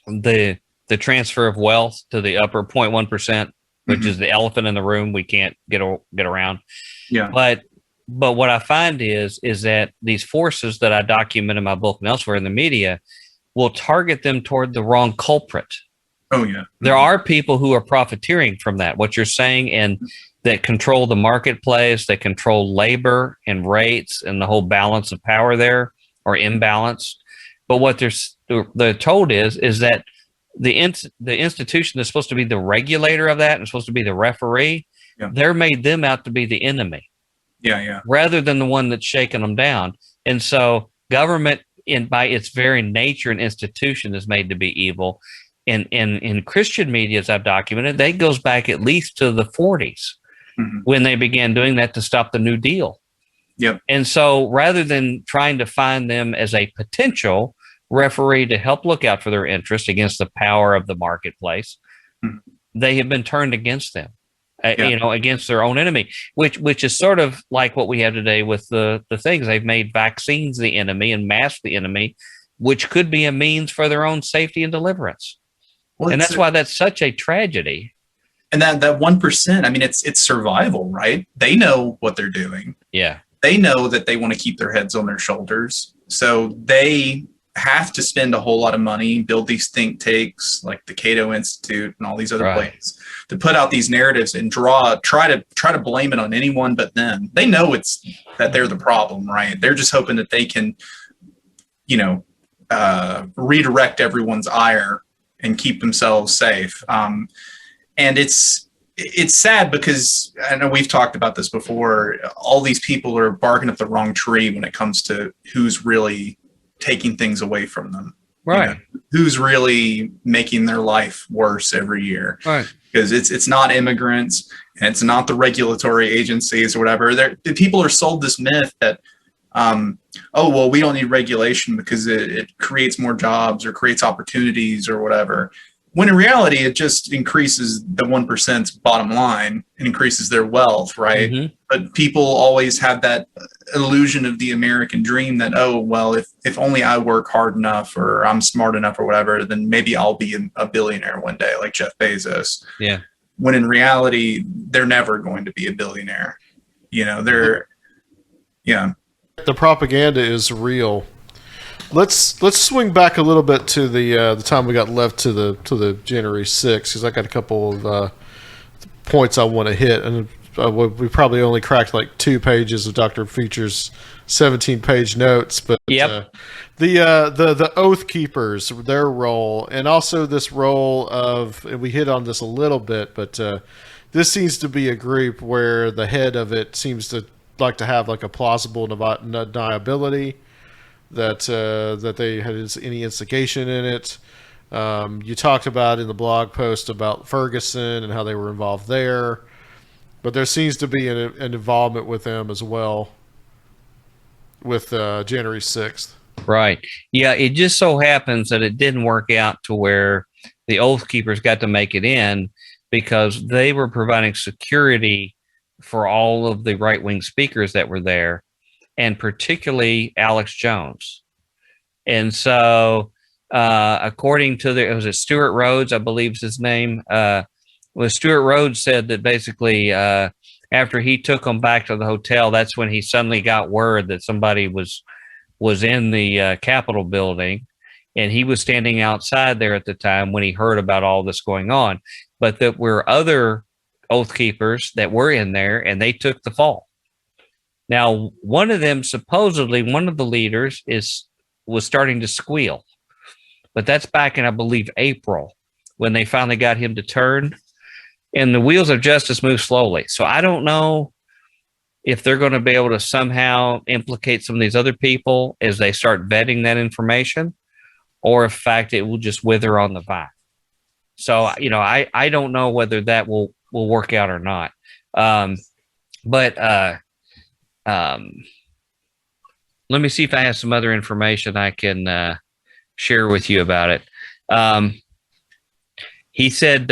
the transfer of wealth to the upper 0.1%, which is the elephant in the room we can't get around. Yeah. But what I find is that these forces that I document in my book and elsewhere in the media will target them toward the wrong culprit. Oh, yeah. There are people who are profiteering from that, what you're saying, and that control the marketplace, that control labor and rates and the whole balance of power there, or imbalance. But what they're told is that the institution that's supposed to be the regulator of that and supposed to be the referee, they're made them out to be the enemy. Yeah. Rather than the one that's shaking them down. And so government, by its very nature and institution, is made to be evil. And in Christian media, as I've documented, that goes back at least to the 40s when they began doing that to stop the New Deal. Yep. And so rather than trying to find them as a potential referee to help look out for their interest against the power of the marketplace, they have been turned against them. You know, against their own enemy, which is sort of like what we have today with the things. They've made vaccines the enemy and masks the enemy, which could be a means for their own safety and deliverance. Well, and that's why that's such a tragedy. And that 1%, I mean, it's survival, right? They know what they're doing. Yeah. They know that they want to keep their heads on their shoulders. So they have to spend a whole lot of money, build these think tanks like the Cato Institute and all these other places to put out these narratives and try to blame it on anyone but them. They know that they're the problem, right? They're just hoping that they can, you know, redirect everyone's ire and keep themselves safe. And it's sad because I know we've talked about this before. All these people are barking up the wrong tree when it comes to who's really taking things away from them. Right. You know, who's really making their life worse every year. Right. Because it's not immigrants and it's not the regulatory agencies or whatever. The people are sold this myth that, oh, well, we don't need regulation because it creates more jobs or creates opportunities or whatever. When in reality, it just increases the 1%'s bottom line and increases their wealth, right? Mm-hmm. But people always have that illusion of the American dream that, oh, well, if only I work hard enough or I'm smart enough or whatever, then maybe I'll be a billionaire one day like Jeff Bezos. Yeah. When in reality, they're never going to be a billionaire. You know, yeah. The propaganda is real. Let's swing back a little bit to the time we got left to the January 6th, because I got a couple of points I want to hit, and we probably only cracked like 2 pages of Dr. Future's 17-page notes, but yep. The Oath Keepers, their role, and also this role of, and we hit on this a little bit, but this seems to be a group where the head of it seems to like to have like a plausible deniability that they had any instigation in it. You talked about in the blog post about Ferguson and how they were involved there, but there seems to be an involvement with them as well with January 6th. Right. Yeah, it just so happens that it didn't work out to where the Oath Keepers got to make it in because they were providing security for all of the right-wing speakers that were there, and particularly Alex Jones. And so, according to was it Stuart Rhodes, I believe is his name, Stuart Rhodes said that basically after he took them back to the hotel, that's when he suddenly got word that somebody was in the Capitol building, and he was standing outside there at the time when he heard about all this going on. But there were other Oath Keepers that were in there, and they took the fall. Now, one of them, supposedly, one of the leaders was starting to squeal, but that's back in, I believe, April when they finally got him to turn, and the wheels of justice move slowly. So I don't know if they're going to be able to somehow implicate some of these other people as they start vetting that information, or in fact, it will just wither on the vine. So, you know, I don't know whether that will work out or not. But let me see if I have some other information I can share with you about it. He said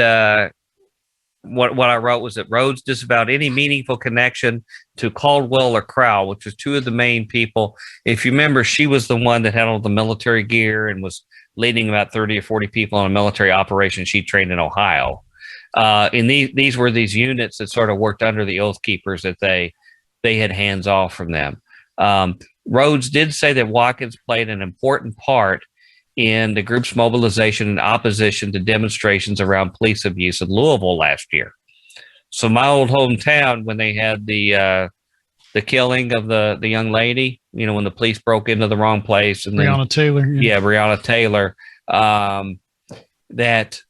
what I wrote was that Rhodes disavowed any meaningful connection to Caldwell or Crowell, which was 2 of the main people. If you remember, she was the one that had all the military gear and was leading about 30 or 40 people on a military operation she trained in Ohio. And these were these units that sort of worked under the Oath Keepers that they had hands off from them. Rhodes did say that Watkins played an important part in the group's mobilization and opposition to demonstrations around police abuse in Louisville last year. So my old hometown, when they had the killing of the young lady, you know, when the police broke into the wrong place, and Breonna Taylor. Yeah, Breonna Taylor. That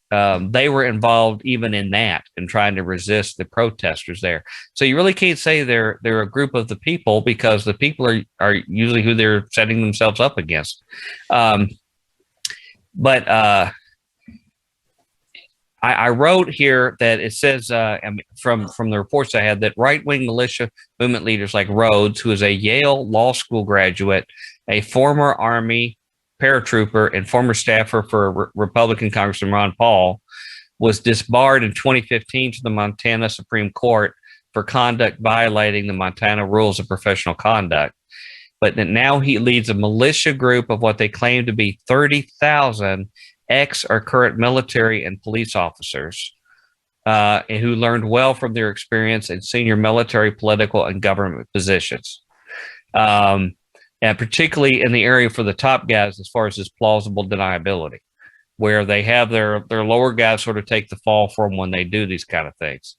they were involved even in that and trying to resist the protesters there. So you really can't say they're a group of the people, because the people are usually who they're setting themselves up against. But I wrote here that it says from the reports I had that right-wing militia movement leaders like Rhodes, who is a Yale Law School graduate, a former Army paratrooper and former staffer for Republican Congressman Ron Paul, was disbarred in 2015 to the Montana Supreme Court for conduct violating the Montana rules of professional conduct. But that now he leads a militia group of what they claim to be 30,000 ex or current military and police officers who learned well from their experience in senior military, political, and government positions. And particularly in the area for the top guys, as far as this plausible deniability, where they have their lower guys sort of take the fall for them when they do these kind of things.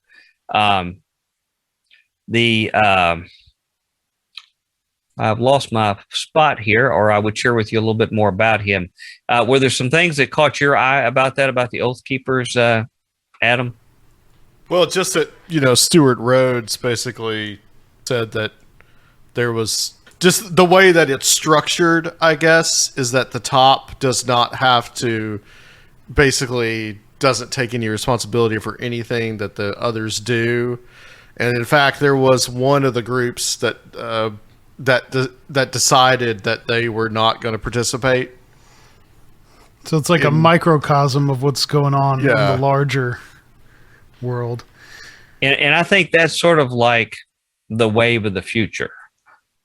I've lost my spot here, or I would share with you a little bit more about him. Were there some things that caught your eye about that, about the Oath Keepers, Adam? Well, just that, Stuart Rhodes basically said that there was just the way that it's structured, I guess, is that the top does not have to, basically doesn't take any responsibility for anything that the others do. And in fact, there was one of the groups that decided that they were not going to participate. So it's like a microcosm of what's going on in the larger world. And I think that's sort of like the wave of the future.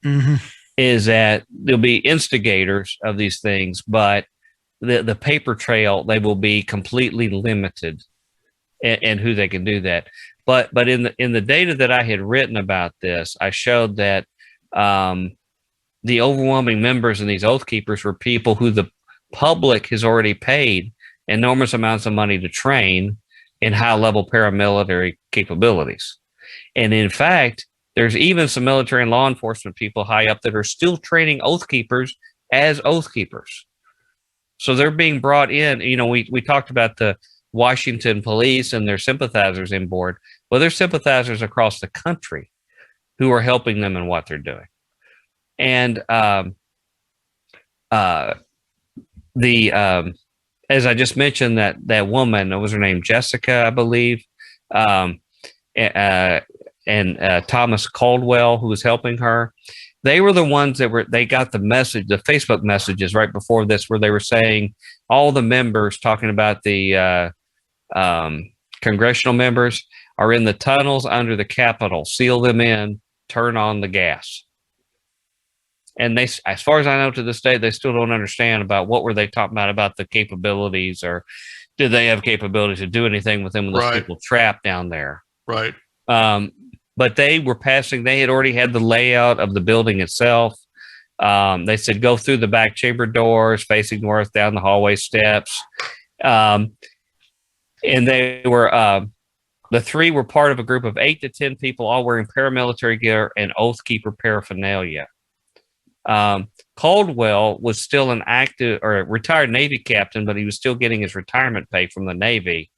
Mm-hmm. Is that there'll be instigators of these things, but the paper trail, they will be completely limited in who they can do that. But in the data that I had written about this, I showed that the overwhelming members in these Oath Keepers were people who the public has already paid enormous amounts of money to train in high-level paramilitary capabilities. And in fact, there's even some military and law enforcement people high up that are still training Oath Keepers as Oath Keepers. So they're being brought in. We talked about the Washington police and their sympathizers in board. Well, there's sympathizers across the country who are helping them in what they're doing. And as I just mentioned, that woman, what was her name? Jessica, I believe. And Thomas Caldwell, who was helping her. They were the ones they got the message, the Facebook messages right before this, where they were saying all the members talking about the congressional members are in the tunnels under the Capitol, seal them in, turn on the gas. And they, as far as I know to this day, they still don't understand about what were they talking about the capabilities, or did they have capabilities to do anything with them with those people trapped down there? Right. But they were passing, they had already had the layout of the building itself. They said, go through the back chamber doors, facing north, down the hallway steps. And they were, the three were part of a group of 8 to 10 people, all wearing paramilitary gear and Oath Keeper paraphernalia. Caldwell was still an active or retired Navy captain, but he was still getting his retirement pay from the Navy.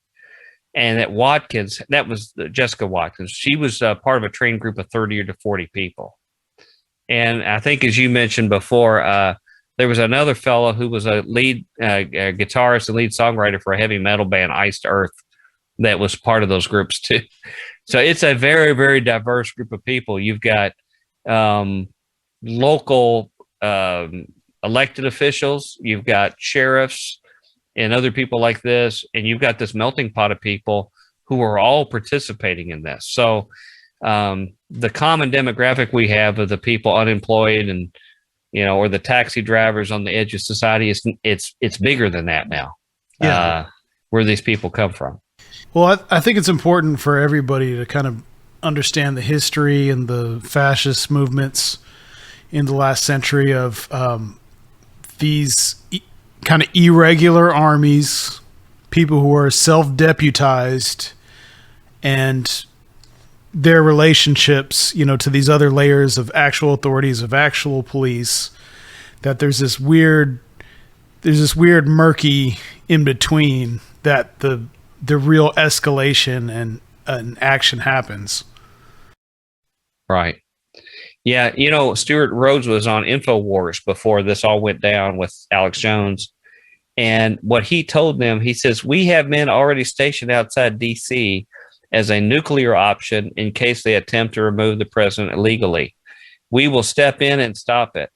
And at Watkins, that was Jessica Watkins. She was part of a trained group of 30 to 40 people. And I think, as you mentioned before, there was another fellow who was a lead guitarist and lead songwriter for a heavy metal band, Iced Earth, that was part of those groups too. So it's a very, very diverse group of people. You've got local elected officials, you've got sheriffs, and other people like this, and you've got this melting pot of people who are all participating in this. So the common demographic we have of the people unemployed and, or the taxi drivers on the edge of society, it's bigger than that now. Where these people come from. Well, I think it's important for everybody to kind of understand the history and the fascist movements in the last century of these kind of irregular armies, people who are self-deputized, and their relationships, to these other layers of actual authorities, of actual police, that there's this weird murky in between that the real escalation and action happens. Right. Yeah, Stuart Rhodes was on InfoWars before this all went down with Alex Jones. And what he told them, he says, we have men already stationed outside D.C. as a nuclear option in case they attempt to remove the president illegally. We will step in and stop it.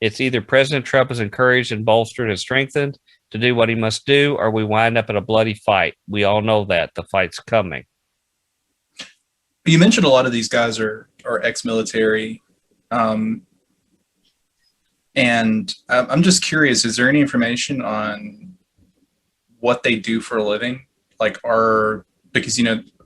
It's either President Trump is encouraged and bolstered and strengthened to do what he must do, or we wind up in a bloody fight. We all know that. The fight's coming. You mentioned a lot of these guys are ex-military. And I'm just curious, is there any information on what they do for a living? Because,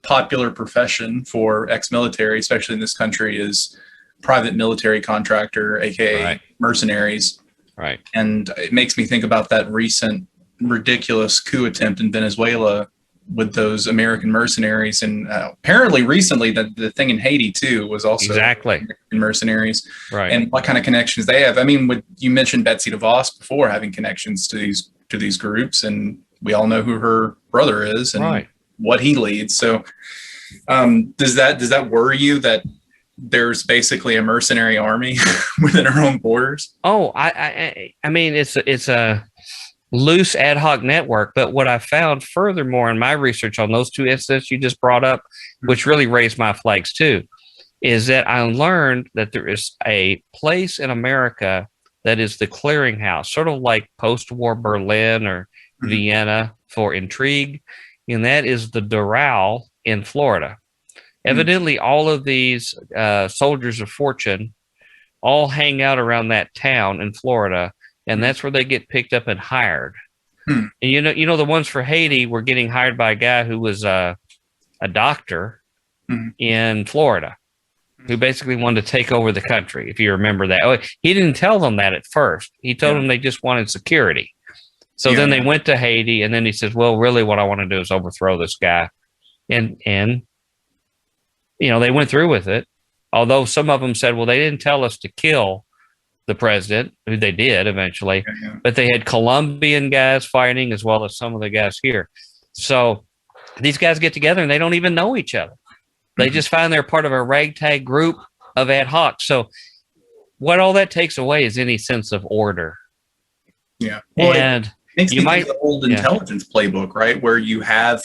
popular profession for ex-military, especially in this country, is private military contractor, aka mercenaries. Right. And it makes me think about that recent ridiculous coup attempt in Venezuela with those American mercenaries, and apparently recently the thing in Haiti too was also Exactly. American mercenaries, Right. and what kind of connections they have. I mean, you mentioned Betsy DeVos before having connections to these groups, and we all know who her brother is and Right. what he leads. So, does that worry you that there's basically a mercenary army within our own borders? Oh, I mean, it's a loose ad hoc network. But what I found furthermore in my research on those two incidents you just brought up, which really raised my flags too, is that I learned that there is a place in America that is the clearinghouse, sort of like post-war Berlin or Vienna for intrigue, and that is the Doral in Florida. Evidently, all of these soldiers of fortune all hang out around that town in Florida, and that's where they get picked up and hired. And you know, the ones for Haiti were getting hired by a guy who was a doctor in Florida, who basically wanted to take over the country. If you remember that, he didn't tell them that at first. He told them they just wanted security. So then they went to Haiti, and then he says, "Well, really, what I want to do is overthrow this guy," and you know, they went through with it. Although some of them said, well, they didn't tell us to kill the president, who they did eventually, but they had Colombian guys fighting as well as some of the guys here. So these guys get together and they don't even know each other. They just find they're part of a ragtag group of ad hoc. So what all that takes away is any sense of order. Yeah. Well, and it makes me think of the old intelligence playbook, right? Where you have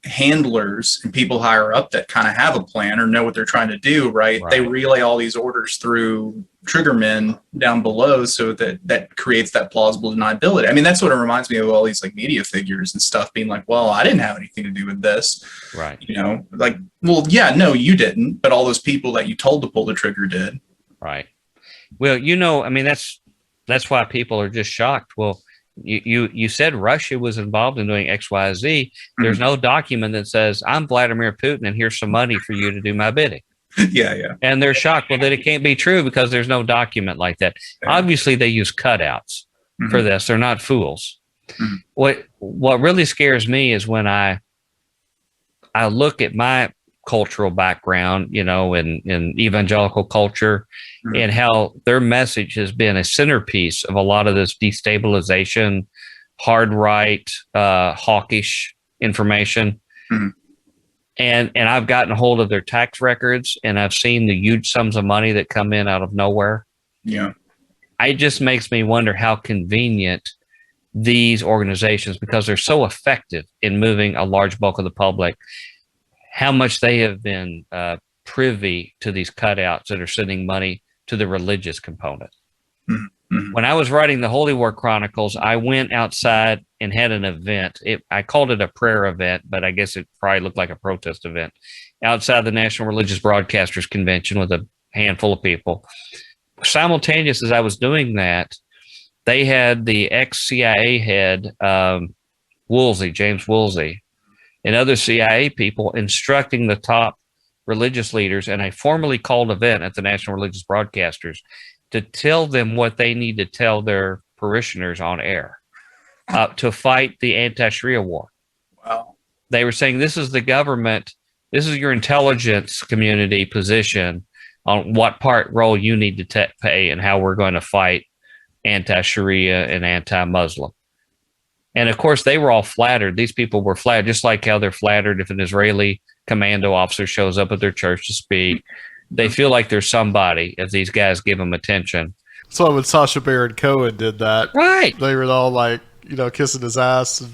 handlers and people higher up that kind of have a plan or know what they're trying to do, right? They relay all these orders through triggermen down below, so that creates that plausible deniability. I mean, that's what it reminds me of, all these like media figures and stuff being like, well, I didn't have anything to do with this. Right. You know, like, well, yeah, no, you didn't, but all those people that you told to pull the trigger did. Right. Well, you know, I mean, that's why people are just shocked. Well, you said Russia was involved in doing XYZ. There's no document that says I'm Vladimir Putin and here's some money for you to do my bidding. Yeah. And they're shocked. Well, that it can't be true because there's no document like that. Obviously, they use cutouts for this. They're not fools. What really scares me is when I look at my cultural background, you know, in evangelical culture, and how their message has been a centerpiece of a lot of this destabilization, hard right, hawkish information. And I've gotten a hold of their tax records, and I've seen the huge sums of money that come in out of nowhere. Yeah. It just makes me wonder how convenient these organizations, because they're so effective in moving a large bulk of the public, how much they have been privy to these cutouts that are sending money to the religious component. When I was writing the Holy War Chronicles, I went outside and had an event. I called it a prayer event, but I guess it probably looked like a protest event outside the National Religious Broadcasters Convention with a handful of people. Simultaneous as I was doing that, they had the ex-CIA head, Woolsey, James Woolsey, and other CIA people instructing the top religious leaders in a formally called event at the National Religious Broadcasters to tell them what they need to tell their parishioners on air to fight the anti-Sharia war. Wow. They were saying, this is the government, this is your intelligence community position on what role you need to play and how we're going to fight anti-Sharia and anti-Muslim. And of course, they were all flattered. These people were flattered, just like how they're flattered if an Israeli commando officer shows up at their church to speak. They feel like there's somebody if these guys give them attention. So when Sacha Baron Cohen did that, right? They were all like, you know, kissing his ass.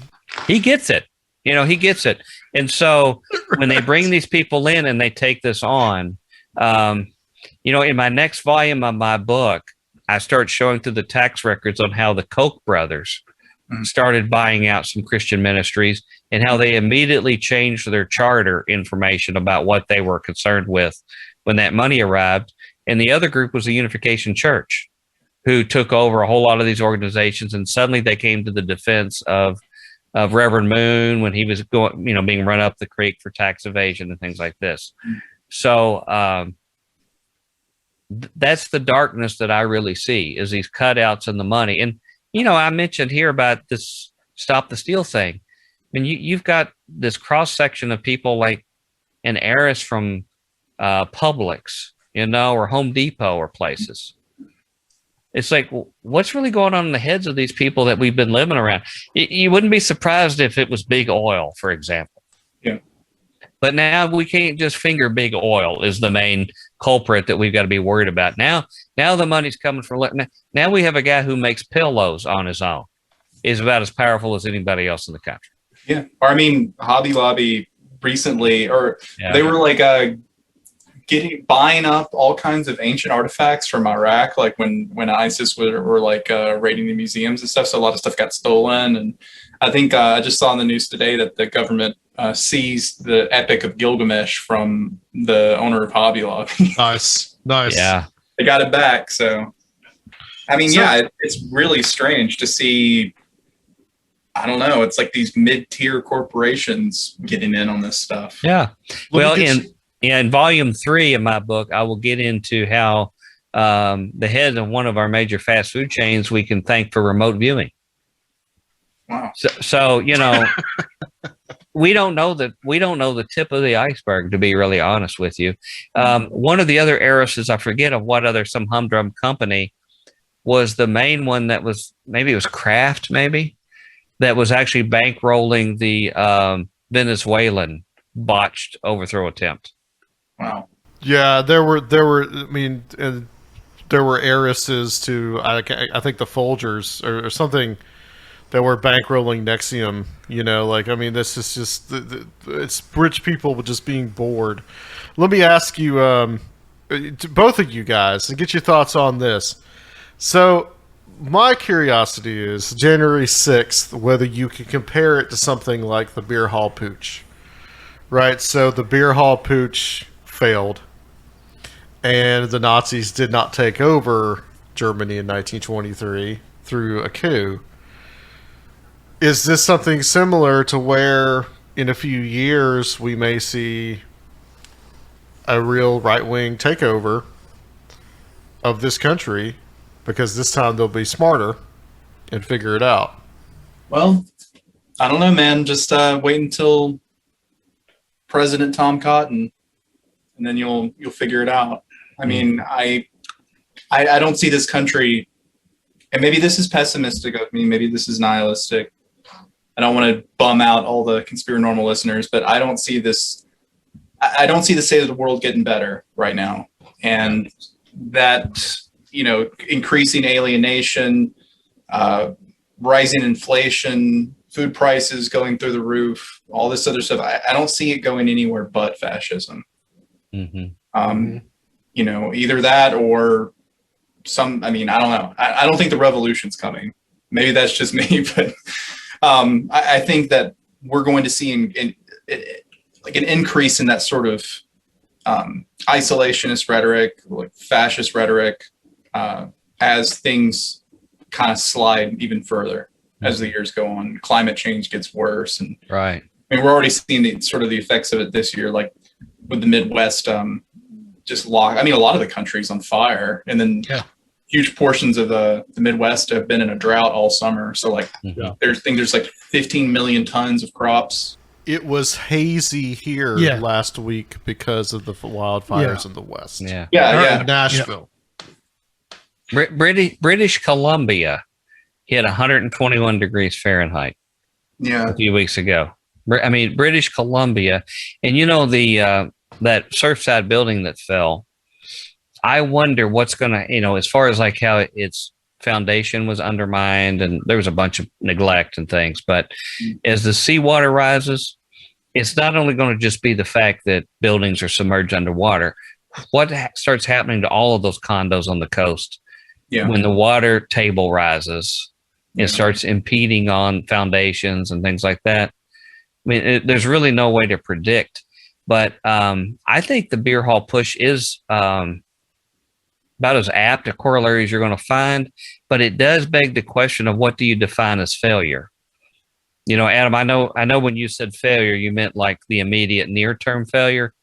He gets it. You know, he gets it. And so when they bring these people in and they take this on, you know, in my next volume of my book, I start showing through the tax records on how the Koch brothers started buying out some Christian ministries and how they immediately changed their charter information about what they were concerned with when that money arrived. And the other group was the Unification Church, who took over a whole lot of these organizations. And suddenly they came to the defense of Reverend Moon when he was going, you know, being run up the creek for tax evasion and things like this. So that's the darkness that I really see, is these cutouts and the money. And, you know, I mentioned here about this Stop the Steal thing. mean, you've got this cross section of people like an heiress from Publix, or Home Depot or places. It's like, what's really going on in the heads of these people that we've been living around? You wouldn't be surprised if it was big oil, for example. Yeah. But now we can't just finger big oil is the main culprit that we've got to be worried about. Now the money's coming from. Now we have a guy who makes pillows on his own. Is about as powerful as anybody else in the country. Yeah. Or I mean, Hobby Lobby recently, they were like buying up all kinds of ancient artifacts from Iraq, like when ISIS were like raiding the museums and stuff. So a lot of stuff got stolen. And I think I just saw in the news today that the government seized the Epic of Gilgamesh from the owner of Hobby Lobby. Nice. Yeah. They got it back. So, I mean, it's really strange to see. I don't know. It's like these mid-tier corporations getting in on this stuff. Yeah. Well, in volume 3 of my book, I will get into how the head of one of our major fast food chains we can thank for remote viewing. Wow. So we don't know the tip of the iceberg, to be really honest with you. One of the other heiresses, I forget of what other, some humdrum company, was the main one that was, maybe it was Kraft, that was actually bankrolling the Venezuelan botched overthrow attempt. Wow. Yeah, there were. I mean, there were heiresses to I think the Folgers or something that were bankrolling Nexium. I mean, this is just it's rich people just being bored. Let me ask you, to both of you guys, and get your thoughts on this. So, my curiosity is January 6th, whether you can compare it to something like the beer hall putsch. Right, so the beer hall putsch failed, and the Nazis did not take over Germany in 1923 through a coup. Is this something similar to where in a few years we may see a real right-wing takeover of this country, because this time they'll be smarter and figure it out? Well, I don't know, man. Just wait until President Tom Cotton, and then you'll figure it out. I mean, I don't see this country, and maybe this is pessimistic of me, maybe this is nihilistic. I don't want to bum out all the Conspirinormal listeners, but I don't see this. I don't see the state of the world getting better right now, and that increasing alienation, rising inflation, food prices going through the roof, all this other stuff. I don't see it going anywhere but fascism. Mm-hmm. Either that or I mean, I don't know. I don't think the revolution's coming. Maybe that's just me, but I think that we're going to see an increase in that sort of isolationist rhetoric, like fascist rhetoric, as things kind of slide even further as the years go on. Climate change gets worse, and right. I mean, we're already seeing the effects of it this year, like with the Midwest just locked. I mean, a lot of the country's on fire, and then huge portions of the Midwest have been in a drought all summer. So like, there's like 15 million tons of crops. It was hazy here last week because of the wildfires in the West. Yeah. Nashville. British Columbia hit 121 degrees Fahrenheit. Yeah, a few weeks ago. I mean, British Columbia, and the that Surfside building that fell. I wonder what's going to, as far as like how its foundation was undermined, and there was a bunch of neglect and things. But as the seawater rises, it's not only going to just be the fact that buildings are submerged underwater. What starts happening to all of those condos on the coast when the water table rises? It starts impeding on foundations and things like that. I mean, there's really no way to predict. But I think the beer hall push is about as apt a corollary as you're going to find. But it does beg the question of what do you define as failure? Adam, I know when you said failure, you meant like the immediate near-term failure.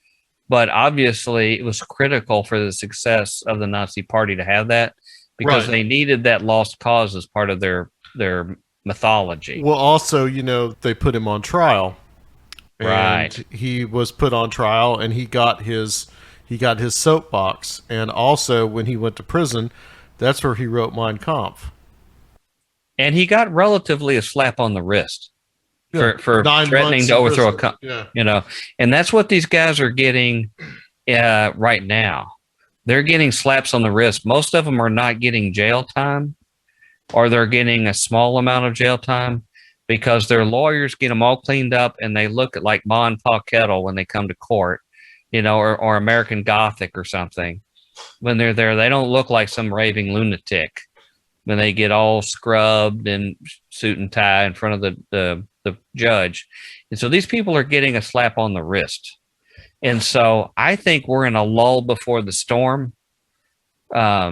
But obviously, it was critical for the success of the Nazi Party to have that, because they needed that lost cause as part of their mythology. Well, also, they put him on trial. Right. And he was put on trial, and he got his soapbox. And also, when he went to prison, that's where he wrote Mein Kampf. And he got relatively a slap on the wrist for 9 threatening months to in overthrow prison. and that's what these guys are getting right now. They're getting slaps on the wrist. Most of them are not getting jail time, or they're getting a small amount of jail time because their lawyers get them all cleaned up and they look at like Ma and Pa Kettle when they come to court, or American Gothic or something. When they're there, they don't look like some raving lunatic when they get all scrubbed and suit and tie in front of the judge. And so these people are getting a slap on the wrist. And so I think we're in a lull before the storm. I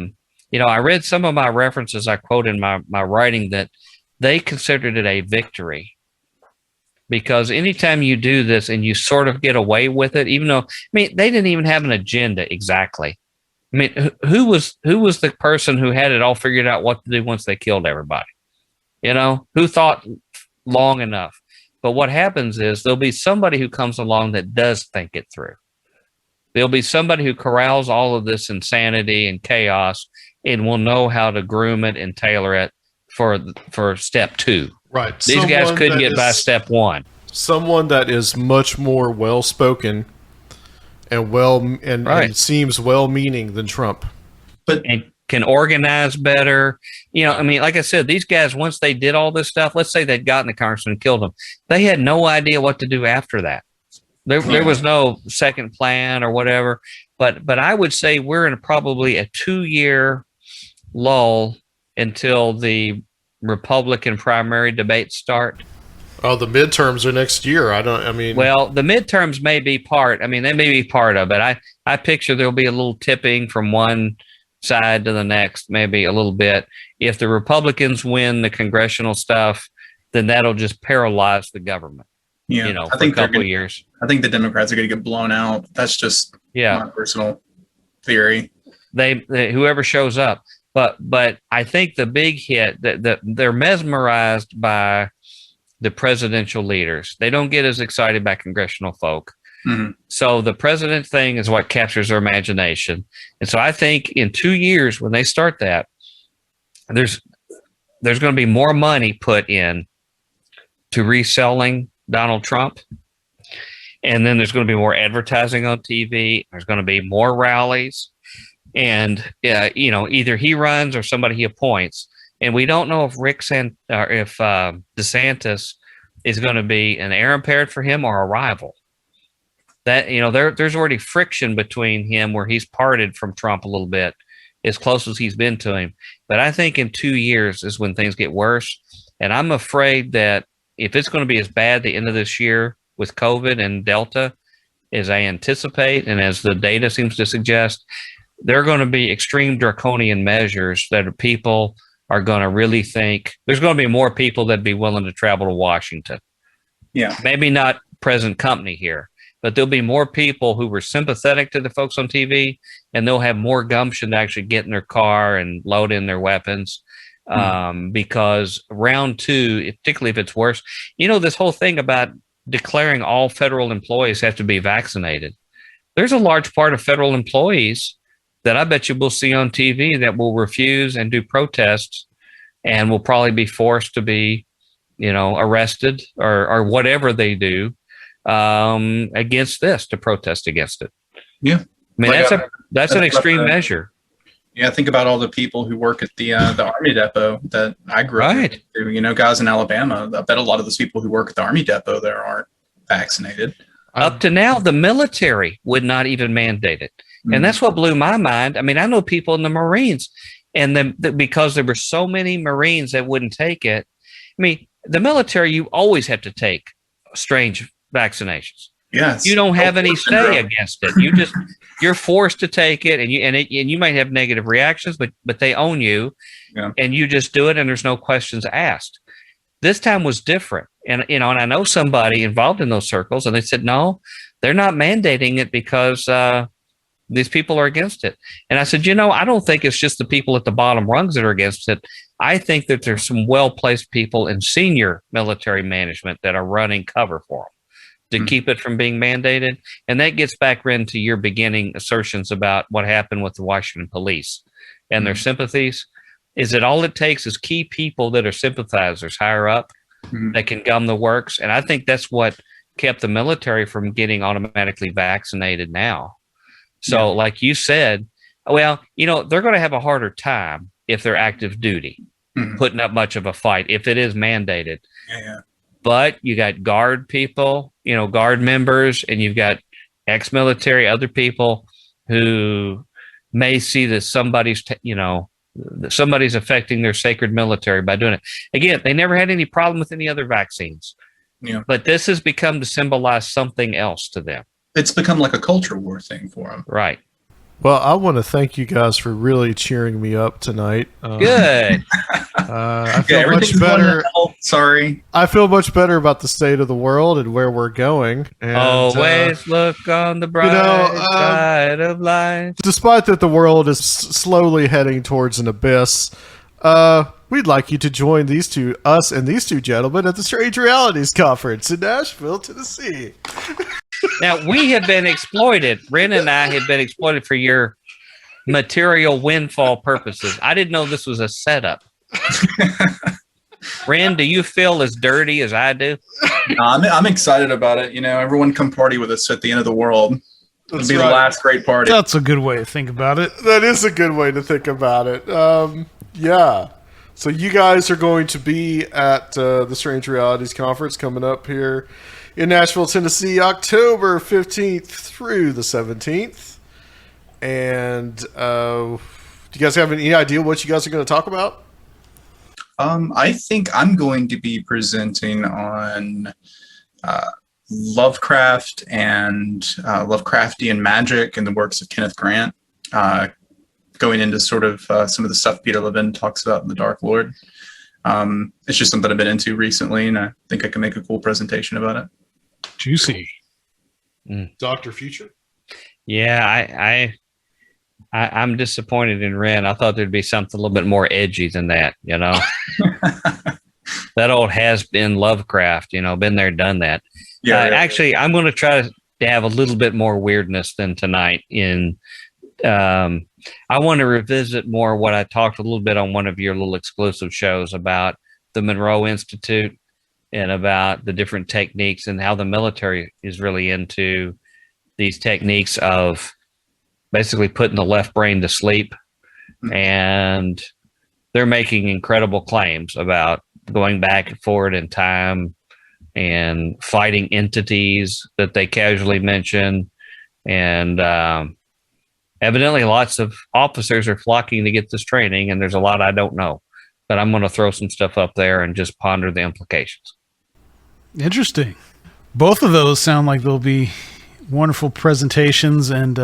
read some of my references I quote in my writing that they considered it a victory, because anytime you do this and you sort of get away with it, even though, they didn't even have an agenda exactly. Who was the person who had it all figured out what to do once they killed everybody? Who thought long enough? But what happens is there'll be somebody who comes along that does think it through. There'll be somebody who corrals all of this insanity and chaos and will know how to groom it and tailor it for step 2. Right. These guys couldn't get by step 1. Someone that is much more well-spoken and and seems well-meaning than Trump. And can organize better. Like I said, these guys, once they did all this stuff, let's say they'd gotten the congressman and killed him, they had no idea what to do after that. There was no second plan or whatever. But I would say we're in probably a 2-year lull until the Republican primary debates start. Oh, the midterms are next year. Well, the midterms may be they may be part of it. I picture there'll be a little tipping from one side to the next, maybe a little bit. If the Republicans win the congressional stuff, then that'll just paralyze the government. Yeah, for a couple of years. I think the Democrats are going to get blown out. That's just my personal theory. They whoever shows up, but I think the big hit that they're mesmerized by the presidential leaders. They don't get as excited by congressional folk. Mm-hmm. So the president thing is what captures their imagination. And so I think in 2 years, when they start that, there's going to be more money put in to reselling Donald Trump. And then there's going to be more advertising on TV. There's going to be more rallies. And, either he runs or somebody he appoints. And we don't know if DeSantis is going to be an heir apparent for him or a rival. That there's already friction between him where he's parted from Trump a little bit, as close as he's been to him. But I think in 2 years is when things get worse. And I'm afraid that if it's going to be as bad the end of this year with COVID and Delta as I anticipate, and as the data seems to suggest, there are going to be extreme draconian measures that people are going to really think. There's going to be more people that'd be willing to travel to Washington. Yeah. Maybe not present company here, but there'll be more people who were sympathetic to the folks on TV, and they'll have more gumption to actually get in their car and load in their weapons. Because round 2, particularly if it's worse, this whole thing about declaring all federal employees have to be vaccinated. There's a large part of federal employees that I bet you we'll see on TV that will refuse and do protests and will probably be forced to be, arrested or whatever they do against this, to protest against it. Yeah. That's an extreme measure. Yeah, think about all the people who work at the Army depot that I grew up with. Guys in Alabama. I bet a lot of those people who work at the Army depot there aren't vaccinated. Up to now, the military would not even mandate it. Mm-hmm. And that's what blew my mind. I know people in the Marines, and because there were so many Marines that wouldn't take it. The military, you always have to take strange vaccinations. Yes. You don't have any say against it. You're forced to take it, and you might have negative reactions, but they own you, and you just do it, and there's no questions asked. This time was different, and and I know somebody involved in those circles, and they said no, they're not mandating it because these people are against it. And I said, I don't think it's just the people at the bottom rungs that are against it. I think that there's some well-placed people in senior military management that are running cover for them to keep it from being mandated. And that gets back, Wren, to your beginning assertions about what happened with the Washington police and their sympathies. Is that all it takes is key people that are sympathizers higher up that can gum the works. And I think that's what kept the military from getting automatically vaccinated now. So like you said, well, they're going to have a harder time if they're active duty, putting up much of a fight if it is mandated. But you got guard people, guard members, and you've got ex-military, other people who may see that somebody's affecting their sacred military by doing it. Again, they never had any problem with any other vaccines. But this has become to symbolize something else to them. It's become like a culture war thing for them. Right. Well, I want to thank you guys for really cheering me up tonight. Good. I feel much better. Sorry. I feel much better about the state of the world and where we're going. And, always look on the bright side of life. Despite that the world is slowly heading towards an abyss, we'd like you to join us and these two gentlemen at the Strange Realities Conference in Nashville, Tennessee. Now, we have been exploited. Wren and I have been exploited for your material windfall purposes. I didn't know this was a setup. Wren, do you feel as dirty as I do? I'm excited about it. Everyone come party with us at the end of the world. It'll be the last great party. That's a good way to think about it. That is a good way to think about it. Yeah. So you guys are going to be at the Strange Realities Conference coming up here in Nashville, Tennessee, October 15th through the 17th. And do you guys have any idea what you guys are going to talk about? I think I'm going to be presenting on Lovecraft and Lovecraftian magic and the works of Kenneth Grant, going into sort of some of the stuff Peter Levin talks about in The Dark Lord. It's just something I've been into recently, and I think I can make a cool presentation about it. Juicy. Dr. Future? Yeah, I'm disappointed in Wren. I thought there'd be something a little bit more edgy than that, That old has-been Lovecraft, been there, done that. Yeah. Actually, I'm going to try to have a little bit more weirdness than tonight. I want to revisit more what I talked a little bit on one of your little exclusive shows about the Monroe Institute and about the different techniques and how the military is really into these techniques of basically putting the left brain to sleep. And they're making incredible claims about going back and forward in time and fighting entities that they casually mention. And evidently lots of officers are flocking to get this training, and there's a lot I don't know. But I'm going to throw some stuff up there and just ponder the implications. Interesting. Both of those sound like they'll be wonderful presentations, and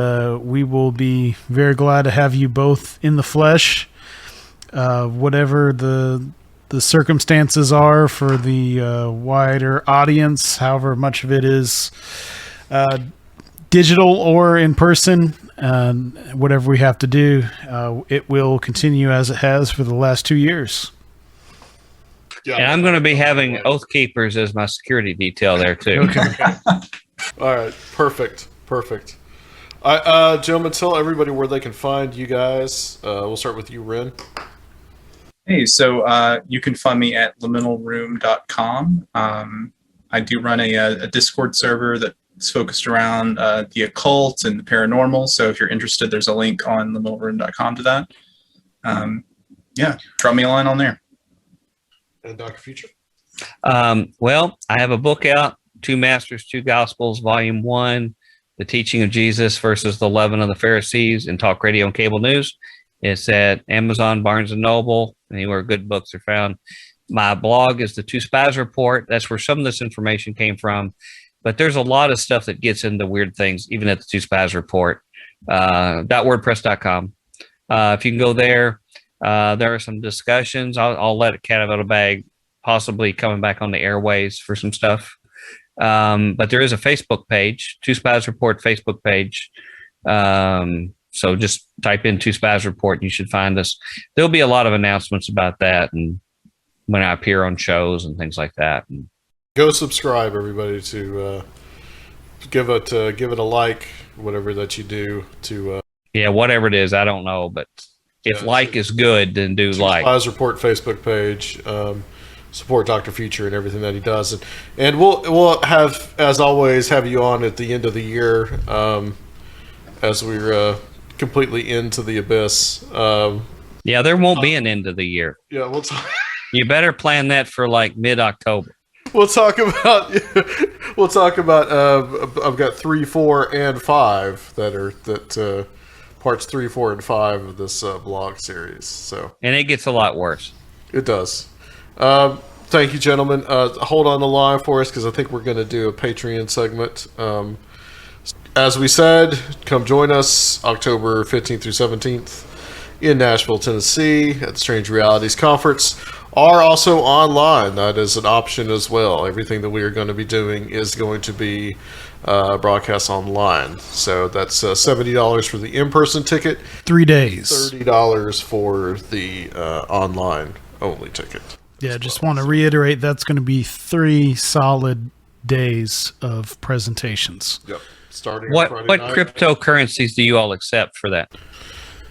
we will be very glad to have you both in the flesh. Whatever the circumstances are for the wider audience, however much of it is digital or in person, whatever we have to do, it will continue as it has for the last 2 years. Yeah. And I'm going to be having Oath Keepers as my security detail there too. Okay. All right. Perfect. Gentlemen, tell everybody where they can find you guys. We'll start with you, Wren. Hey, so you can find me at liminalroom.com. I do run a Discord server that's focused around the occult and the paranormal. So if you're interested, there's a link on liminalroom.com to that. Drop me a line on there. And Dr. Future? Well, I have a book out, Two Masters, Two Gospels, Volume 1, The Teaching of Jesus versus the Leaven of the Pharisees in Talk Radio and Cable News. It's at Amazon, Barnes & Noble, anywhere good books are found. My blog is the Two Spies Report. That's where some of this information came from. But there's a lot of stuff that gets into weird things, even at the Two Spies Report. .wordpress.com. If you can go there, there are some discussions. I'll let a cat out of a bag, possibly coming back on the airways for some stuff. But there is a Facebook page, Two Spies Report Facebook page. So just type in Two Spies Report and you should find us. There'll be a lot of announcements about that and when I appear on shows and things like that. And go subscribe, everybody, to give it a like, whatever that you do to. Yeah, whatever it is, I don't know, but if like is good, then do like. Spies Report Facebook page. Support Dr. Future and everything that he does, and we'll have, as always, have you on at the end of the year, as we're completely into the abyss. Yeah, there won't be an end of the year. Yeah, we'll talk. You better plan that for like mid-October. We'll talk about. I've got 3, 4, and 5 that parts 3, 4, and 5 of this blog series. So, and it gets a lot worse. It does. Thank you, gentlemen. Hold on the line for us because I think we're going to do a Patreon segment. As we said, come join us October 15th through 17th in Nashville, Tennessee at the Strange Realities Conference. Are also online. That is an option as well. Everything that we are going to be doing is going to be broadcast online. So that's $70 for the in-person ticket. 3 days. $30 for the online only ticket. Yeah, just want to reiterate that's going to be 3 solid days of presentations. Yep. Starting what on Friday night. Cryptocurrencies do you all accept for that?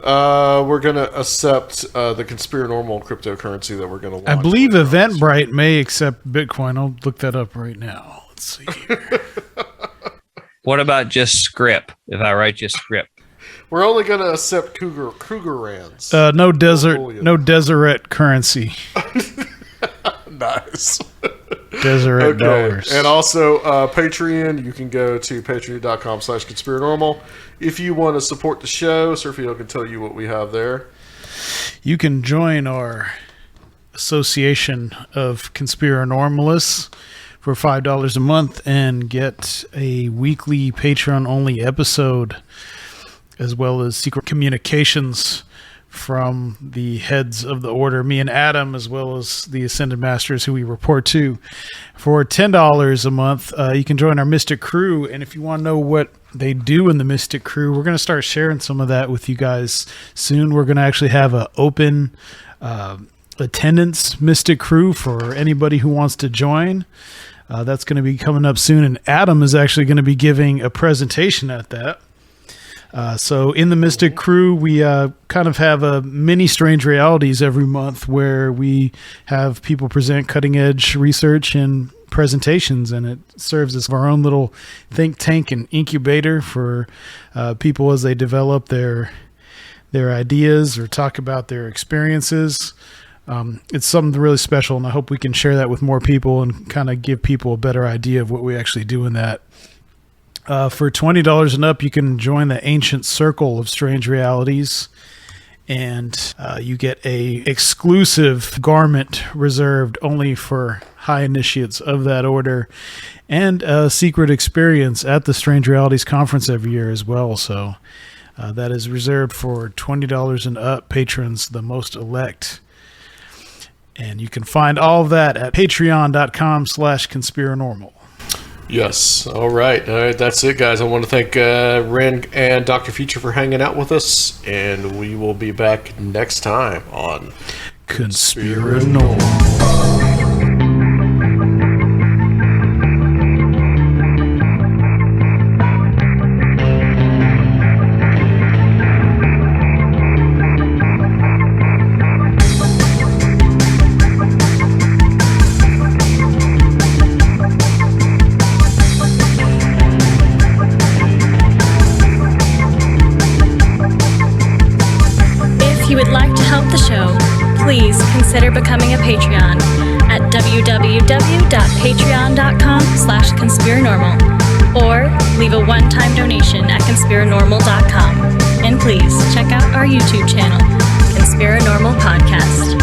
We're going to accept the Conspirinormal cryptocurrency that we're going to launch. I believe Eventbrite may accept Bitcoin. I'll look that up right now. Let's see. What about just script? If I write just script. We're only going to accept Krugerrands. No Deseret currency. Nice. Deseret dollars. And also Patreon, you can go to patreon.com/Conspirinormal. If you want to support the show, Sergio can tell you what we have there. You can join our association of Conspirinormalists for $5 a month and get a weekly Patreon-only episode, as well as secret communications from the heads of the order, me and Adam, as well as the Ascended Masters who we report to. For $10 a month, you can join our Mystic Crew, and if you want to know what they do in the Mystic Crew, we're going to start sharing some of that with you guys soon. We're going to actually have an open attendance Mystic Crew for anybody who wants to join. That's going to be coming up soon, and Adam is actually going to be giving a presentation at that. So in the Mystic Crew, we kind of have a mini Strange Realities every month where we have people present cutting-edge research and presentations, and it serves as our own little think tank and incubator for people as they develop their ideas or talk about their experiences. It's something really special, and I hope we can share that with more people and kind of give people a better idea of what we actually do in that. For $20 and up, you can join the Ancient Circle of Strange Realities, and you get a exclusive garment reserved only for high initiates of that order, and a secret experience at the Strange Realities Conference every year as well. So that is reserved for $20 and up patrons, the most elect. And you can find all of that at patreon.com/Conspirinormal. Yes. All right. That's it, guys. I want to thank Wren and Dr. Future for hanging out with us, and we will be back next time on Conspirinormal. If you would like to help the show, please consider becoming a Patreon at www.patreon.com/Conspirinormal or leave a one-time donation at Conspirinormal.com. And please check out our YouTube channel, Conspirinormal Podcast.